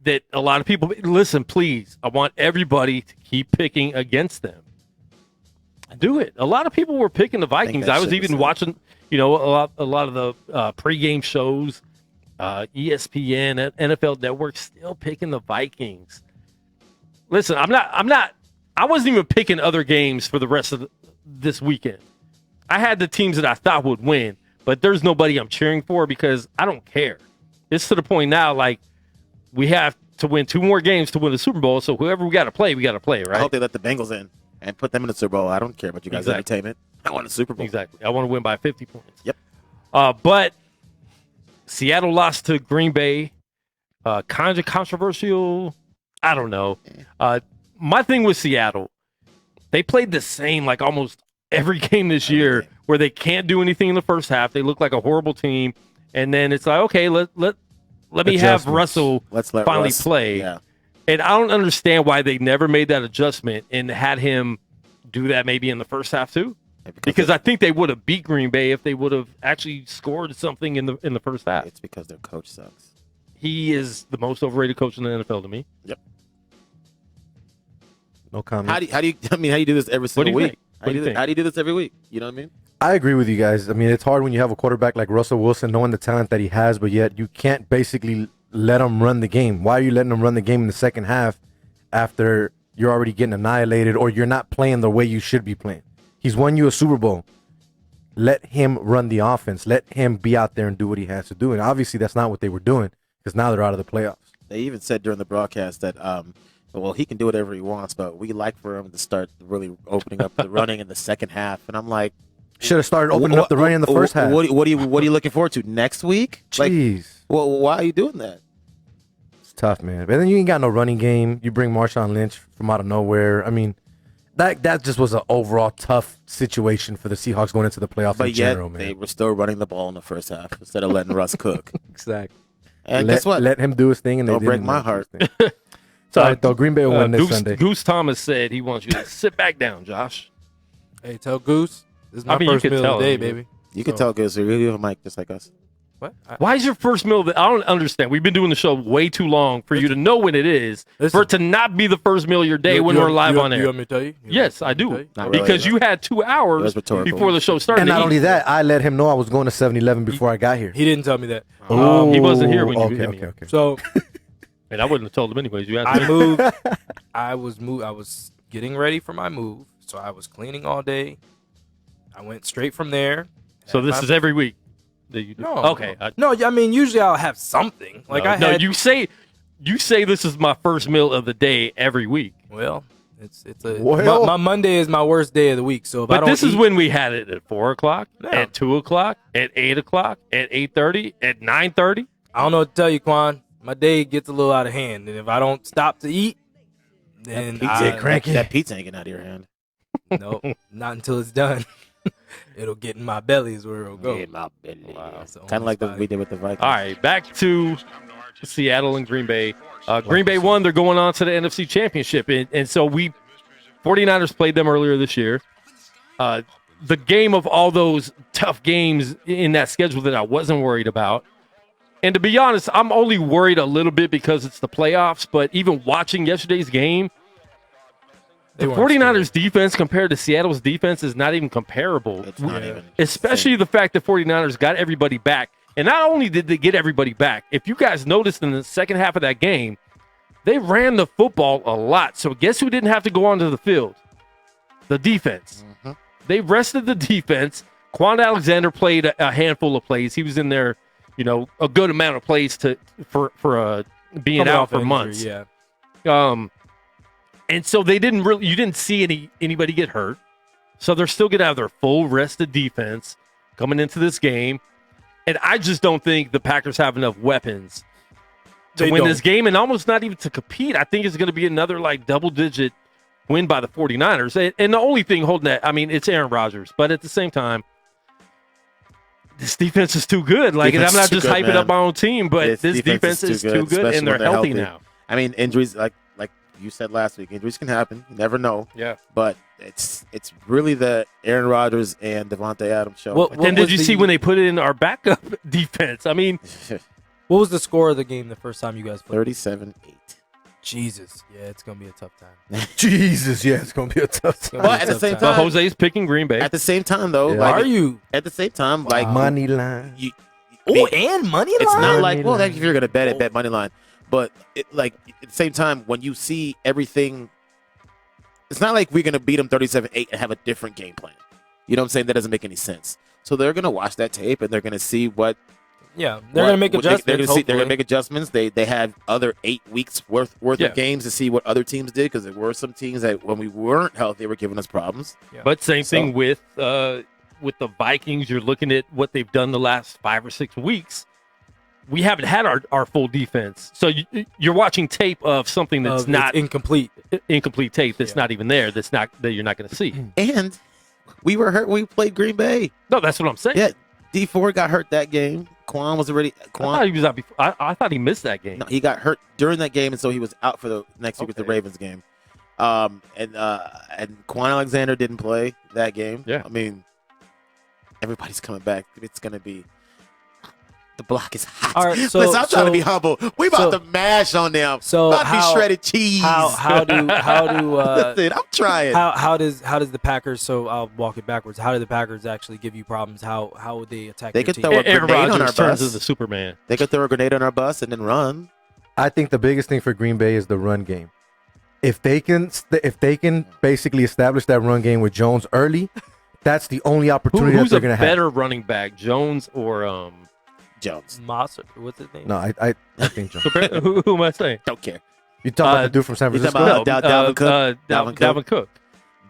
That a lot of people listen, please. I want everybody to keep picking against them. Do it. A lot of people were picking the Vikings. I was even watching, a lot of the pregame shows, ESPN, NFL Network, still picking the Vikings. Listen, I wasn't even picking other games for the rest of this weekend. I had the teams that I thought would win, but there's nobody I'm cheering for because I don't care. It's to the point now, like, we have to win 2 more games to win the Super Bowl, so whoever we got to play, right? I hope they let the Bengals in and put them in the Super Bowl. I don't care about you guys' entertainment. I want the Super Bowl. Exactly. I want to win by 50 points. Yep. But Seattle lost to Green Bay. Kind of controversial. I don't know. My thing with Seattle, they played the same like almost every game this year where they can't do anything in the first half. They look like a horrible team. And then it's like, okay, let me have Russell finally Russ play. Yeah. And I don't understand why they never made that adjustment and had him do that maybe in the first half too. Because I think they would have beat Green Bay if they would have actually scored something in the first half. It's because their coach sucks. He is the most overrated coach in the NFL to me. Yep. No comment. How do you do this every single week? How do you do this every week? You know what I mean? I agree with you guys. I mean, it's hard when you have a quarterback like Russell Wilson, knowing the talent that he has, but yet you can't basically let him run the game. Why are you letting him run the game in the second half after you're already getting annihilated or you're not playing the way you should be playing? He's won you a Super Bowl. let him run the offense. Let him be out there and do what he has to do. And obviously, that's not what they were doing because now they're out of the playoffs. They even said during the broadcast that, well, he can do whatever he wants, but we like for him to start really opening up the running in the second half. And I'm like, should have started opening up the running in the first half. What are you looking forward to next week? Jeez. Like, well, why are you doing that? It's tough, man. But then you ain't got no running game. You bring Marshawn Lynch from out of nowhere. I mean, that just was an overall tough situation for the Seahawks going into the playoffs in general, man. They were still running the ball in the first half instead of letting Russ cook. Exactly. And guess what? Let him do his thing, and don't they break my heart. It's all right, though. Green Bay will win this Sunday. Goose Thomas said he wants you to sit back down, Josh. Hey, tell Goose. This is my first meal of the day, baby. You can tell Goose. You have a mic just like us. What? Why is your first meal? I don't understand. We've been doing the show way too long for you to know when it is. For it to not be the first meal of your day when we're live on air. You want me to tell you? Yes, I do. really, Because you had 2 hours before the show started. And not only that, I let him know I was going to 7-Eleven before I got here. He didn't tell me that. He wasn't here when you hit me. Okay. So, and I wouldn't have told him anyways. You asked me. I was getting ready for my move, so I was cleaning all day. I went straight from there. So this is every week that you do? No. Okay. No, I mean, usually I'll have something. Like you say this is my first meal of the day every week. Well, my Monday is my worst day of the week. So, but this is when we had it at 4:00, at 2:00, at 8:00, at 8:30, at 9:30. I don't know what to tell you, Quan. My day gets a little out of hand, and if I don't stop to eat, then that pizza ain't getting out of your hand. No, not until it's done. It'll get in my belly is where it'll go. In my belly. Wow. Kind of like we did with the Vikings. All right, back to Seattle and Green Bay. Green Bay won. They're going on to the NFC Championship. And so 49ers played them earlier this year. The game of all those tough games in that schedule that I wasn't worried about. And to be honest, I'm only worried a little bit because it's the playoffs. But even watching yesterday's game, the 49ers defense compared to Seattle's defense is not even comparable. It's not even. Especially the fact that 49ers got everybody back. And not only did they get everybody back, if you guys noticed in the second half of that game, they ran the football a lot. So guess who didn't have to go onto the field? The defense. Mm-hmm. They rested the defense. Quan Alexander played a handful of plays. He was in there, a good amount of plays for being out for months. Yeah. And so you didn't see anybody get hurt. So they're still going to have their full rested defense coming into this game. And I just don't think the Packers have enough weapons to win this game, and almost not even to compete. I think it's going to be another double-digit win by the 49ers. And the only thing holding that, it's Aaron Rodgers. But at the same time, this defense is too good. And I'm not just hyping up my own team, but this defense is too good, and they're healthy now. Injuries, like you said last week, injuries can happen. You never know. Yeah. But it's really the Aaron Rodgers and Devontae Adams show. Then did you see when they put in our backup defense? What was the score of the game the first time you guys played? 37-8. Jesus. Yeah, it's going to be a tough time. Jesus. Yeah, it's going to be a tough time. But at the same time, Jose's picking Green Bay. At the same time, though, are you? At the same time, money line. And money line? It's not like, if you're going to bet money line. But at the same time, when you see everything, it's not like we're going to beat them 37-8 and have a different game plan. You know what I'm saying? That doesn't make any sense. So they're going to watch that tape and they're going to see what. Yeah, they're going to make adjustments. They're going to make adjustments. They have other 8 weeks worth of games to see what other teams did, because there were some teams that when we weren't healthy were giving us problems. Yeah. But same thing with the Vikings. You're looking at what they've done the last 5 or 6 weeks. We haven't had our full defense. So you're watching tape of something that's not incomplete tape that's not even there. That you're not going to see. And we were hurt when we played Green Bay. No, that's what I'm saying. Yeah, D4 got hurt that game. Quan was already. I thought he was out before. I thought he missed that game. No, he got hurt during that game, and so he was out for the next week with the Ravens game. And Quan Alexander didn't play that game. Yeah, everybody's coming back. It's going to be. The block is hot. All right, Listen, I'm trying to be humble. We about to mash on them. So about to be shredded cheese. How do Listen, I'm trying. How does the Packers? So I'll walk it backwards. How do the Packers actually give you problems? How would they attack? They your could team? throw a Aaron grenade on our Rodgers turns bus. into the Superman. They could throw a grenade on our bus and then run. I think the biggest thing for Green Bay is the run game. If they can basically establish that run game with Jones early, That's the only opportunity that Who's they're a going to have. better running back, Jones or Jones? Moss, what's his name? No, I think Jones. who am I saying? Don't care. You talking about the dude from San You Francisco? talking about Dalvin Cook? Dalvin Cook.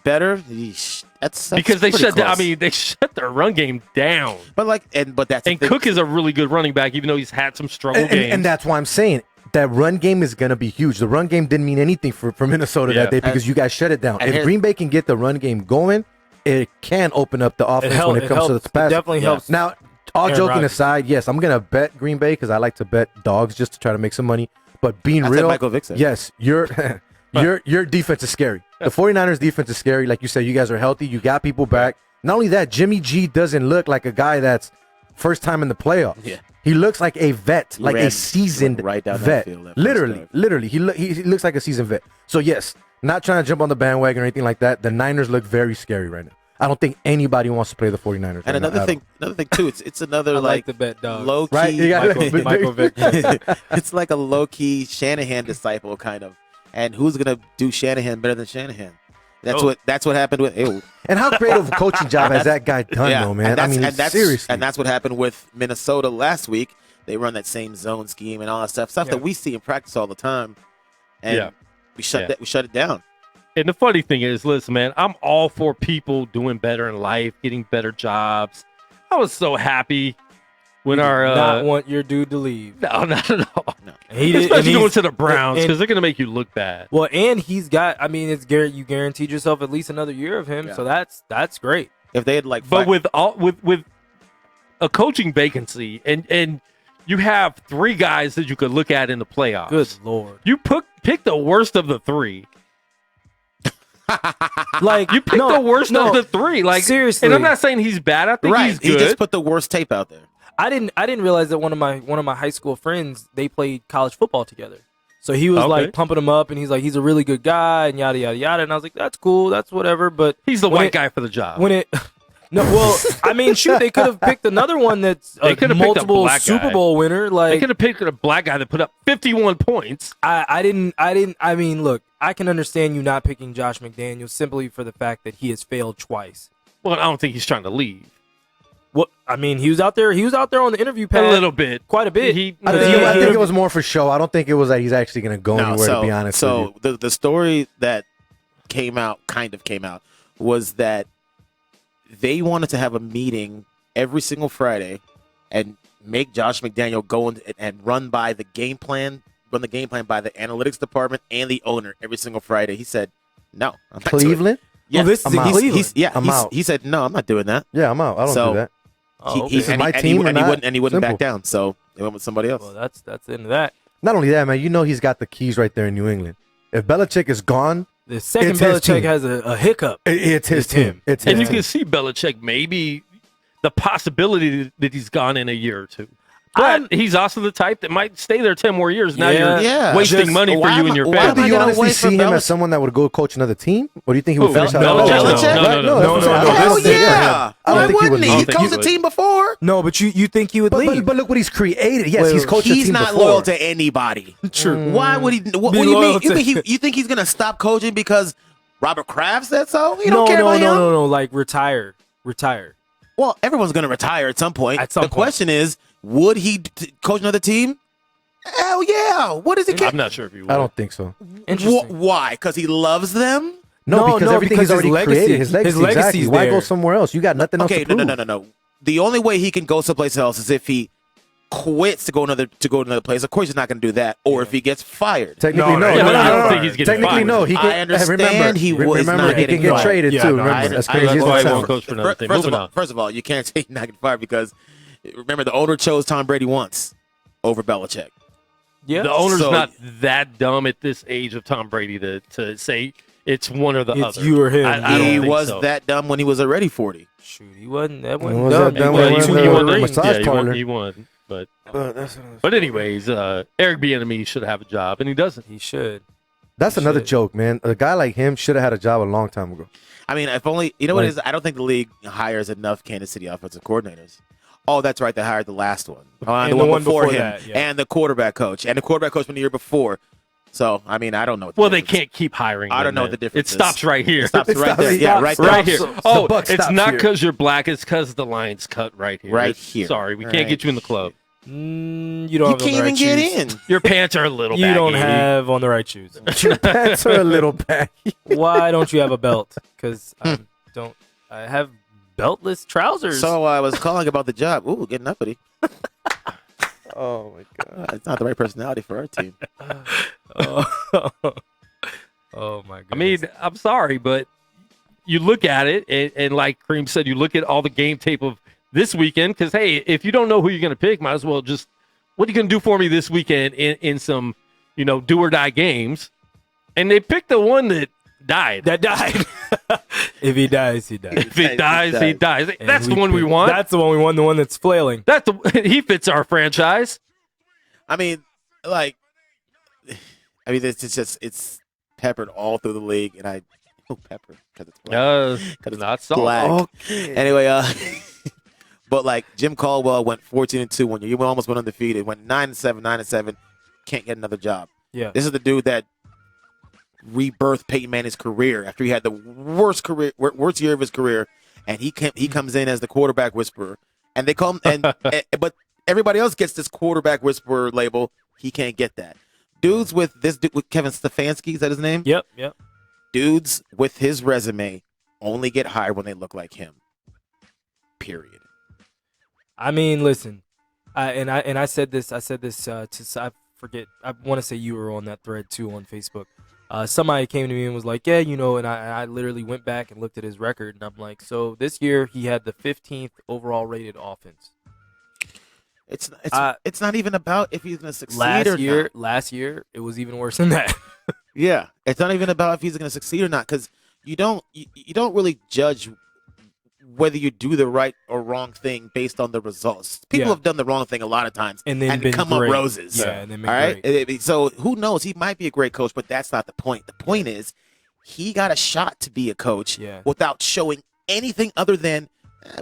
Better? Yeesh. That's Because they pretty shut down. I close. mean, they shut their run game down. But that's the And thing. Cook is a really good running back, even though he's had some struggle games. And that's why I'm saying that run game is going to be huge. The run game didn't mean anything for Minnesota that day because you guys shut it down. If Green Bay can get the run game going, it can open up the offense when it comes to the pass. It definitely helps. Now, all Aaron joking Rodgers. aside, yes, I'm going to bet Green Bay because I like to bet dogs just to try to make some money. But being I said real, Michael Vick said. yes, your defense is scary. The 49ers defense is scary. Like you said, you guys are healthy. You got people back. Not only that, Jimmy G doesn't look like a guy that's first time in the playoffs. Yeah. He looks like a vet, He like ran a seasoned right down that vet. field at first Literally, he looks like a seasoned vet. So yes, not trying to jump on the bandwagon or anything like that. The Niners look very scary right now. I don't think anybody wants to play the 49ers. And another thing too, it's another like the bet dog. low key. Right? You got Michael Vick. It's like a low key Shanahan disciple kind of. And who's gonna do Shanahan better than Shanahan? That's what happened with. Ew. And how creative a coaching job has that guy done, though, man? I mean, seriously. And that's what happened with Minnesota last week. They run that same zone scheme and all that stuff that we see in practice all the time. And we shut it down. And the funny thing is, listen, man, I'm all for people doing better in life, getting better jobs. I was so happy when You our did not want your dude to leave. No, not at all. No. He did, Especially going to the Browns because they're going to make you look bad. Well, and he's got. I mean, it's you guaranteed yourself at least another year of him, so that's great. If they had but with a coaching vacancy and you have three guys that you could look at in the playoffs. Good Lord, you pick the worst of the three. Like you picked the worst of the three. Like seriously, and I'm not saying he's bad. I think he's good. He just put the worst tape out there. I didn't realize that one of my high school friends, they played college football together. So he was like pumping him up, and he's like, he's a really good guy, and yada yada yada. And I was like, that's cool, that's whatever. But he's the white guy for the job. I mean, shoot, they could have picked another one that's a multiple Super Bowl winner. Like they could have picked a black guy that put up 51 points. I mean, look, I can understand you not picking Josh McDaniels simply for the fact that he has failed twice. Well, I don't think he's trying to leave. Well, I mean, he was out there on the interview pad a little bit, quite a bit. I think it was more for show. I don't think it was that he's actually going to go anywhere. To be honest, so the story that came out was that they wanted to have a meeting every single Friday and make Josh McDaniel go and run the game plan by the analytics department and the owner every single Friday. He said, "No, I'm not Cleveland." Yeah, this is Cleveland. I'm out. He said, "No, I'm not doing that." Yeah, I'm out. I don't do that. This is my team, and he wouldn't back down. So they went with somebody else. Well, that's the end of that. Not only that, man. You know he's got the keys right there in New England. If Belichick is gone, the second Belichick has a hiccup, it's his team. It's his and you team. can see Belichick maybe the possibility that he's gone in a year or two. But he's also the type that might stay there 10 more years. Now you're wasting money for you and your family. Do you honestly see him as someone that would go coach another team? Or do you think he would finish out? No. Hell yeah. Why wouldn't he? He coached a team before. No, but you think he would leave? But look what he's created. Yes, he's coached a team before. He's not loyal to anybody. True. Why would he? What do you mean? You think he's going to stop coaching because Robert Kraft said so? You don't care about him? No. Like retire. Well, everyone's going to retire at some point. The question is, would he coach another team? Hell yeah. What does he care? I'm not sure if he would. I don't think so. Why? Because he loves them? No, because everything he's already created. His legacy, exactly. Why go somewhere else? You got nothing else to prove. No. The only way he can go someplace else is if he quits to go another place. Of course, he's not going to do that. Or if he gets fired. Technically, no. I don't think he's getting Technically, fired. no. He can, I understand remember, he can get traded too. Remember, that's crazy. That's why he won't coach for another team. First of all, you can't say he's not getting fired because remember the owner chose Tom Brady once over Belichick. Yeah, the owner's not that dumb at this age of Tom Brady to say it's one or the other. It's you or him. He was that dumb when he was already 40. Shoot, he wasn't. That wasn't dumb. He won. But anyways, Eric Bieniemy should have a job, and he doesn't. He should. That's another joke, man. A guy like him should have had a job a long time ago. I mean, if only what it is. I don't think the league hires enough Kansas City offensive coordinators. Oh, that's right. They hired the last one. And the one before him. That, yeah. And the quarterback coach. And the quarterback coach from the year before. So, I mean, I don't know. Well, they can't keep hiring. I don't know then. what the difference It stops right here. It stops right there. Yeah, right here. Oh, buck it's stops not here. because you're black. It's because the line's cut right here. Right here. Sorry, we Right. can't get you in the club. You don't have can't on the right even get shoes. in. Your pants are a little You baggy. don't have on the right shoes. Your pants are a little baggy. Why don't you have a belt? Because I have beltless trousers. So I was calling about the job. Ooh, getting uppity. Oh my god. It's not the right personality for our team. Oh my god. I mean, I'm sorry, but you look at it, and like Kareem said, you look at all the game tape of this weekend, because, hey, if you don't know who you're going to pick, might as well just, what are you going to do for me this weekend in some, do-or-die games? And they picked the one that died. If he dies, he dies. If he dies, he dies. And That's the one we want. That's the one we want, the one that's flailing. He fits our franchise. I mean, it's peppered all through the league, and pepper because it's black. Because it's not salt. Black. Okay. Anyway, but like Jim Caldwell went 14-2 one year. He almost went undefeated. Went 9-7, 9-7. Can't get another job. Yeah. This is the dude that rebirthed Peyton Manning's career after he had the worst year of his career, and he comes in as the quarterback whisperer, and they call him but everybody else gets this quarterback whisperer label. He can't get that. Dudes with Kevin Stefanski, is that his name? Yep. Dudes with his resume only get hired when they look like him. Period. I mean, listen, I said this. I forget. I want to say you were on that thread too on Facebook. Somebody came to me and was like, yeah, and I literally went back and looked at his record, and I'm like, so this year he had the 15th overall rated offense. It's not even about if he's going to succeed or not. Last year, it was even worse than that. Yeah, it's not even about if he's going to succeed or not, because you don't really judge whether you do the right or wrong thing based on the results. People have done the wrong thing a lot of times and then been come great. up roses. Yeah, and then been all right. Great. So who knows? He might be a great coach, but that's not the point. The point is he got a shot to be a coach without showing anything other than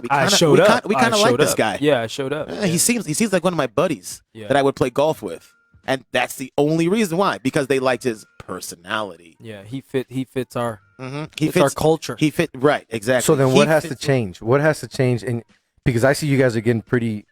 we kind of like this guy. Yeah, I showed up. He seems like one of my buddies that I would play golf with, and that's the only reason why, because they liked his personality. Yeah, he fits our he fits our culture. He fit right, exactly. So then, what has to change? What has to change? And because I see you guys are getting pretty,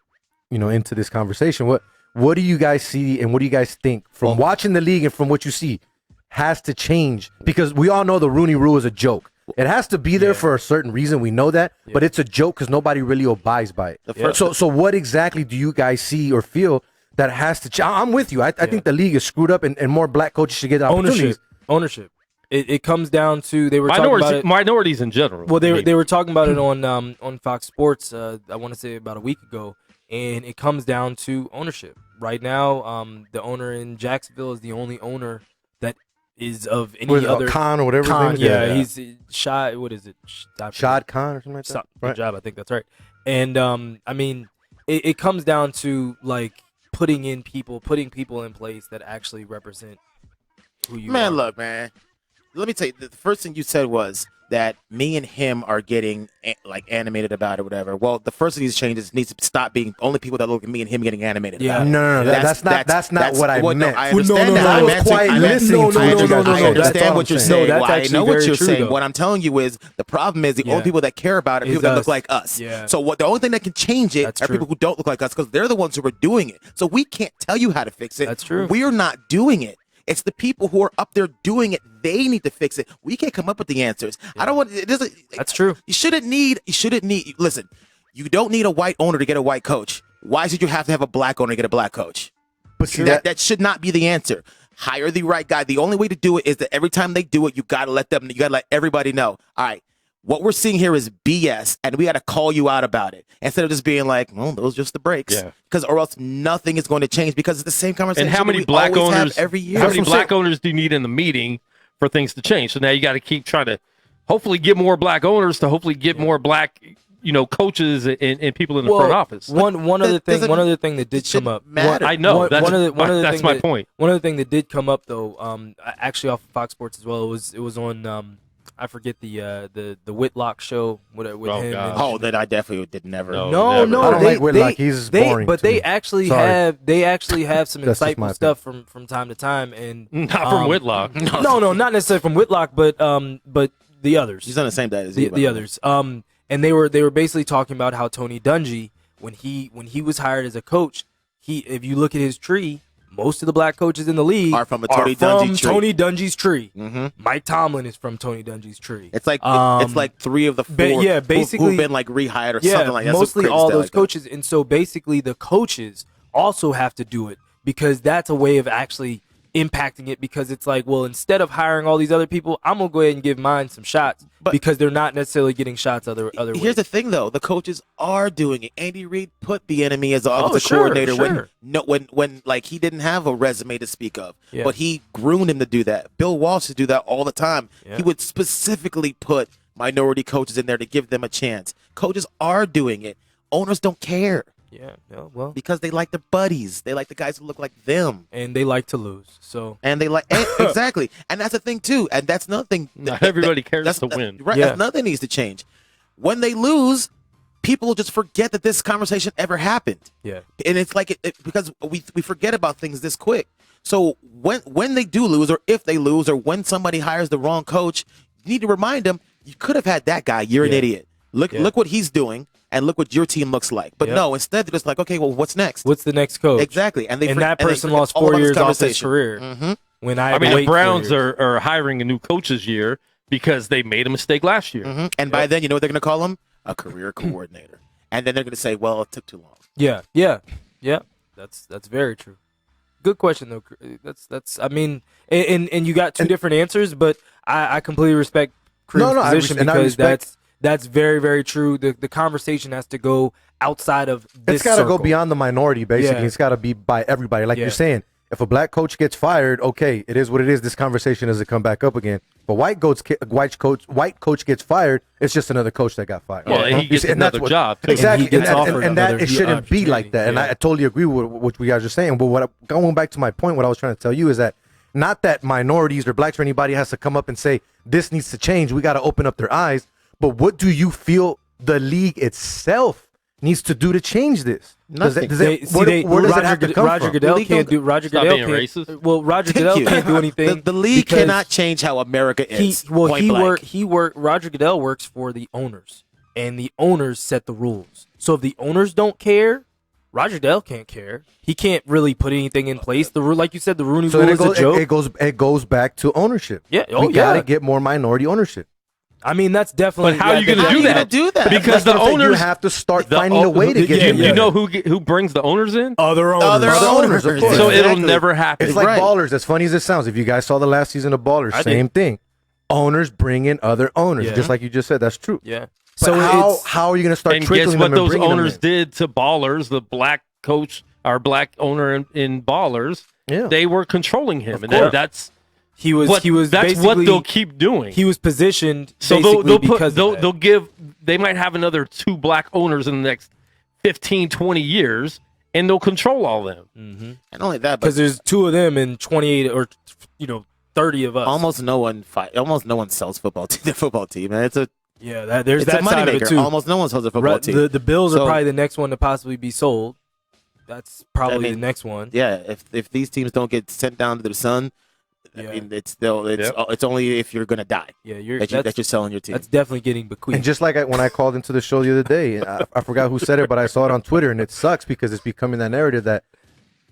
into this conversation. What do you guys see, and what do you guys think from watching the league and from what you see has to change? Because we all know the Rooney Rule is a joke. It has to be there for a certain reason. We know that, but it's a joke because nobody really abides by it. So what exactly do you guys see or feel that has to change? I'm with you. I think the league is screwed up, and more black coaches should get opportunities. Ownership. It comes down to they were talking about it, minorities in general. Well, they were talking about it on Fox Sports. I want to say about a week ago, and it comes down to ownership. Right now, the owner in Jacksonville is the only owner that is of any other Khan or whatever. Khan, he's Shad. What is it? Shad Khan or something like that. Good job. I think that's right. And I mean, it comes down to like putting people in place that actually represent who you are. Look, man. Let me tell you, the first thing you said was that me and him are getting animated about it, whatever. Well, the first of these changes needs to stop being only people that look at me and him getting animated. Yeah, about it. No. That's not what I meant. No, I understand that. I was quiet listening. I understand what you're saying. No, that's I know what you're saying. Though. What I'm telling you is the problem is the only people that care about it are people that look like us. Yeah. So the only thing that can change it are people who don't look like us, because they're the ones who are doing it. So we can't tell you how to fix it. That's true. We're not doing it. It's the people who are up there doing it. They need to fix it. We can't come up with the answers. Yeah. I don't want. That's true. You shouldn't need. Listen, you don't need a white owner to get a white coach. Why should you have to have a black owner to get a black coach? But see, that should not be the answer. Hire the right guy. The only way to do it is that every time they do it, you gotta let everybody know. All right, what we're seeing here is BS, and we got to call you out about it instead of just being like, well, those are just the breaks. Yeah. Because or else nothing is going to change, because it's the same conversation. And how many we black always owners have every year? How many black owners do you need in the meeting for things to change? So now you got to keep trying to hopefully get more black owners to hopefully get more black, coaches and people in the front office. One other thing that did come up. I know that's my point. One other thing that did come up though, actually off of Fox Sports as well. It was on I forget the Whitlock show with him. Oh, that I definitely did never. No, I don't like Whitlock. He's boring. But to they me. actually Sorry. have some That's just my insightful stuff from time to time, and Not from Whitlock. No, not necessarily from Whitlock, but the others. He's on the same day as you. The others. And they were basically talking about how Tony Dungy, when he was hired as a coach, if you look at his tree, most of the black coaches in the league are from Tony Dungy's tree. Mm-hmm. Mike Tomlin is from Tony Dungy's tree. It's like 3 of the 4 basically who've been like rehired or something like that. Mostly all those coaches. And so basically the coaches also have to do it because that's a way of actually impacting it, because it's like, well, instead of hiring all these other people, I'm gonna go ahead and give mine some shots, because they're not necessarily getting shots other ways. Here's the thing, though: the coaches are doing it. Andy Reid put the enemy as a coordinator when like he didn't have a resume to speak of, but he groomed him to do that. Bill Walsh to do that all the time. He would specifically put minority coaches in there to give them a chance. Coaches are doing it. Owners don't care. Well, because they like their buddies. They like the guys who look like them, and they like to lose. So, and they like exactly, and that's the thing too. And that's another thing. Not everybody cares to win. Right. That's another thing that needs to change. When they lose, people just forget that this conversation ever happened. Yeah, and it's like because we forget about things this quick. So when they do lose, or if they lose, or when somebody hires the wrong coach, you need to remind them you could have had that guy. You're an idiot. Look what he's doing. And look what your team looks like. But no, instead they're just like, okay, well, what's next? What's the next coach? Exactly. And that person lost 4 years off his career. Mm-hmm. When I mean, the Browns are hiring a new coach this year because they made a mistake last year. Mm-hmm. And by then, you know what they're going to call him? A career coordinator. And then they're going to say, well, it took too long. Yeah. That's very true. Good question though. That's. I mean, and you got two different answers, but I completely respect Kareem's position because that's very, very true. The conversation has to go outside of this. It's got to go beyond the minority, basically. It's got to be by everybody. Like you're saying, if a black coach gets fired, okay, it is what it is. This conversation doesn't come back up again. But white coach gets fired, it's just another coach that got fired. Well, he gets another job. Exactly. And that it shouldn't be like that. And I totally agree with what you guys are saying. But going back to my point, what I was trying to tell you is that not that minorities or blacks or anybody has to come up and say, this needs to change. We got to open up their eyes. But what do you feel the league itself needs to do to change this? Nothing. Where does it have to come Roger from? Goodell can't do. Roger Goodell can't. Racist. Well, Roger Goodell can't do anything. The league cannot change how America is. Roger Goodell works for the owners, and the owners set the rules. So if the owners don't care, Roger Goodell can't care. He can't really put anything in place. The rule, like you said, the Rooney Rule is a joke. It goes back to ownership. Yeah. We got to get more minority ownership. I mean, that's definitely. But how are you going to do that? Because the owners you have to start finding a way to get them. You know who brings the owners in? Other owners, of course. So it'll never happen. It's like Ballers. As funny as it sounds, if you guys saw the last season of Ballers, same thing. Owners bring in other owners, just like you just said. That's true. Yeah. So how are you going to start trickling them? And guess what those owners them did to Ballers? The black coach, our black owner in Ballers. Yeah. They were controlling him, and that's. He was. That's what they'll keep doing. He was positioned. So they might have another 2 black owners in the next 15, 20 years, and they'll control all of them. Mm-hmm. And only that, because there's 2 of them and 28 or 30 of us. Almost no one sells football to their football team, and it's a there's that side of it too. Almost no one sells a football team. The Bills are probably the next one to possibly be sold. That's probably the next one. Yeah, if these teams don't get sent down to the sun. I mean, it's only if you're gonna die. Yeah, that you're selling your team. That's definitely getting bequeathed. And just like when I called into the show the other day, I forgot who said it, but I saw it on Twitter, and it sucks because it's becoming that narrative that,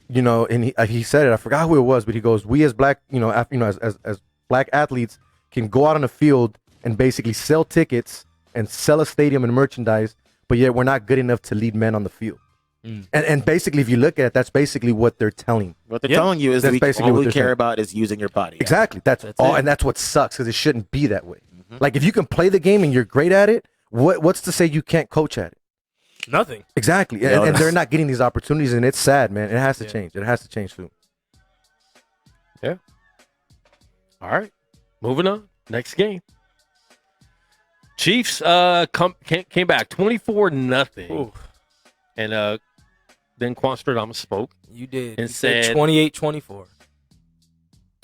and he said it. I forgot who it was, but he goes, "We as black, as black athletes can go out on the field and basically sell tickets and sell a stadium and merchandise, but yet we're not good enough to lead men on the field." And basically, if you look at it, that's basically what they're telling. What they're telling you is all we care about is using your body. Exactly. That's all, and that's what sucks because it shouldn't be that way. Mm-hmm. Like if you can play the game and you're great at it, what's to say you can't coach at it? Nothing. Exactly. And they're not getting these opportunities, and it's sad, man. It has to change. It has to change soon. Yeah. All right. Moving on. Next game. Chiefs came back 24-0. And then Quanstradamus spoke. You did. And said 28-24.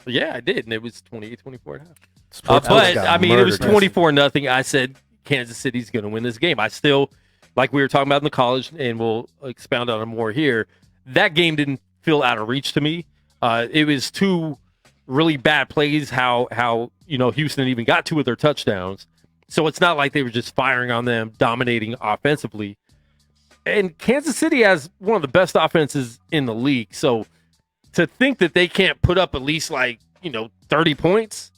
Yeah, I did. And it was 28-24 at half. But I mean, it was 24-0. I said Kansas City's going to win this game. I still, like we were talking about in the college, and we'll expound on it more here. That game didn't feel out of reach to me. It was two really bad plays. How Houston even got 2 of their touchdowns. So it's not like they were just firing on them, dominating offensively. And Kansas City has one of the best offenses in the league. So to think that they can't put up at least 30 points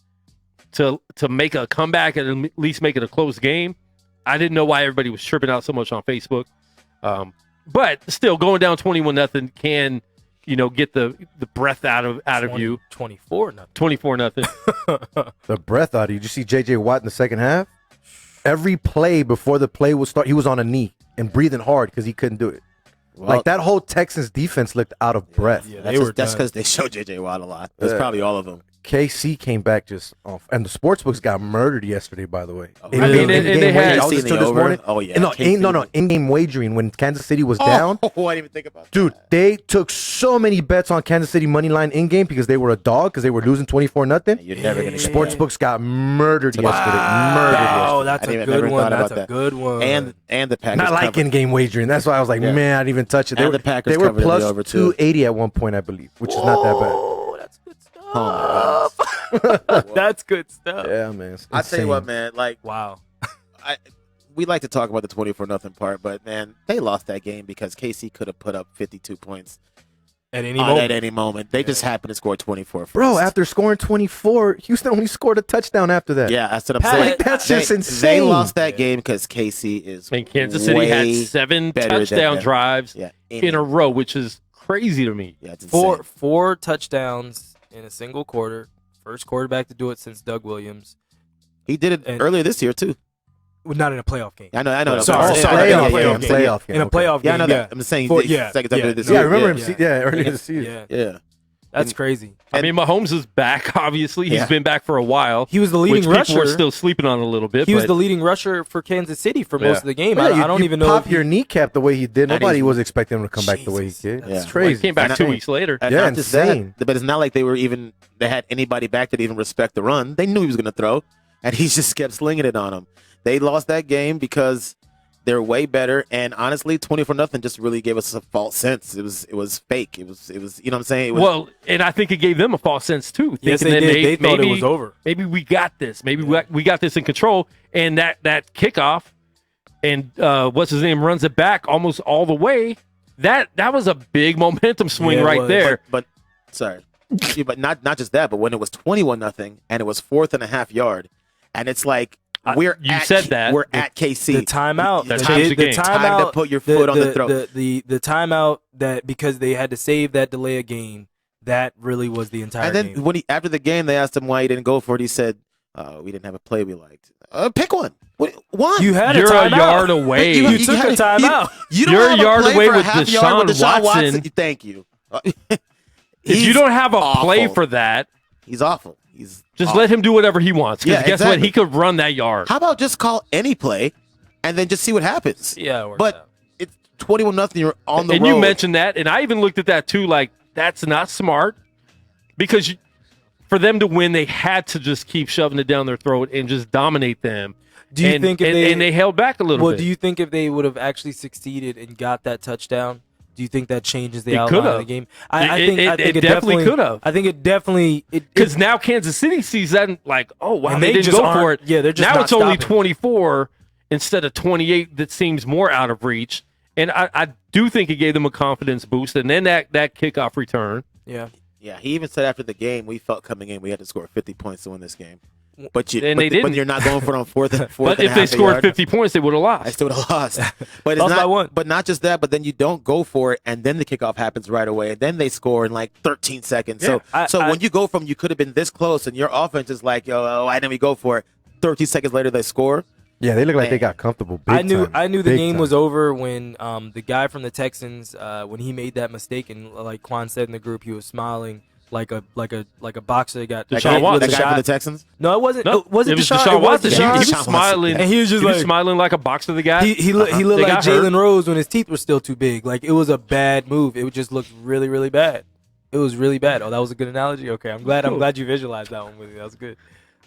to make a comeback and at least make it a close game, I didn't know why everybody was tripping out so much on Facebook. But still, going down 21-0 can get the breath out of you. 24-0. 24-0. The breath out of you. Did you see J.J. Watt in the second half? Every play before the play would start, he was on a knee and breathing hard because he couldn't do it. Well, that whole Texans defense looked out of breath. Yeah, that's because they showed J.J. Watt a lot. That's probably all of them. KC came back just off, and the sportsbooks got murdered yesterday. By the way, in-game wagering when Kansas City was down. Oh, I didn't even think about that. Dude, they took so many bets on Kansas City money line in game because they were a dog because they were losing 24-0. You're never gonna sportsbooks got murdered yesterday. Oh, that's a good one. That's a good one. And the Packers not like in game wagering. That's why I was like, man, I didn't even touch it. The Packers they were covered plus the over, too. 280 at one point, I believe, which is not that bad. That's good stuff. That's good stuff. Yeah, man. I tell you what, man. Wow. We like to talk about the 24-0 part, but man, they lost that game because KC could have put up 52 points at any moment. They just happened to score 24 first. Bro, after scoring 24, Houston only scored a touchdown after that. Yeah, that's what I'm saying. That's just insane. They lost that game because KC is and Kansas City had 7 touchdown drives in a row, which is crazy to me. Yeah, it's insane. Four touchdowns in a single quarter. First quarterback to do it since Doug Williams. He did it earlier this year too. Well, not in a playoff game. I know. Sorry, playoff game. In a playoff game. Yeah, I know that. I'm just saying. Second time this year. Yeah, I remember him. Earlier this season. Yeah. That's crazy. I mean, Mahomes is back, obviously. He's been back for a while. He was the leading rusher. People were still sleeping on a little bit. He was the leading rusher for Kansas City for most of the game. I don't even know. Pop your kneecap the way he did. Nobody was expecting him to come back the way he did. That's crazy. He came back 2 weeks later. Yeah, insane. But it's not like they had anybody back that even respect the run. They knew he was going to throw, and he just kept slinging it on them. They lost that game because they're way better, and honestly, 24-0 just really gave us a false sense. It was fake. It was. You know what I'm saying? Well, and I think it gave them a false sense too. Yes, they did. They thought it was over. Maybe we got this. Maybe we got this in control. And that kickoff, and what's his name runs it back almost all the way. That was a big momentum swing there. But not just that. But when it was 21-0 and it was 4.5 yards, and it's like. We're at KC. The timeout. The timeout. Time to put your foot on the throat. The timeout that because they had to save that delay a game. That really was the entire game. And then when after the game, they asked him why he didn't go for it. He said, "We didn't have a play we liked. Pick one. One. You had You're a yard away. You took a timeout. You're a yard away with Deshaun Watson. Thank you. If you don't have a play for that, he's awful. Just let him do whatever he wants. Because guess what? He could run that yard. How about just call any play and then just see what happens? Yeah, but it's 21-0. You're on the road. And you mentioned that, and I even looked at that too. Like that's not smart because for them to win, they had to just keep shoving it down their throat and just dominate them. Do you think and they held back a little bit? Well, do you think if they would have actually succeeded and got that touchdown? Do you think that changes the outline of the game? I think it definitely could have. I think it definitely because now Kansas City sees that like, oh wow, and they didn't go for it. Yeah, they're just now not it's only stopping. 24 instead of 28. That seems more out of reach, and I do think it gave them a confidence boost. And then that kickoff return. Yeah. He even said after the game, we felt coming in we had to score 50 points to win this game. But they didn't. But you're not going for it on fourth. But if they scored 50 points, they would have lost. I still would have lost. But lost by one. But not just that. But then you don't go for it, and then the kickoff happens right away, and then they score in like 13 seconds. Yeah. So when you go from you could have been this close, and your offense is like, why didn't we go for it? 13 seconds later, they score. Yeah, they look like they got comfortable. I knew the game was over when the guy from the Texans when he made that mistake, and like Quan said in the group, he was smiling. Like a boxer that got Deshaun Watson, the guy for the Texans. No, it wasn't. No, it was Deshaun Watson. Deshaun. He was smiling, and he was just smiling like a boxer. The guy. He looked like Jalen Rose when his teeth were still too big. Like it was a bad move. It just looked really, really bad. It was really bad. Oh, that was a good analogy. Okay, I'm glad you visualized that one with me. That was good.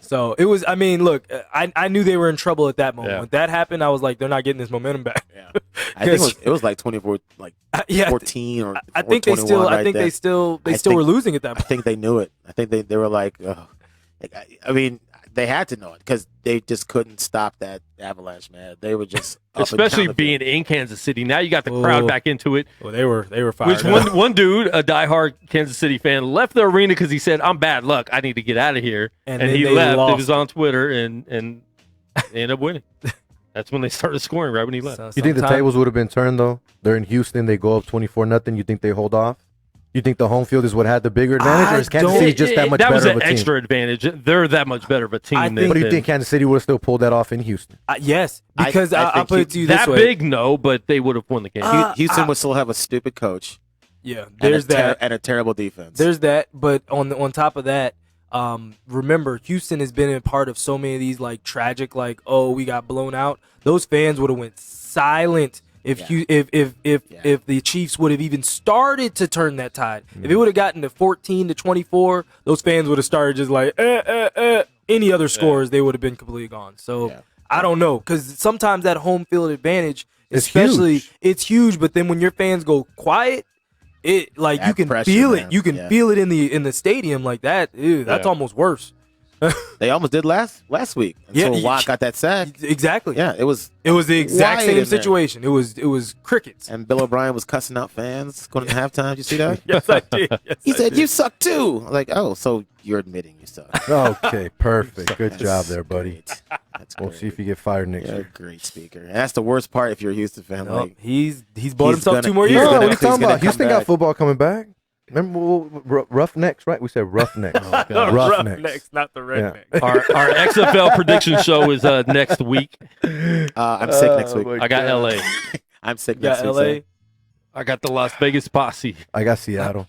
So it was. I mean, look, I knew they were in trouble at that moment. Yeah. When that happened, I was like, they're not getting this momentum back. Yeah. I think it was like 24, like 14 or I think they 21 still. right I think there. they still were losing at that I point. think they knew it. I think they were like, oh. I mean, they had to know it because they just couldn't stop that avalanche, man. They were just especially being in Kansas City. Now you got the crowd back into it. Well, they were fired. Which one dude, a diehard Kansas City fan, left the arena because he said, "I'm bad luck. I need to get out of here," and he left. It was on Twitter, and they ended up winning. That's when they started scoring. Right when he left. You think the tables would have been turned though? They're in Houston. They go up 24-0. You think they hold off? You think the home field is what had the bigger advantage, or is Kansas City just that much better of a team? That was an extra advantage. They're that much better of a team. But do you think Kansas City would have still pulled that off in Houston? Yes, because I'll put it to you this that way. big, no, but they would have won the game. Houston would still have a stupid coach. Yeah, there's that. And a terrible defense. There's that, but on top of that, remember, Houston has been a part of so many of these like tragic, like, oh, we got blown out. Those fans would have went silent if the Chiefs would have even started to turn that tide. If it would have gotten to 14-24, those fans would have started just like any other scores, they would have been completely gone. So I don't know, because sometimes that home field advantage, especially, it's huge. But then when your fans go quiet, it like you can feel it. You can feel it in the stadium like that. Ew, that's almost worse. They almost did last week until Watt got that sack. Exactly. Yeah, it was the exact same situation. It was crickets. And Bill O'Brien was cussing out fans going to halftime. Did you see that? Yes, I did. Yes, he said, "You suck too." Like, oh, so you're admitting you suck. Okay, perfect. Good job there, buddy. We'll see if you get fired next year. A great speaker. And that's the worst part if you're a Houston fan. No, like he's bought himself 2 more years. No, what are you talking about? Houston got football coming back. Remember Roughnecks, right? We said Roughnecks. Roughnecks, not the redneck. Yeah. Our XFL prediction show is next week. I'm sick next week. I got LA. I'm sick next week. LA. I got the Las Vegas posse. I got Seattle.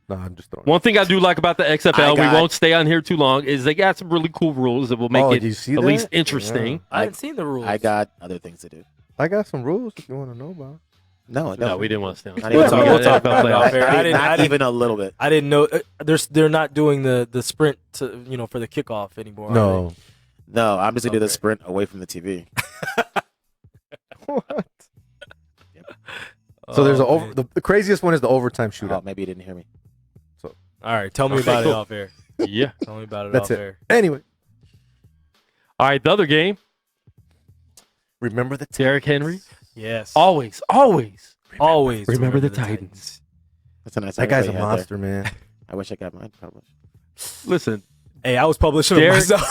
No, I'm just throwing. One thing I do like about the XFL, we won't stay on here too long, is they got some really cool rules that will make it at least interesting. Yeah. I haven't seen the rules. I got other things to do. I got some rules if you want to know about. No, we didn't want to stay on. We'll talk about playoffs. Not even a little bit. I didn't know they're not doing the sprint to for the kickoff anymore. No, I'm just gonna do the sprint away from the TV. What? So there's the craziest one is the overtime shootout. Oh, maybe you didn't hear me. So all right, tell me about it off air. Yeah, tell me about it That's off it. air. Anyway, all right, the other game. Remember the Derrick Henry. Yes. Always. Remember the Titans. That's a nice. That guy's a monster, man. I wish I got mine published. Listen, hey, I was publishing it myself.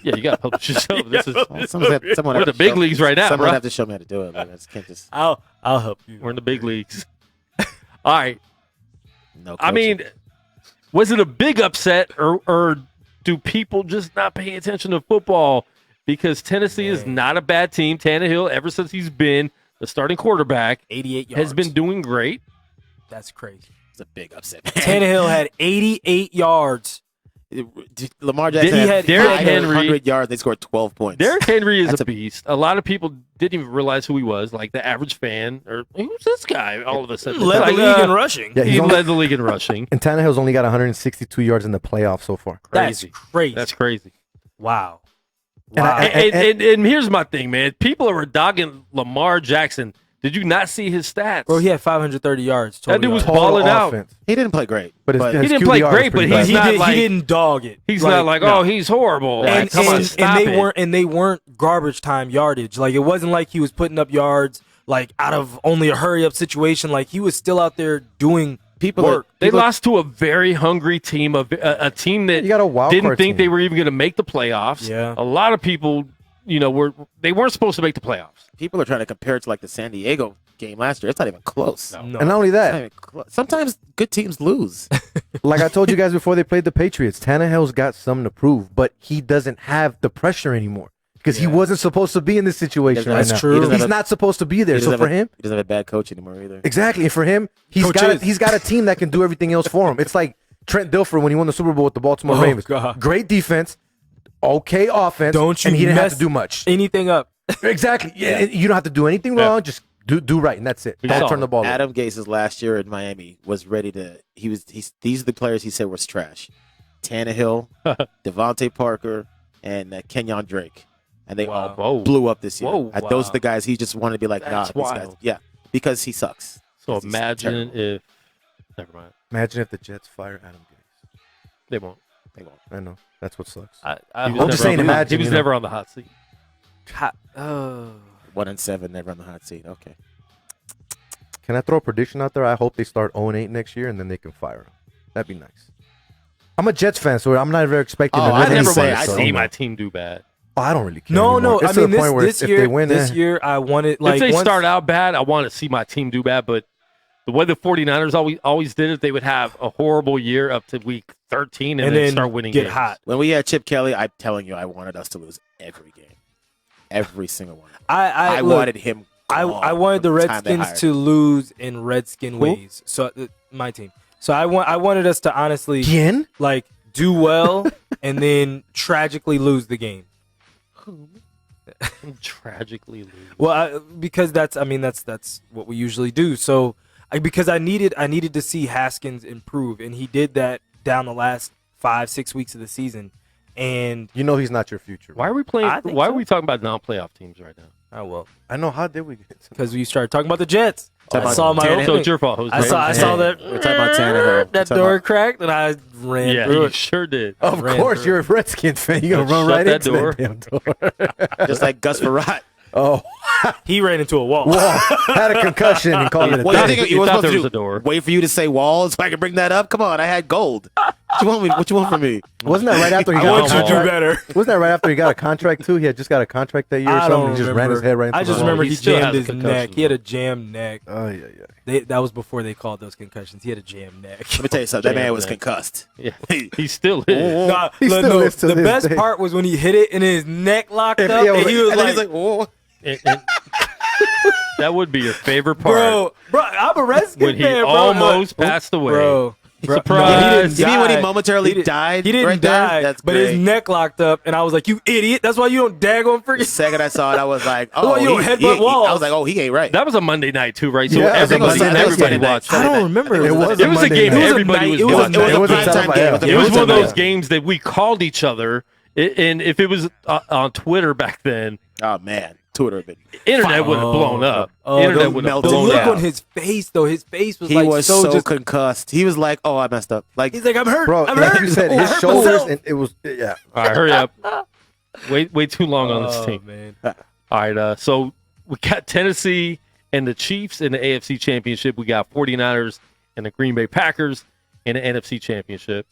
Yeah, you got to publish yourself. This is someone we're the big leagues right now, Someone bro. have to show me how to do it. Like, I just can't just. I'll help you. We're in the big leagues. All right. No. I mean, was it a big upset, or do people just not pay attention to football? Because Tennessee is not a bad team. Tannehill, ever since he's been the starting quarterback, 88 yards. has been doing great. That's crazy. It's a big upset. Tannehill had 88 yards. Lamar Jackson had Derrick Henry 100 yards. They scored 12 points. Derrick Henry is a beast. A lot of people didn't even realize who he was. Like the average fan, or who's this guy? All of a sudden, led the league in rushing. Yeah, he led the league in rushing. And Tannehill's only got 162 yards in the playoffs so far. Crazy. That's crazy. That's crazy. Wow. And here's my thing, man. People are dogging Lamar Jackson. Did you not see his stats? Bro, he had 530 yards. That dude was Total balling out. offense. He didn't play great. But he didn't play great, but he's not like he didn't dog it. He's not like, oh, he's horrible. Like, come on, stop it. And they weren't garbage time yardage. Like it wasn't like he was putting up yards like out of only a hurry up situation. Like he was still out there doing work. They lost to a very hungry team, a team that You got a wild didn't card think team. they were even going to make the playoffs. Yeah. A lot of people, they weren't supposed to make the playoffs. People are trying to compare it to like the San Diego game last year. It's not even close. No. And not only It's not that, even close. Sometimes good teams lose. like I told you guys before they played the Patriots, Tannehill's got something to prove, but he doesn't have the pressure anymore because he wasn't supposed to be in this situation right That's now. true. He's not supposed to be there. So for him, he doesn't have a bad coach anymore either. exactly. And for him, he's got a team that can do everything else for him. It's like Trent Dilfer when he won the Super Bowl with the Baltimore Ravens. God. Great defense, okay offense, and he didn't have to do much. Anything up. Exactly. Yeah. You don't have to do anything wrong. Just do right, and that's it. Don't turn the ball over. Adam Gase's last year in Miami was ready to. These are the players he said was trash: Tannehill, Devontae Parker, and Kenyon Drake, and they Wow. all blew up this year. Whoa. Those are the guys he just wanted to be like, That's these guys. wild. Yeah, because he sucks. So He's imagine terrible. if. Never mind. Imagine if the Jets fire Adam Gase. They won't. They won't. I know. That's what sucks. He was I'm never just saying, on the- imagine, He was you know. never on the hot seat. 1-7, never on the hot seat. Okay. Can I throw a prediction out there? I hope they start 0-8 next year, and then they can fire him. That'd be nice. I'm a Jets fan, so I'm not ever expecting. I to never say want to see my team do bad. Oh, I don't really care. No, anymore. no. It's I to mean, the point where this if year, they win, this year, I wanted If they start out bad, I want to see my team do bad. But the way the 49ers always did it, they would have a horrible year up to week 13 and then start winning games. When we had Chip Kelly, I'm telling you, I wanted us to lose every game. Every single one. I look, wanted him. I wanted the Redskins to lose in Redskin Who? ways. So my team. So I wanted us to honestly ¿Quién? like do well and then tragically lose the game. Tragically lose. Well, because that's what we usually do. So because I needed to see Haskins improve, and he did that down the last 5-6 weeks of the season. And you know he's not your future. Why are we playing? Why are we talking about non-playoff teams right now? Oh well, I know. How did we get? Because we started talking about the Jets. Talk I about saw my Tannehill. opening. So it's your fault, Jose. I saw that. We're talking about Tannehill. That door cracked, and I ran Yeah, through you it. sure did. Of Ran course, through you're a Redskins fan. You're gonna run Shut right that into door. that damn door. Just like Gus Farrat. Oh, he ran into a wall. Had a concussion and called it a What do you day. think you were thought supposed to there do? was a door. Wait for you to say walls so I can bring that up? Come on, I had gold. What you want from me? Wasn't that right after he I got want a you to do contract? better. Wasn't that right after he got a contract too? He had just got a contract that year or I something. don't He just remember. ran his head right into I just the remember wall. he still jammed has a his concussion, neck. He had a jammed neck. Oh yeah. That was before they called those concussions. He had a jammed neck. Let me tell you something. That man Damn, was man. concussed. Yeah, he still is. Nah, He look, still no, is to the this best day. part was when he hit it and his neck locked up, yeah, and he was And then like, he's like, whoa. And that would be your favorite part. bro, I'm a Redskins when he fan, bro. almost passed away. Bro. Surprise. You mean when he die. momentarily He didn't- died He didn't right there? die, That's but great. his neck locked up, and I was like, "You idiot! That's why you don't daggone The freaking." second I saw it, I was like, That's why you don't headbutt walls. I was like, oh, he ain't right. That was a Monday night too, right? So Yeah, I think it was everybody, Sunday. everybody Sunday watched. I it. don't remember. It was It was a Monday game night. everybody was watching. It was a a primetime televised- game. yeah. It was one of televised. those games that we called each other, and if it was on Twitter back then, Oh man, Twitter had been. internet would have blown up. Oh, Internet the- would have The blown look up. on his face, though, his face was He like was so so just. concussed. He was like, "Oh, I messed up." Like He's like, "I'm hurt, Bro, I'm like hurt." you said, Oh, I his hurt shoulders, myself. and it was yeah. All right, hurry up. Wait too long on this team. Man. All right, so we got Tennessee and the Chiefs in the AFC Championship. We got 49ers and the Green Bay Packers in the NFC Championship.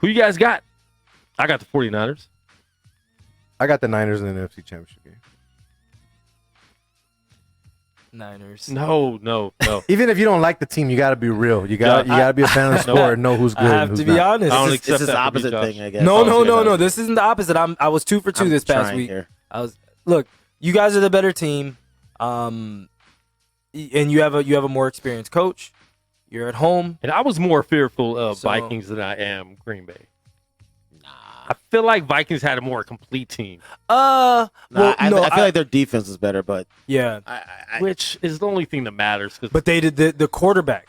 Who you guys got? I got the 49ers. I got the Niners in the NFC Championship game. Niners. No. Even if you don't like the team, you got to be real. You got to be a fan of the sport and know who's good. I and have who's to be not. honest. I don't This accept is that the from you, opposite Josh. thing, I guess. No. This isn't the opposite. I was 2 for 2 I'm this past trying week. here. Look. You guys are the better team, and you have a more experienced coach. You're at home. And I was more fearful of So- Vikings than I am Green Bay. I feel like Vikings had a more complete team, I feel I- like their defense was better, but Yeah, which is the only thing that matters. 'cause but they did the quarterback.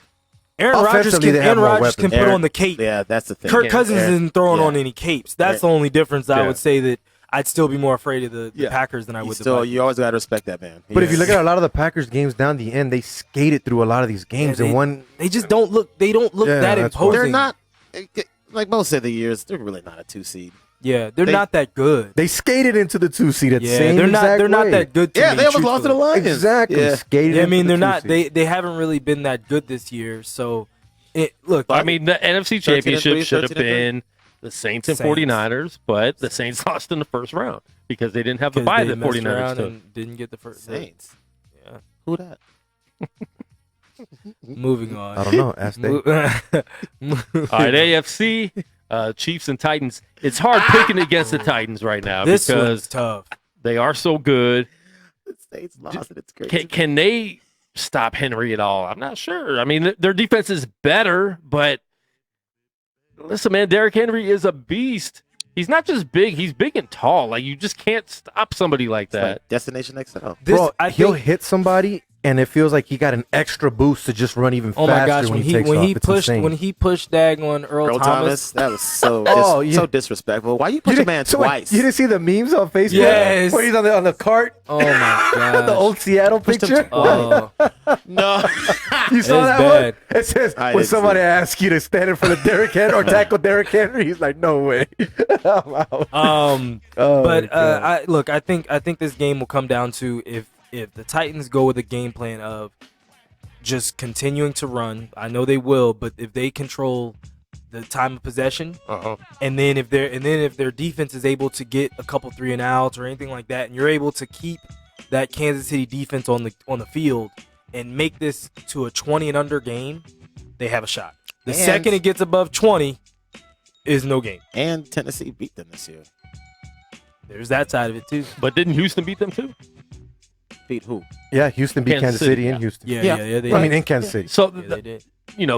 Aaron Rodgers Offensively, they have can more put weapons. on the cape. yeah, that's the thing. Kirk Cousins Aaron- isn't throwing yeah. on any capes. That's the only difference. I would say that I'd still be more afraid of the Packers than I would the Vikings. You always got to respect that man. But if you look at a lot of the Packers games down the end, they skated through a lot of these games. And one, They just don't look. They don't look Yeah, that that's why. imposing. they're not like most of the years. They're really not a 2 seed. Yeah, they're They- not that good. they skated into the 2 seed at the Yeah, same they're not. exact They're not way. that good. To Yeah, me, they almost lost to the truthfully. Lions. Exactly. Yeah. Skated Yeah, I into mean the they're 2 not. seed. They haven't really been that good this year. So, look. I mean, the NFC 13 and Championship 3, should have 13 and been the Saints and Saints. 49ers, but the Saints lost in the first round because they didn't have the 'cause bye they that messed 49ers around took. and didn't get the first. Saints. Yeah. Who that? Moving on. I don't know. Ask Dave. All right, AFC, Chiefs and Titans. It's hard picking against the Titans right now This one's because tough. they are so good. The States lost it. It's crazy. Can they stop Henry at all? I'm not sure. I mean, their defense is better, but listen, man, Derrick Henry is a beast. He's not just big; he's big and tall. Like you just can't stop somebody like that. Like Destination XL. This, Bro, I he'll think, hit somebody and it feels like he got an extra boost to just run even faster. Oh my gosh, when he takes off. when he pushed daggone Earl Thomas, that was so so disrespectful. Why you push a man twice? You didn't see the memes on Facebook? Yes. Where he's on the cart? Oh my god. The old Seattle picture? Oh. No. You saw that bad. one? It says, when somebody asks you to stand in front of Derrick Henry or tackle Derrick Henry, he's like, no way. I'm out. I think this game will come down to if the Titans go with a game plan of just continuing to run. I know they will, but if they control the time of possession, and then if their defense is able to get a couple 3 and outs or anything like that, and you're able to keep that Kansas City defense on the field and make this to a 20 and under game, they have a shot. The second it gets above 20 is no game. And Tennessee beat them this year. There's that side of it too. But didn't Houston beat them too? Beat who? Yeah, Houston beat Kansas City in Houston. Yeah. I mean, in Kansas City. So, they did.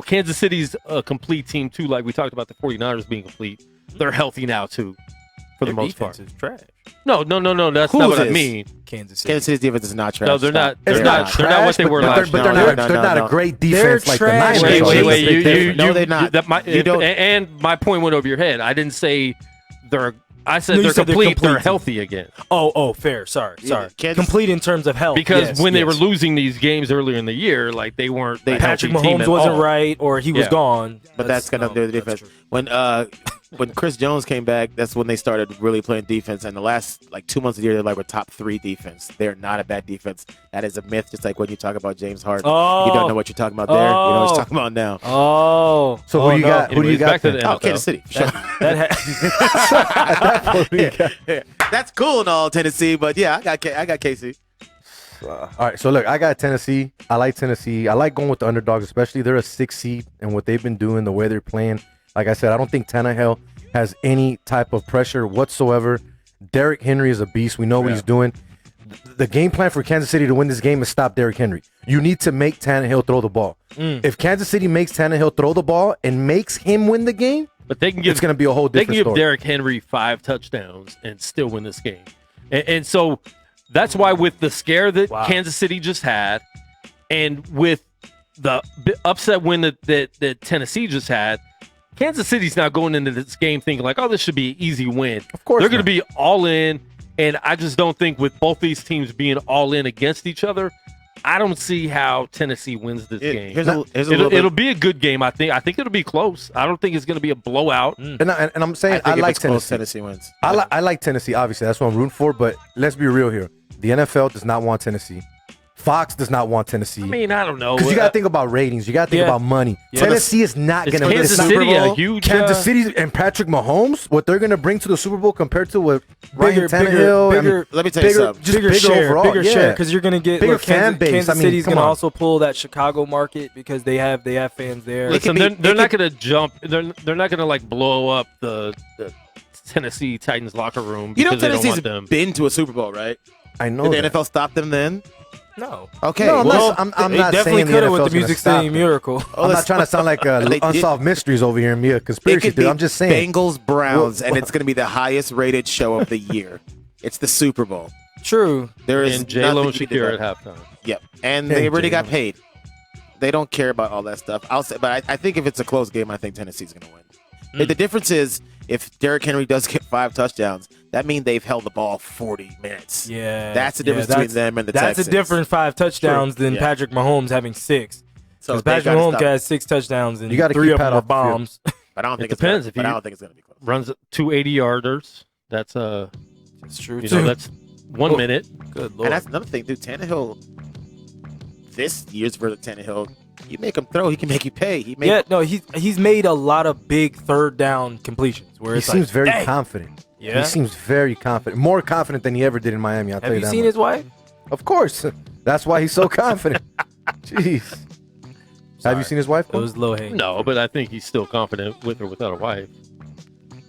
Kansas City's a complete team too. Like we talked about the 49ers being complete. They're healthy now too, for the most part. Is trash. No. That's not what I mean. Kansas City. Kansas City's defense is not trash. No, they're not. They're not not what they were last year. But they're not a great defense like the trash. Niners. Wait. No, they're not. And my point went over your head. I didn't say they're. I said they're complete. They're healthy again. Oh, fair. Sorry. Complete in terms of health. Because when they were losing these games earlier in the year, like they weren't. Patrick Mahomes wasn't right, or he was gone. But that's gonna do the defense. When Chris Jones came back, that's when they started really playing defense. And the last 2 months of the year, they're top 3 defense. They're not a bad defense. That is a myth. Just like when you talk about James Harden, you don't know what you're talking about there. You know what you're talking about now. So who do you got? Who do you got? Kansas City. That's cool and all, Tennessee. But yeah, I got KC. All right, so look, I got Tennessee. I like Tennessee. I like going with the underdogs, especially they're a 6 seed, and what they've been doing, the way they're playing. Like I said, I don't think Tannehill has any type of pressure whatsoever. Derrick Henry is a beast. We know what he's doing. The game plan for Kansas City to win this game is stop Derrick Henry. You need to make Tannehill throw the ball. If Kansas City makes Tannehill throw the ball and makes him win the game, but they can give, it's going to be a whole different story. They can give Derrick Henry 5 touchdowns and still win this game. And so that's why with the scare that Kansas City just had and with the upset win that Tennessee just had, Kansas City's not going into this game thinking like, oh, this should be an easy win. Of course they're going to be all in, and I just don't think with both these teams being all in against each other, I don't see how Tennessee wins this game. It'll be a good game, I think. I think it'll be close. I don't think it's going to be a blowout. And I'm saying I like Tennessee. Tennessee wins. I like Tennessee, obviously. That's what I'm rooting for, but let's be real here. The NFL does not want Tennessee. Fox does not want Tennessee. I mean, I don't know. Because you got to think about ratings. You got to think about money. Yeah. Tennessee is not going to win the Super Bowl. Kansas City and Patrick Mahomes, what they're going to bring to the Super Bowl compared to what Ryan Tannehill. Let me tell you something. Just bigger share, because you're going to get bigger fan base. Kansas City's going to also pull that Chicago market because they have fans there. Listen, they're not going to jump. They're not going to blow up the Tennessee Titans locker room. You know Tennessee's been to a Super Bowl, right? I know. Did the NFL stop them then? No. Okay. No, well, I'm not saying the NFL with the Music City Miracle. I'm not trying to sound like Unsolved Mysteries over here and me a conspiracy theory. I'm just saying. Bengals Browns, and it's going to be the highest rated show of the year. It's the Super Bowl. True. There is J-Lo and Shakira at halftime. Yep. And they already got paid. They don't care about all that stuff. I'll say, but I think if it's a close game, I think Tennessee's going to win. The difference is if Derrick Henry does get 5 touchdowns, that means they've held the ball 40 minutes. Yeah. That's the difference between them and the Texans. That's a different 5 touchdowns than Patrick Mahomes having 6. So Patrick Mahomes has 6 touchdowns and 3 of them are bombs. But I don't think it depends. I don't think it's going to be close. Runs 2 80-yarders. That's true. That's 1 minute. Good Lord. And that's another thing, dude. Tannehill, this year's version of Tannehill, you make him throw, he can make you pay. He's made a lot of big 3rd down completions. Where he seems very confident. Yeah, he seems very confident, more confident than he ever did in Miami. I'll tell you that. Have you seen his wife? Of course, that's why he's so confident. Jeez. Have you seen his wife? It was low hanging. No, but I think he's still confident with or without a wife.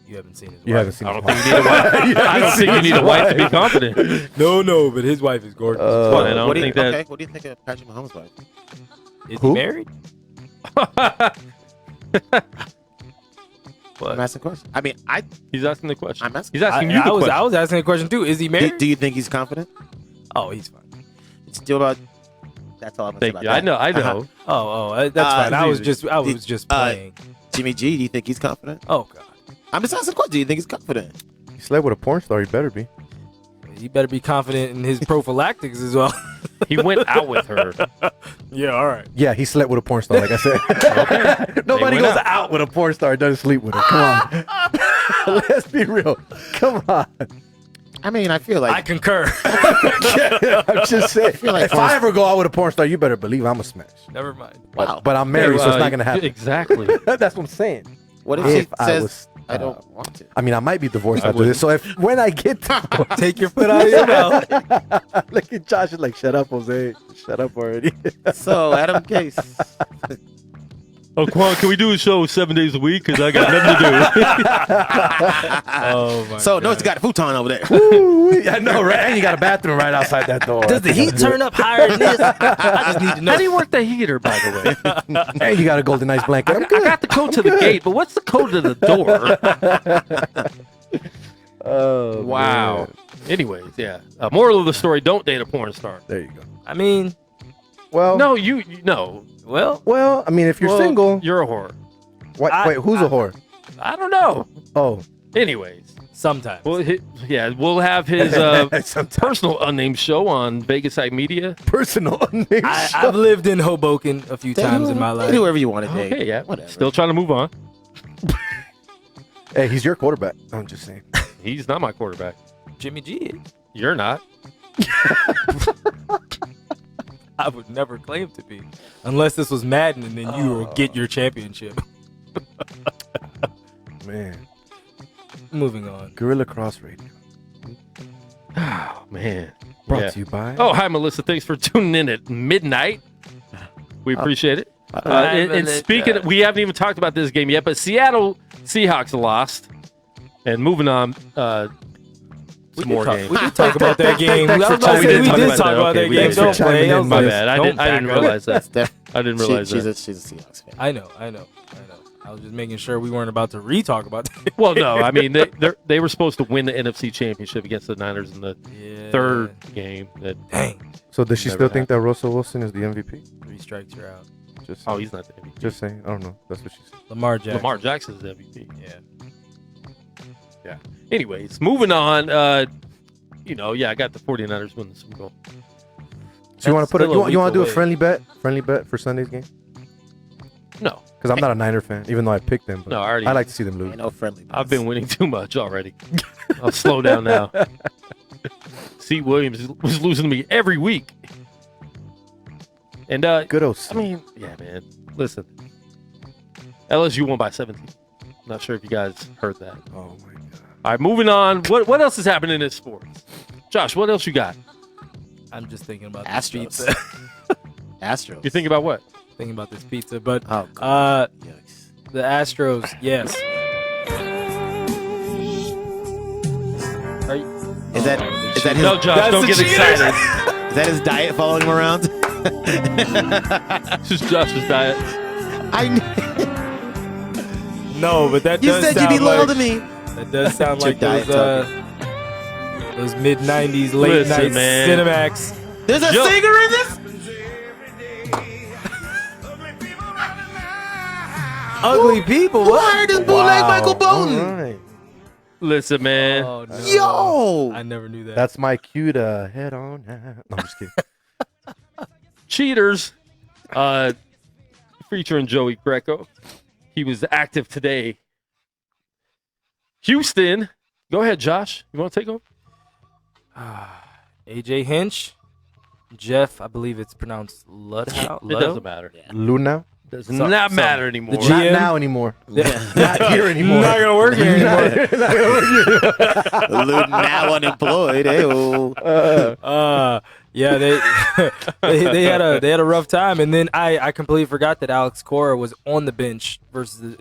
You haven't seen his wife. You haven't seen. I don't think you need a wife. I don't think you need a wife to be confident. No, but his wife is gorgeous. What do you think of Patrick Mahomes' wife? Is he married? I'm asking a question. I mean, he's asking the question. I'm asking. He's asking you the question. I was asking a question too. Is he married? Do you think he's confident? Oh, he's fine. It's still about That's all I'm Thank saying you. about that. I know. That's fine. I was just playing. Jimmy G, do you think he's confident? Oh God. I'm just asking a question. Do you think he's confident? He slept with a porn star. He better be. He better be confident in his prophylactics as well. He went out with her. Yeah, all right. Yeah, he slept with a porn star, like I said. Nobody goes out with a porn star and doesn't sleep with her. Come on. Let's be real. Come on. I mean, I feel like I concur. I'm just saying. like if I ever go out with a porn star, you better believe I'm a smash. Never mind. wow. But I'm married, so it's not going to happen. Exactly. That's what I'm saying. What if she I says, was, I don't want to? I mean, I might be divorced after this. So when I get to Take your foot out of your mouth. look at Josh, is like, shut up, Jose. Shut up already. So, Adam Case. Oh, Quan, can we do a show 7 days a week? Because I got nothing to do. Oh my So, God. Noah's got a futon over there. I know, right? And you got a bathroom right outside that door. Does the heat turn up higher than this? I just need to know. How do you work the heater, by the way? And you got a golden ice blanket. I'm I good. got the code to the gate, but what's the code to the door? Oh, Wow. man. Anyways, yeah. Moral of the story: don't date a porn star. There you go. I mean, Well, No, you no. Well, I mean, if you're Well, single, you're a whore. wait, who's a whore? I don't know. Oh, Anyways, sometimes. we'll have his Sometimes. personal unnamed show on Vegas Side Media. personal name. I've lived in Hoboken a few times in my life. Do whoever you want to date. Okay, yeah, Whatever. Still trying to move on. Hey, he's your quarterback. I'm just saying. He's not my quarterback. Jimmy G is. You're not. I would never claim to be. Unless this was Madden and then you will get your championship. Man, Moving on. Gorilla Cross Radio. Oh man. Brought Yeah. to you by. Oh, hi, Melissa. Thanks for tuning in at midnight. We appreciate it. And speaking, we haven't even talked about this game yet, but Seattle Seahawks lost. And moving on, some more games. We did talk about that game. We did talk about that game. game. Don't play. My bad. I didn't realize that. I didn't realize she's that. She's a Seahawks fan. I know. I was just making sure we weren't about to re-talk about that. Well, no. I mean, they were supposed to win the NFC Championship against the Niners in the third game. Dang. So does she Never still think that Russell Wilson is the MVP? 3 strikes, you're out. Just Oh, he's not the MVP. just saying. I don't know. That's what she said. Lamar Jackson. Lamar Jackson's the MVP. Yeah. Yeah. Anyways, moving on. I got the 49ers win the Super Bowl. So you want to put still a you want to do a week friendly bet for Sunday's game? No. Because I'm not a Niner fan, even though I picked them. But No, I already- I like to see them lose. Ain't no friendly. I've been winning too much already. I'll slow down now. C. Williams was losing to me every week. And Good old. I mean, yeah, man. Listen, LSU won by 17. Not sure if you guys heard that. Oh my god. All right, moving on. What else is happening in sports? Josh, what else you got? I'm just thinking about this Astros. pizza. Astros. You think about what? Thinking about this pizza, but Oh, God. Yikes. the Astros, yes. Are you, Is that his? No, Josh, don't get excited. Is that his diet following him around? This is Josh's diet. no, but that You does said you'd sound be loyal like, to me. That does sound Your like those diet those mid '90s late Listen, night man. Cinemax. There's a Yo. singer in this. Ugly people. Who hired this bootleg Michael Bolton? All right. Listen, man. Oh, no. Yo. I never knew that. That's my cue to head on. No, I'm just kidding. Cheaters, featuring Joey Greco. He was active today. Houston. Go ahead, Josh. You want to take over? AJ Hinch, Jeff. I believe it's pronounced Ludhow. It doesn't matter. Luna? Does not matter anymore. The Not GM? now anymore. Not here anymore. Not gonna work here anymore. Now unemployed. Hey-oh. Yeah, they had a rough time, and then I completely forgot that Alex Cora was on the bench versus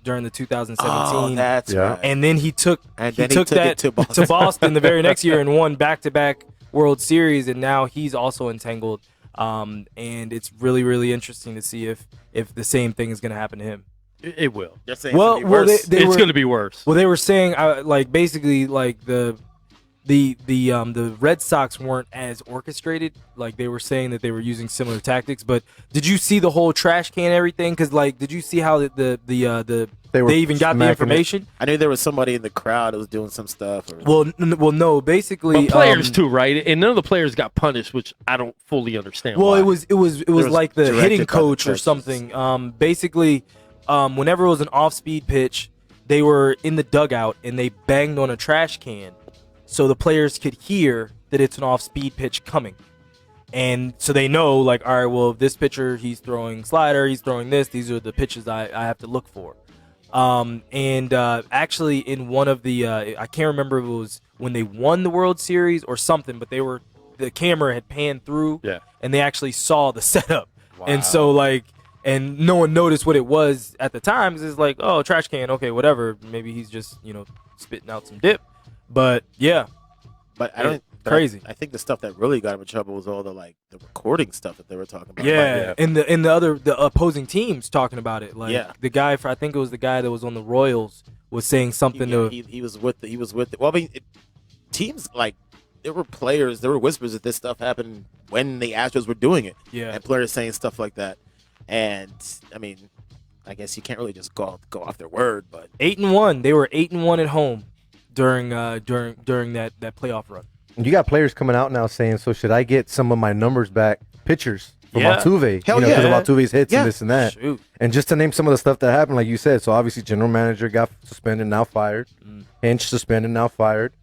during the 2017. Oh, that's Yeah. right. And then he took it that to Boston. to Boston the very next year and won back-to-back World Series, and now he's also entangled. And it's really, really interesting to see if the same thing is going to happen to him. It will. They're saying Well, it's gonna be worse. they It's were- going to be worse. Well, they were saying basically like the the Red Sox weren't as orchestrated. Like they were saying that they were using similar tactics. But did you see the whole trash can and everything? Because like, did you see how they even got the information? I knew there was somebody in the crowd that was doing some stuff. Or... Well, no. Basically, but players too, right? And none of the players got punished, which I don't fully understand. Well, why. it was like the hitting coach or something. Basically, whenever it was an off-speed pitch, they were in the dugout and they banged on a trash can, so the players could hear that it's an off-speed pitch coming. And so they know, like, all right, well, this pitcher, he's throwing slider, he's throwing this. These are the pitches I have to look for. Actually, in one of the, I can't remember if it was when they won the World Series or something, but the camera had panned through, and they actually saw the setup. Wow. And so, like, and no one noticed what it was at the time because it's like, oh, trash can, okay, whatever. Maybe he's just, spitting out some dip. But yeah, but I don't. Crazy. I think the stuff that really got him in trouble was all the recording stuff that they were talking about. Yeah, and the opposing teams talking about it. Like the guy I think it was the guy that was on the Royals was saying something he was with it. Well, I mean, teams like there were whispers that this stuff happened when the Astros were doing it. Yeah, and players saying stuff like that. And I mean, I guess you can't really just go off their word. But 8-1, they were 8-1 at home during that playoff run. You got players coming out now saying, so should I get some of my numbers back, pitchers from Altuve? Hell because of Altuve's hits and this and that. Shoot. And just to name some of the stuff that happened, like you said, so obviously general manager got suspended, now fired. Hinch suspended, now fired.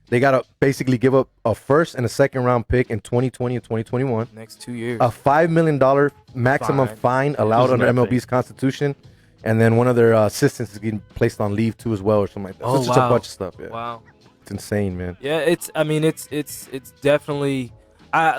They got to basically give up a first and a second round pick in 2020 and 2021. Next 2 years. A $5 million maximum fine allowed under MLB's constitution. And then one of their assistants is getting placed on leave too as well or something like that. Oh, so it's just a bunch of stuff. Yeah. Wow. It's insane, man. Yeah, it's definitely.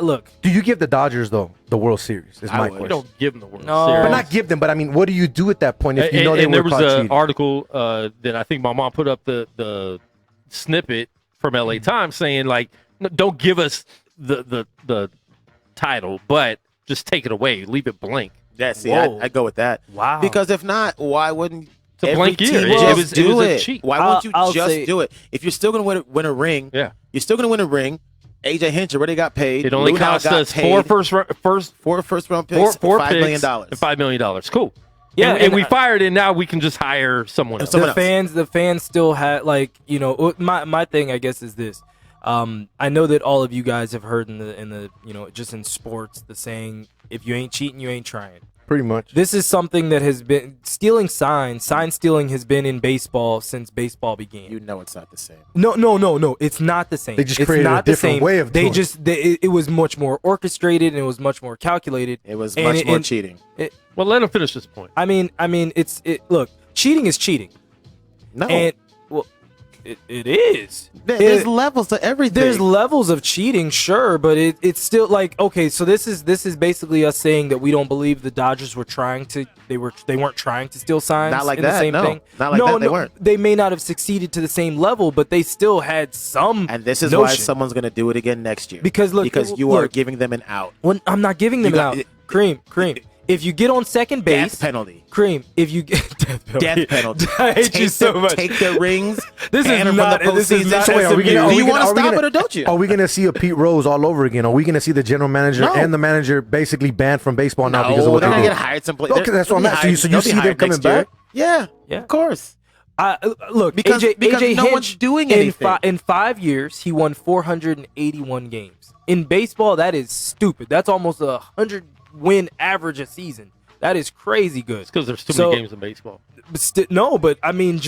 Look. Do you give the Dodgers though the World Series? Is my question. You don't give them the World No. Series, but not give them. But I mean, what do you do at that point if you know they and were there was caught an cheating? article that I think my mom put up the snippet from LA Times saying like, no, don't give us the title, but just take it away, leave it blank. Yeah, see, I go with that. Wow. Because if not, why wouldn't It's a every blank year. team It just was do a it? cheat. Why won't you I'll just say- do it? If you're still going to win a ring, Yeah. you're still going to win a ring. AJ Hinch already got paid. It only Lunau cost got us paid. four first round picks, four $5 picks, million. and $5 million. Cool. Yeah, and we fired it. Now we can just hire someone else. The fans still had my thing I guess is this. I know that all of you guys have heard in the just in sports the saying, if you ain't cheating, you ain't trying. Pretty much. This is something that has been stealing sign stealing has been in baseball since baseball began. You know it's not the same. No, it's not the same. They just it's created not a different way of doing it. It was much more orchestrated and it was much more calculated. It was much more cheating. Well, let him finish this point. I mean, look, cheating is cheating. No. And well, it is. There's levels to everything. There's levels of cheating, sure, but it's still like, okay, so this is basically us saying that we don't believe the Dodgers were trying to they weren't trying to steal signs. Not like in that, the same no. thing. Not like that, they weren't. They may not have succeeded to the same level, but they still had some. And this is notion. why someone's going to do it again next year. Because you are giving them an out. When I'm not giving them an out. Cream. If you get on second base, Death penalty. Cream. If you get Death penalty. I hate you so much. Take their rings. This is ban them not. from the This is postseason. not. So wait, are we gonna- do you want to are we stop gonna- it or don't you? Are we going to see a Pete Rose all over again? Are we going to see the general manager No. and the manager basically banned from baseball now No, because of what they're they going did? to get hired someplace. Okay, that's what I'm asking you. So you see them coming back? Yeah, Yeah. of course. Look, Because AJ no Hinch, one's doing anything. In 5 years, he won 481 games. In baseball, that is stupid. That's almost a 100-win average a season. That is crazy good. It's because there's too many games in baseball. But I mean,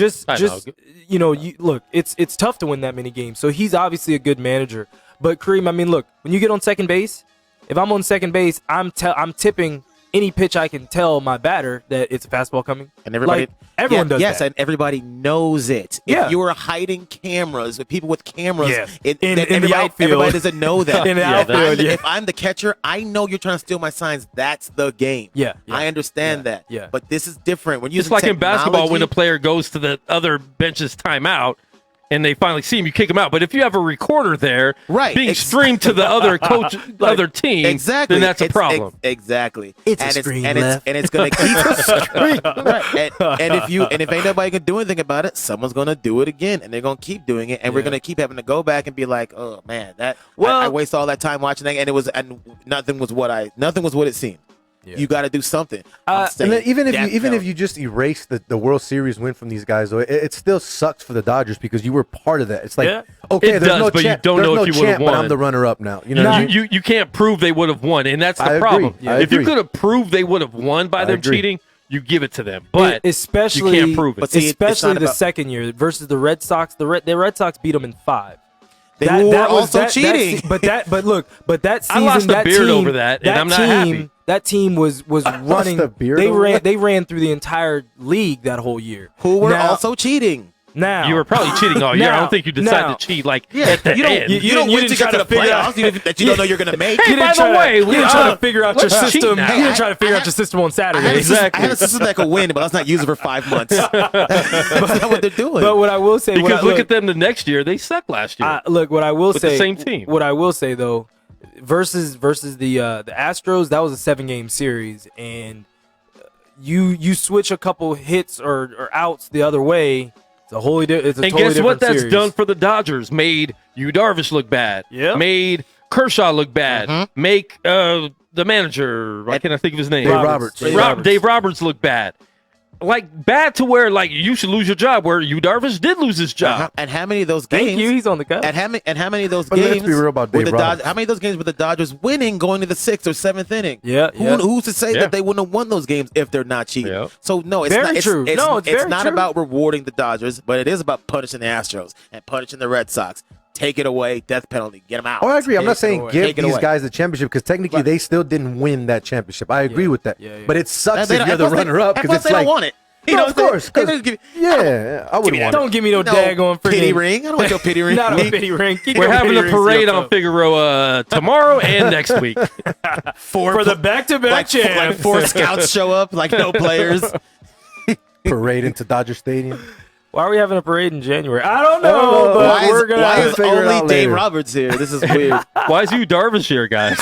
look, it's tough to win that many games. So he's obviously a good manager. But Kareem, I mean, look, when you get on second base, if I'm on second base, I'm tipping any pitch I can tell my batter that it's a fastball coming. And everybody, everyone does yes, that. and everybody knows it. Yeah. If you are hiding cameras, with people with cameras, in everybody, the outfield. everybody doesn't know that. In the outfield, If I'm the catcher, I know you're trying to steal my signs. That's the game. Yeah. I understand that. Yeah. But this is different. When you It's like in basketball when a player goes to the other bench's timeout and they finally see him, you kick him out. But if you have a recorder there, being streamed to the other coach, other team, then that's a problem. Exactly. It's and a screen and left. it's going to keep and if ain't nobody can do anything about it, someone's going to do it again, and they're going to keep doing it, and we're going to keep having to go back and be like, oh man, I waste all that time watching that, and nothing was what it seemed. Yeah. You got to do something. And then even if you just erase the World Series win from these guys, though, it still sucks for the Dodgers because you were part of that. It's like okay, there's no but champ, you don't know if you would have won. But I'm the runner-up now. You know, you can't prove they would have won, and that's the problem. If you could have proved they would have won by them cheating, you give it to them. But especially you can't prove it. But see, especially the second year versus the Red Sox. The Red Sox beat them in 5. They were also cheating. But that season, I lost a that beard team, over that, and I'm not happy. That team was running. They ran through the entire league that whole year. Who were also cheating. Now you were probably cheating all year. I don't think you decided to cheat at the end. You don't win to get to the playoffs that you don't know you're going to make. Hey, by the way, you didn't try to figure out your system. You didn't try to figure out your system on Saturday. Exactly. I had a system that could win, but let's not use it for 5 months. That's not what they're doing. But what I will say, because look at them the next year, they sucked last year. Look, what I will say, the same team. What I will say though, versus the Astros, that was a 7-game series, and you switch a couple hits or outs the other way. It's a totally different guess what that's series. done for the Dodgers? Made Yu Darvish look bad. Yeah. Made Kershaw look bad. Make the manager, why can't I think of his name? Dave Roberts look bad. Like bad to where you should lose your job. Where Yu Darvish did lose his job. And how many of those games? Thank you. He's on the cut. And how many of those But games? let's be real about Dave Roberts. How many of those games were the Dodgers winning going to the 6th or 7th inning? Yeah. Who's to say that they wouldn't have won those games if they're not cheating? Yeah. So no, it's very not true. It's not about rewarding the Dodgers, but it is about punishing the Astros and punishing the Red Sox. Take it away, death penalty, get them out. Oh, I agree. I'm not saying give these guys the championship because technically they still didn't win that championship. I agree with that. But it sucks if you're the runner-up because it's they don't want it. Of course. I wouldn't want it. Don't give me no daggone pity ring. I don't want your pity ring. Not a pity ring. We're having a parade on Figueroa tomorrow and next week. For the back-to-back champs. Like 4 scouts show up, no players. Parade into Dodger Stadium. Why are we having a parade in January? I don't know, but we're going to Why is figure it out only Dave later. Roberts here? This is weird. Why is Yu Darvish here, guys?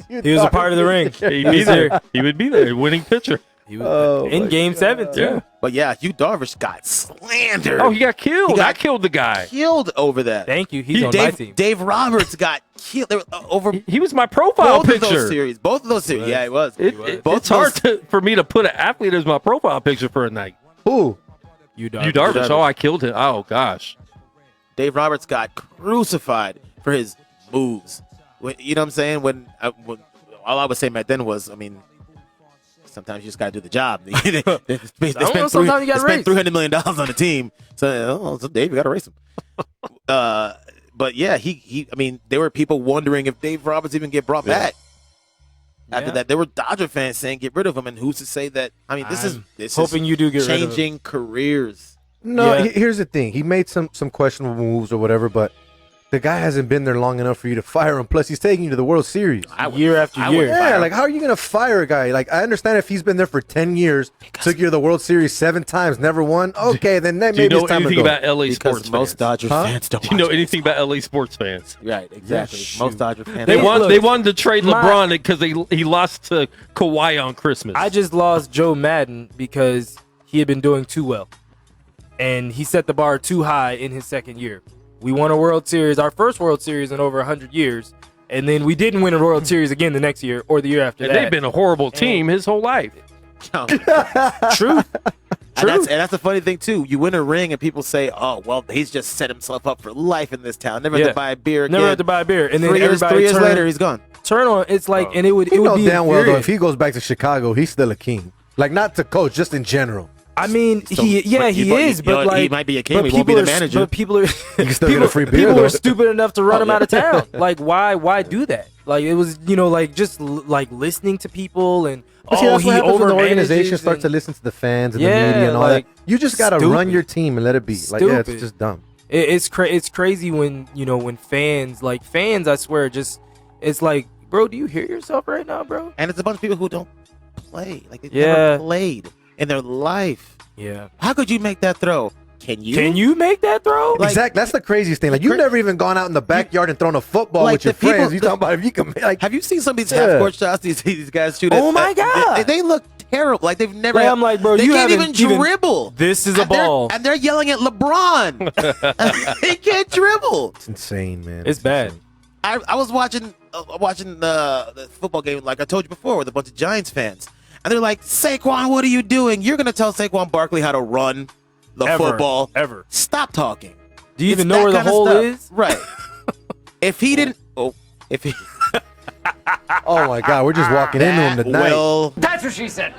He was a part of the ring. He'd be there. He would be there, winning pitcher. He was in Game 7 too. Yeah. But yeah, Yu Darvish got slandered. Oh, he got killed. I killed the guy. Killed over that. Thank you. He's on my team. Dave Roberts got killed over. He was my profile both picture. Of those series. Both of those series. Yeah, it was. It's hard for me to put an athlete as my profile picture for a night. Who? Yu Darvish. Oh, I killed him. Oh, gosh. Dave Roberts got crucified for his moves. You know what I'm saying? When all I was saying back then was, sometimes you just got to do the job. They spent $300 million on the team. So Dave, you got to race him. But yeah, there were people wondering if Dave Roberts even get brought back. After that, there were Dodger fans saying get rid of him, and who's to say that? This hoping is you do get rid of him. changing careers. No, here's the thing. He made some questionable moves or whatever, but the guy hasn't been there long enough for you to fire him. Plus, he's taking you to the World Series year after year. Yeah, how are you going to fire a guy? I understand if he's been there for 10 years, took you to the World Series 7 times, never won. Okay, then maybe it's time to go. Do you know anything about LA sports fans? Most Dodger fans don't. Do you know anything about LA sports fans? Right, exactly. Most Dodger fans. They wanted to trade LeBron because he lost to Kawhi on Christmas. I just lost Joe Madden because he had been doing too well, and he set the bar too high in his second year. We won a World Series, our first World Series in over 100 years, and then we didn't win a World Series again the next year or the year after that. They've been a horrible team his whole life. True. And that's the funny thing, too. You win a ring, and people say, oh, well, he's just set himself up for life in this town. Never have to buy a beer again. Never have to buy a beer. And then 3 years later, he's gone. Turn on. It's like, and it would be damn well, though, if he goes back to Chicago, he's still a king. Not to coach, just in general. He is, but he might be a king. He won't be the manager. But people are you can still get a free beer. People are stupid enough to run him out of town. Why do that? It was just listening to people and that's what happens when the organization and starts to listen to the fans and the media and all that. You just gotta run your team and let it be. It's just dumb. It's crazy when when fans I swear it's like, bro, do you hear yourself right now, bro? And it's a bunch of people who don't play. They've never played in their life. Yeah. How could you make that throw? can you? Can you make that throw? Like, exactly. That's the craziest thing. Like, you've never even gone out in the backyard and thrown a football like with your the people- friends. You talking about if you can, like, have you seen some of these half-court shots these guys shoot? Oh my God. They look terrible. Like they've never. I'm like, bro, they you can't haven't even dribble. This is a ball. And they're yelling at LeBron. He can't dribble. it's insane, man. It's bad. insane. I was watching the football game, like I told you before, with a bunch of Giants fans, and they're like, "Saquon, what are you doing? You're gonna tell Saquon Barkley how to run the football? Ever? Stop talking. Do you even It's know where that the kind of hole stuff. is? Right. If he didn't, if he, Oh my God, we're just walking into him tonight. Will, That's what she said.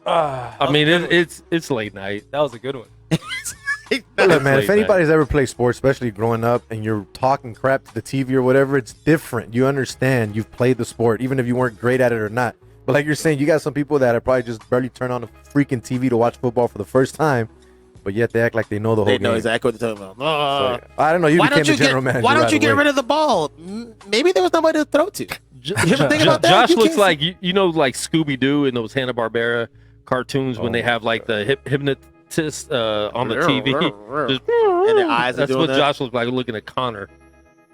I mean, it's late night. That was a good one. Look, man, if late anybody's ever played sports, especially growing up, and you're talking crap to the TV or whatever, it's different. You understand. You've played the sport, even if you weren't great at it or not. But like you're saying, you got some people that are probably just barely turn on the freaking TV to watch football for the first time, but yet they act like they know the whole they game. know exactly what they're talking about. So, I don't know. You became the general manager. Why don't right you get away. rid of the ball? Maybe there was nobody to throw to. You ever think about that? Josh You looks can't like you know, like Scooby Doo in those Hanna-Barbera cartoons when they have like the hypnotist on the TV. Just, and their eyes are that's doing what that. Josh looked like looking at Connor.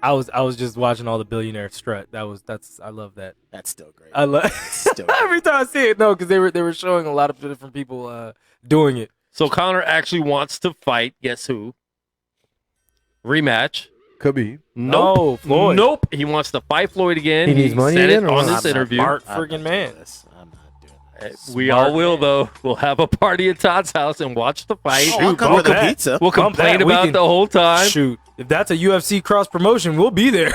I was just watching all the billionaire strut. That's I love that. That's still great. I love Still great. every time I see it. No, because they were showing a lot of different people doing it. So Connor actually wants to fight. Guess who? Rematch. Could be. Nope. No, Floyd. Nope. He wants to fight Floyd again. He needs money said it again, or on what? this interview. Smart friggin' man. I'm not doing this. We all will, though. We'll have a party at Todd's house and watch the fight. Oh, I'll come bump for the that. pizza. We'll Bump complain that. We about can- it the whole time. Shoot, if that's a UFC cross promotion, we'll be there.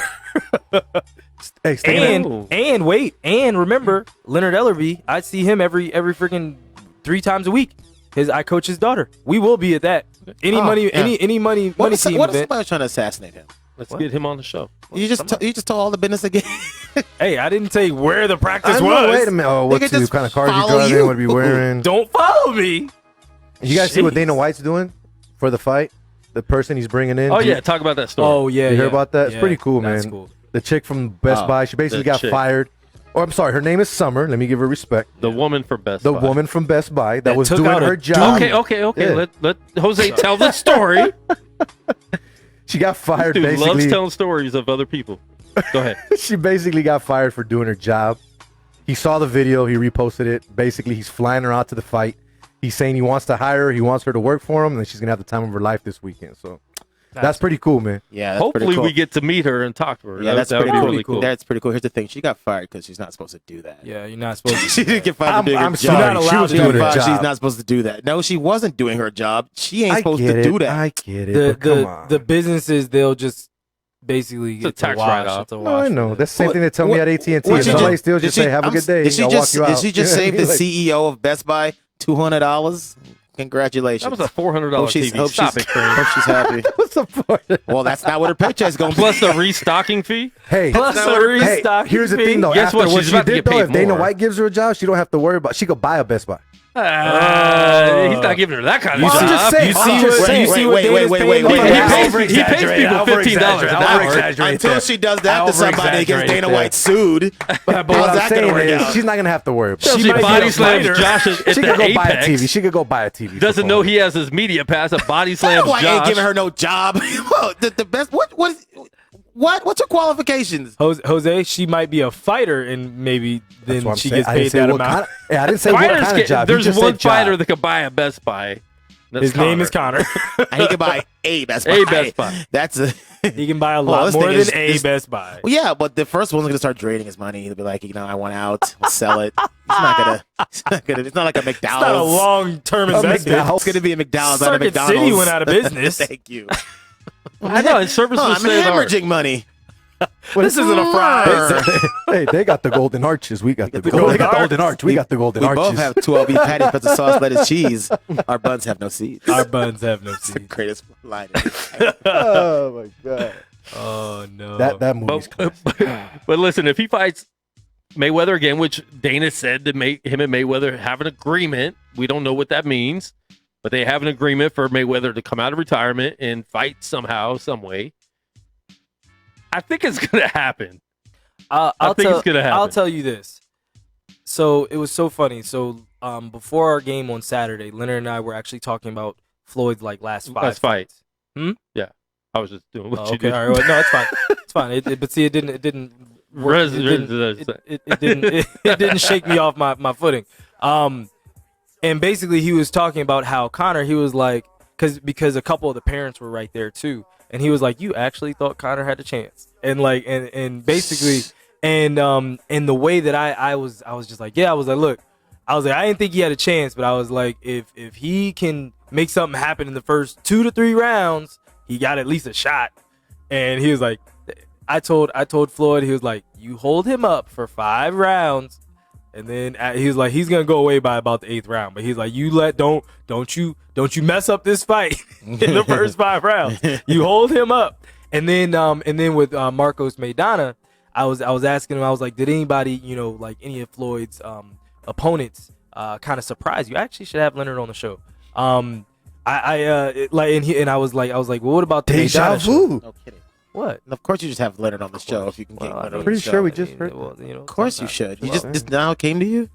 Hey, stay and wait, and remember Leonard Ellerby. I see him every freaking 3 times a week. I coach his daughter. We will be at that. Any money What if team what if event. somebody trying to assassinate him? Let's get him on the show. You just told all the business again. Hey, I didn't tell you where the practice I know, was. wait a minute. Oh, They what could just kind of cars you follow driving? you. What be wearing? Don't follow me. You guys see what Jeez. Dana White's doing for the fight? The person he's bringing in. Oh, Do you- yeah. Talk about that story. Oh yeah, You heard yeah. about that? It's Yeah, pretty cool, that's man. Cool. The chick from Best Oh, Buy, she basically the got chick. fired. Oh, I'm sorry. Her name is Summer. Let me give her respect. The woman from Best The Buy. woman from Best Buy that That was took doing out a her job. Okay. Yeah. Let Jose tell the story. She got fired Dude loves basically. telling stories of other people. Go ahead. She basically got fired for doing her job. He saw the video. He reposted it. Basically, he's flying her out to the fight. He's saying he wants to hire her. He wants her to work for him, and then she's gonna have the time of her life this weekend. So that's pretty cool, man. Yeah, that's Hopefully pretty cool. we get to meet her and talk to her. Yeah, that's that would pretty be cool. really cool. That's pretty cool. Here's the thing: she got fired because she's not supposed to do that. Yeah, you're not supposed to. She didn't get fired for doing I'm her sorry. job. She was She doing got her fired. job. She's not supposed to do that. No, she wasn't doing her job. She ain't supposed to do that. I get it. But come on. The businesses, they'll just basically It's a get to tax wash. write-off. It's a No, I wash. know. That's the same What- thing they tell me what- at AT&T. what If she somebody just- still did just she- say, "Have a good day," Did she I'll just walk you did out. she just Yeah, save the like- CEO of Best Buy $200? Congratulations. That was a $400 Hope she's, TV. hope Stop she's, it, Kareem. hope she's happy. What's the point? Well, that's not what her paycheck's going to be. Plus the restocking fee. Hey, Plus not a what her- hey, restock. here's the thing though. Guess After what? what She's she about to did get though, paid if Dana more. White gives her a job, she don't have to worry about. She could buy a Best Buy. He's not giving her that kind of I'm job. just saying. You I'm see just what- saying. you see what Dana's paying? He pays people $15 an hour. Until she does that to somebody against Dana that. White sued. But How's what I'm that going to saying work is, out? she's not gonna have to worry about. So She she might body be a slams fighter. Josh at could the go buy a Apex. TV. She could go buy a TV. for Doesn't fun. know he has his media pass. A body slams White Josh. ain't giving her no job. Well, the best. What's her qualifications? Jose, she might be a fighter, and maybe That's then what I'm she saying. gets I didn't paid say that what amount. kind of- yeah, I didn't say what Fighters kind of job. there's You just one said job. fighter that could buy a Best Buy. That's His name Connor. is Connor. And he can buy a Best Buy. A Best Buy. That's a. He can buy a Well, lot this more thing than is- a is- Best Buy. Well, yeah, but the first one's gonna start draining his money. He'll be like, I want out. I'll sell it. It's not gonna. It's not like a It's McDonald's. not a long-term investment. It's gonna be a McDonald's. Not a Circuit McDonald's. City went out of business. Thank you. I know. His service was I'm state of the art. hemorrhaging money. This isn't a prize. Hey, they got the golden arches. We got the golden, golden they got the arch. golden arch. We got the golden We arches. both have 12 beef patties, pizza sauce, lettuce, cheese. Our buns have no seeds. Our buns have no It's the seeds. greatest line. Oh my god. Oh no. That movie's classic. But listen, if he fights Mayweather again, which Dana said to make him and Mayweather have an agreement, we don't know what that means, but they have an agreement for Mayweather to come out of retirement and fight somehow, some way. I think it's gonna happen. I'll think tell, it's gonna happen. I'll tell you this. So it was so funny. So before our game on Saturday, Leonard and I were actually talking about Floyd's last fight. Yeah, I was just doing what you okay, did. all right. Well, no, it's fine. It's fine. But see, it didn't work. It didn't shake me off my footing. And basically he was talking about how Conor, he was like, because a couple of the parents were right there too, and he was like, you actually thought Conor had a chance, and basically, and the way that I was just like, yeah, I was like, look, I didn't think he had a chance, but I was like, if he can make something happen in the first 2 to 3 rounds, he got at least a shot. And he was like, I told Floyd, he was like, you hold him up for 5 rounds, and then he was like, he's gonna go away by about the 8th round. But he's like, don't you mess up this fight in the first 5 rounds. You hold him up. And then with Marcos Maidana, I was asking him, I was like, did anybody, any of Floyd's opponents kind of surprise you? I actually should have Leonard on the show. I was like, well, what about the Deja Maidana vu? show? No kidding. What? And of course, you just have Leonard on the show if you can get Leonard on Pretty the show. sure we just heard. Of course, you should. You just now came to you.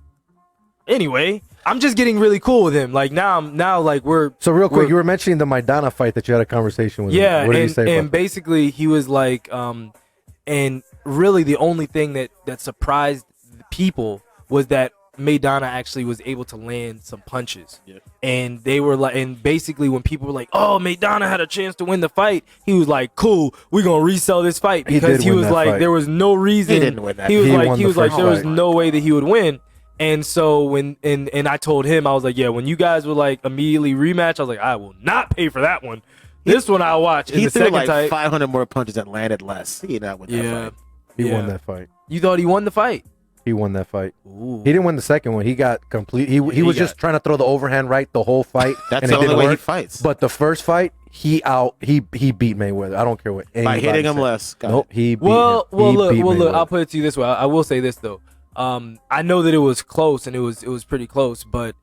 Anyway, I'm just getting really cool with him. We're So real quick, you were mentioning the Maidana fight that you had a conversation with yeah, him. What did he say? And basically he was like, and really the only thing that surprised people was that Maidana actually was able to land some punches. Yeah. And they were like, and basically when people were like, oh, Maidana had a chance to win the fight, he was like, cool, we're gonna resell this fight, because he was like, there was no reason. He didn't win that. He was like, first there was fight. no way that he would win. And so when I told him, I was like, yeah, when you guys would like immediately rematch, I was like, I will not pay for that one. This one I'll watch. He the threw second type, 500 more punches that landed less. He not win that fight. He won that fight. You thought he won the fight? He won that fight. Ooh. He didn't win the second one. He got complete. He was just trying to throw the overhand right the whole fight. That's and the it only didn't way he work. fights. But the first fight, he beat Mayweather. I don't care what By hitting him said. less. Got Nope, it. he beat Well, him. He beat look. Mayweather. I'll put it to you this way. I will say this though. I know that it was close and it was pretty close, but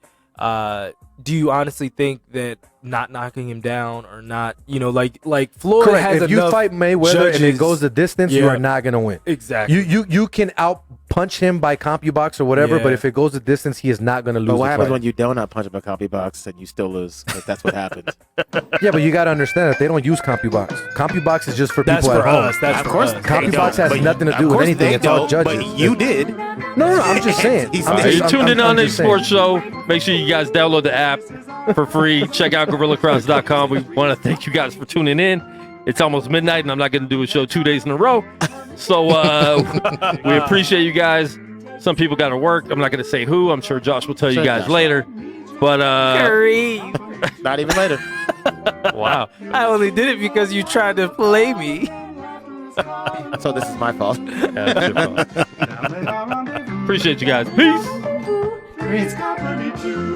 do you honestly think that not knocking him down or not, like Floyd Correct. has If you enough fight Mayweather judges, and it goes the distance, you Yeah. are not gonna win. Exactly. You can out punch him by CompuBox or whatever, Yeah. but if it goes the distance, he is not gonna lose. But what the happens fight. when you don't punch him a copy box and you still lose? Because that's what happens. Yeah, but you got to understand that they don't use CompuBox. CompuBox is just for That's people for at home. us. That's Of for course, us. CompuBox has nothing to do with anything. It's all judges. But you did. No, I'm just saying. You tuned in on the just saying. sports show. Make sure you guys download the app for free. Check out GorillaCross.com. We want to thank you guys for tuning in. It's almost midnight, and I'm not going to do a show 2 days in a row. So we appreciate you guys. Some people got to work. I'm not going to say who. I'm sure Josh will tell you guys later. But not even later. Wow. I only did it because you tried to play me. So this is my fault. Yeah, that's your fault. Appreciate you guys. Peace. Three's company too.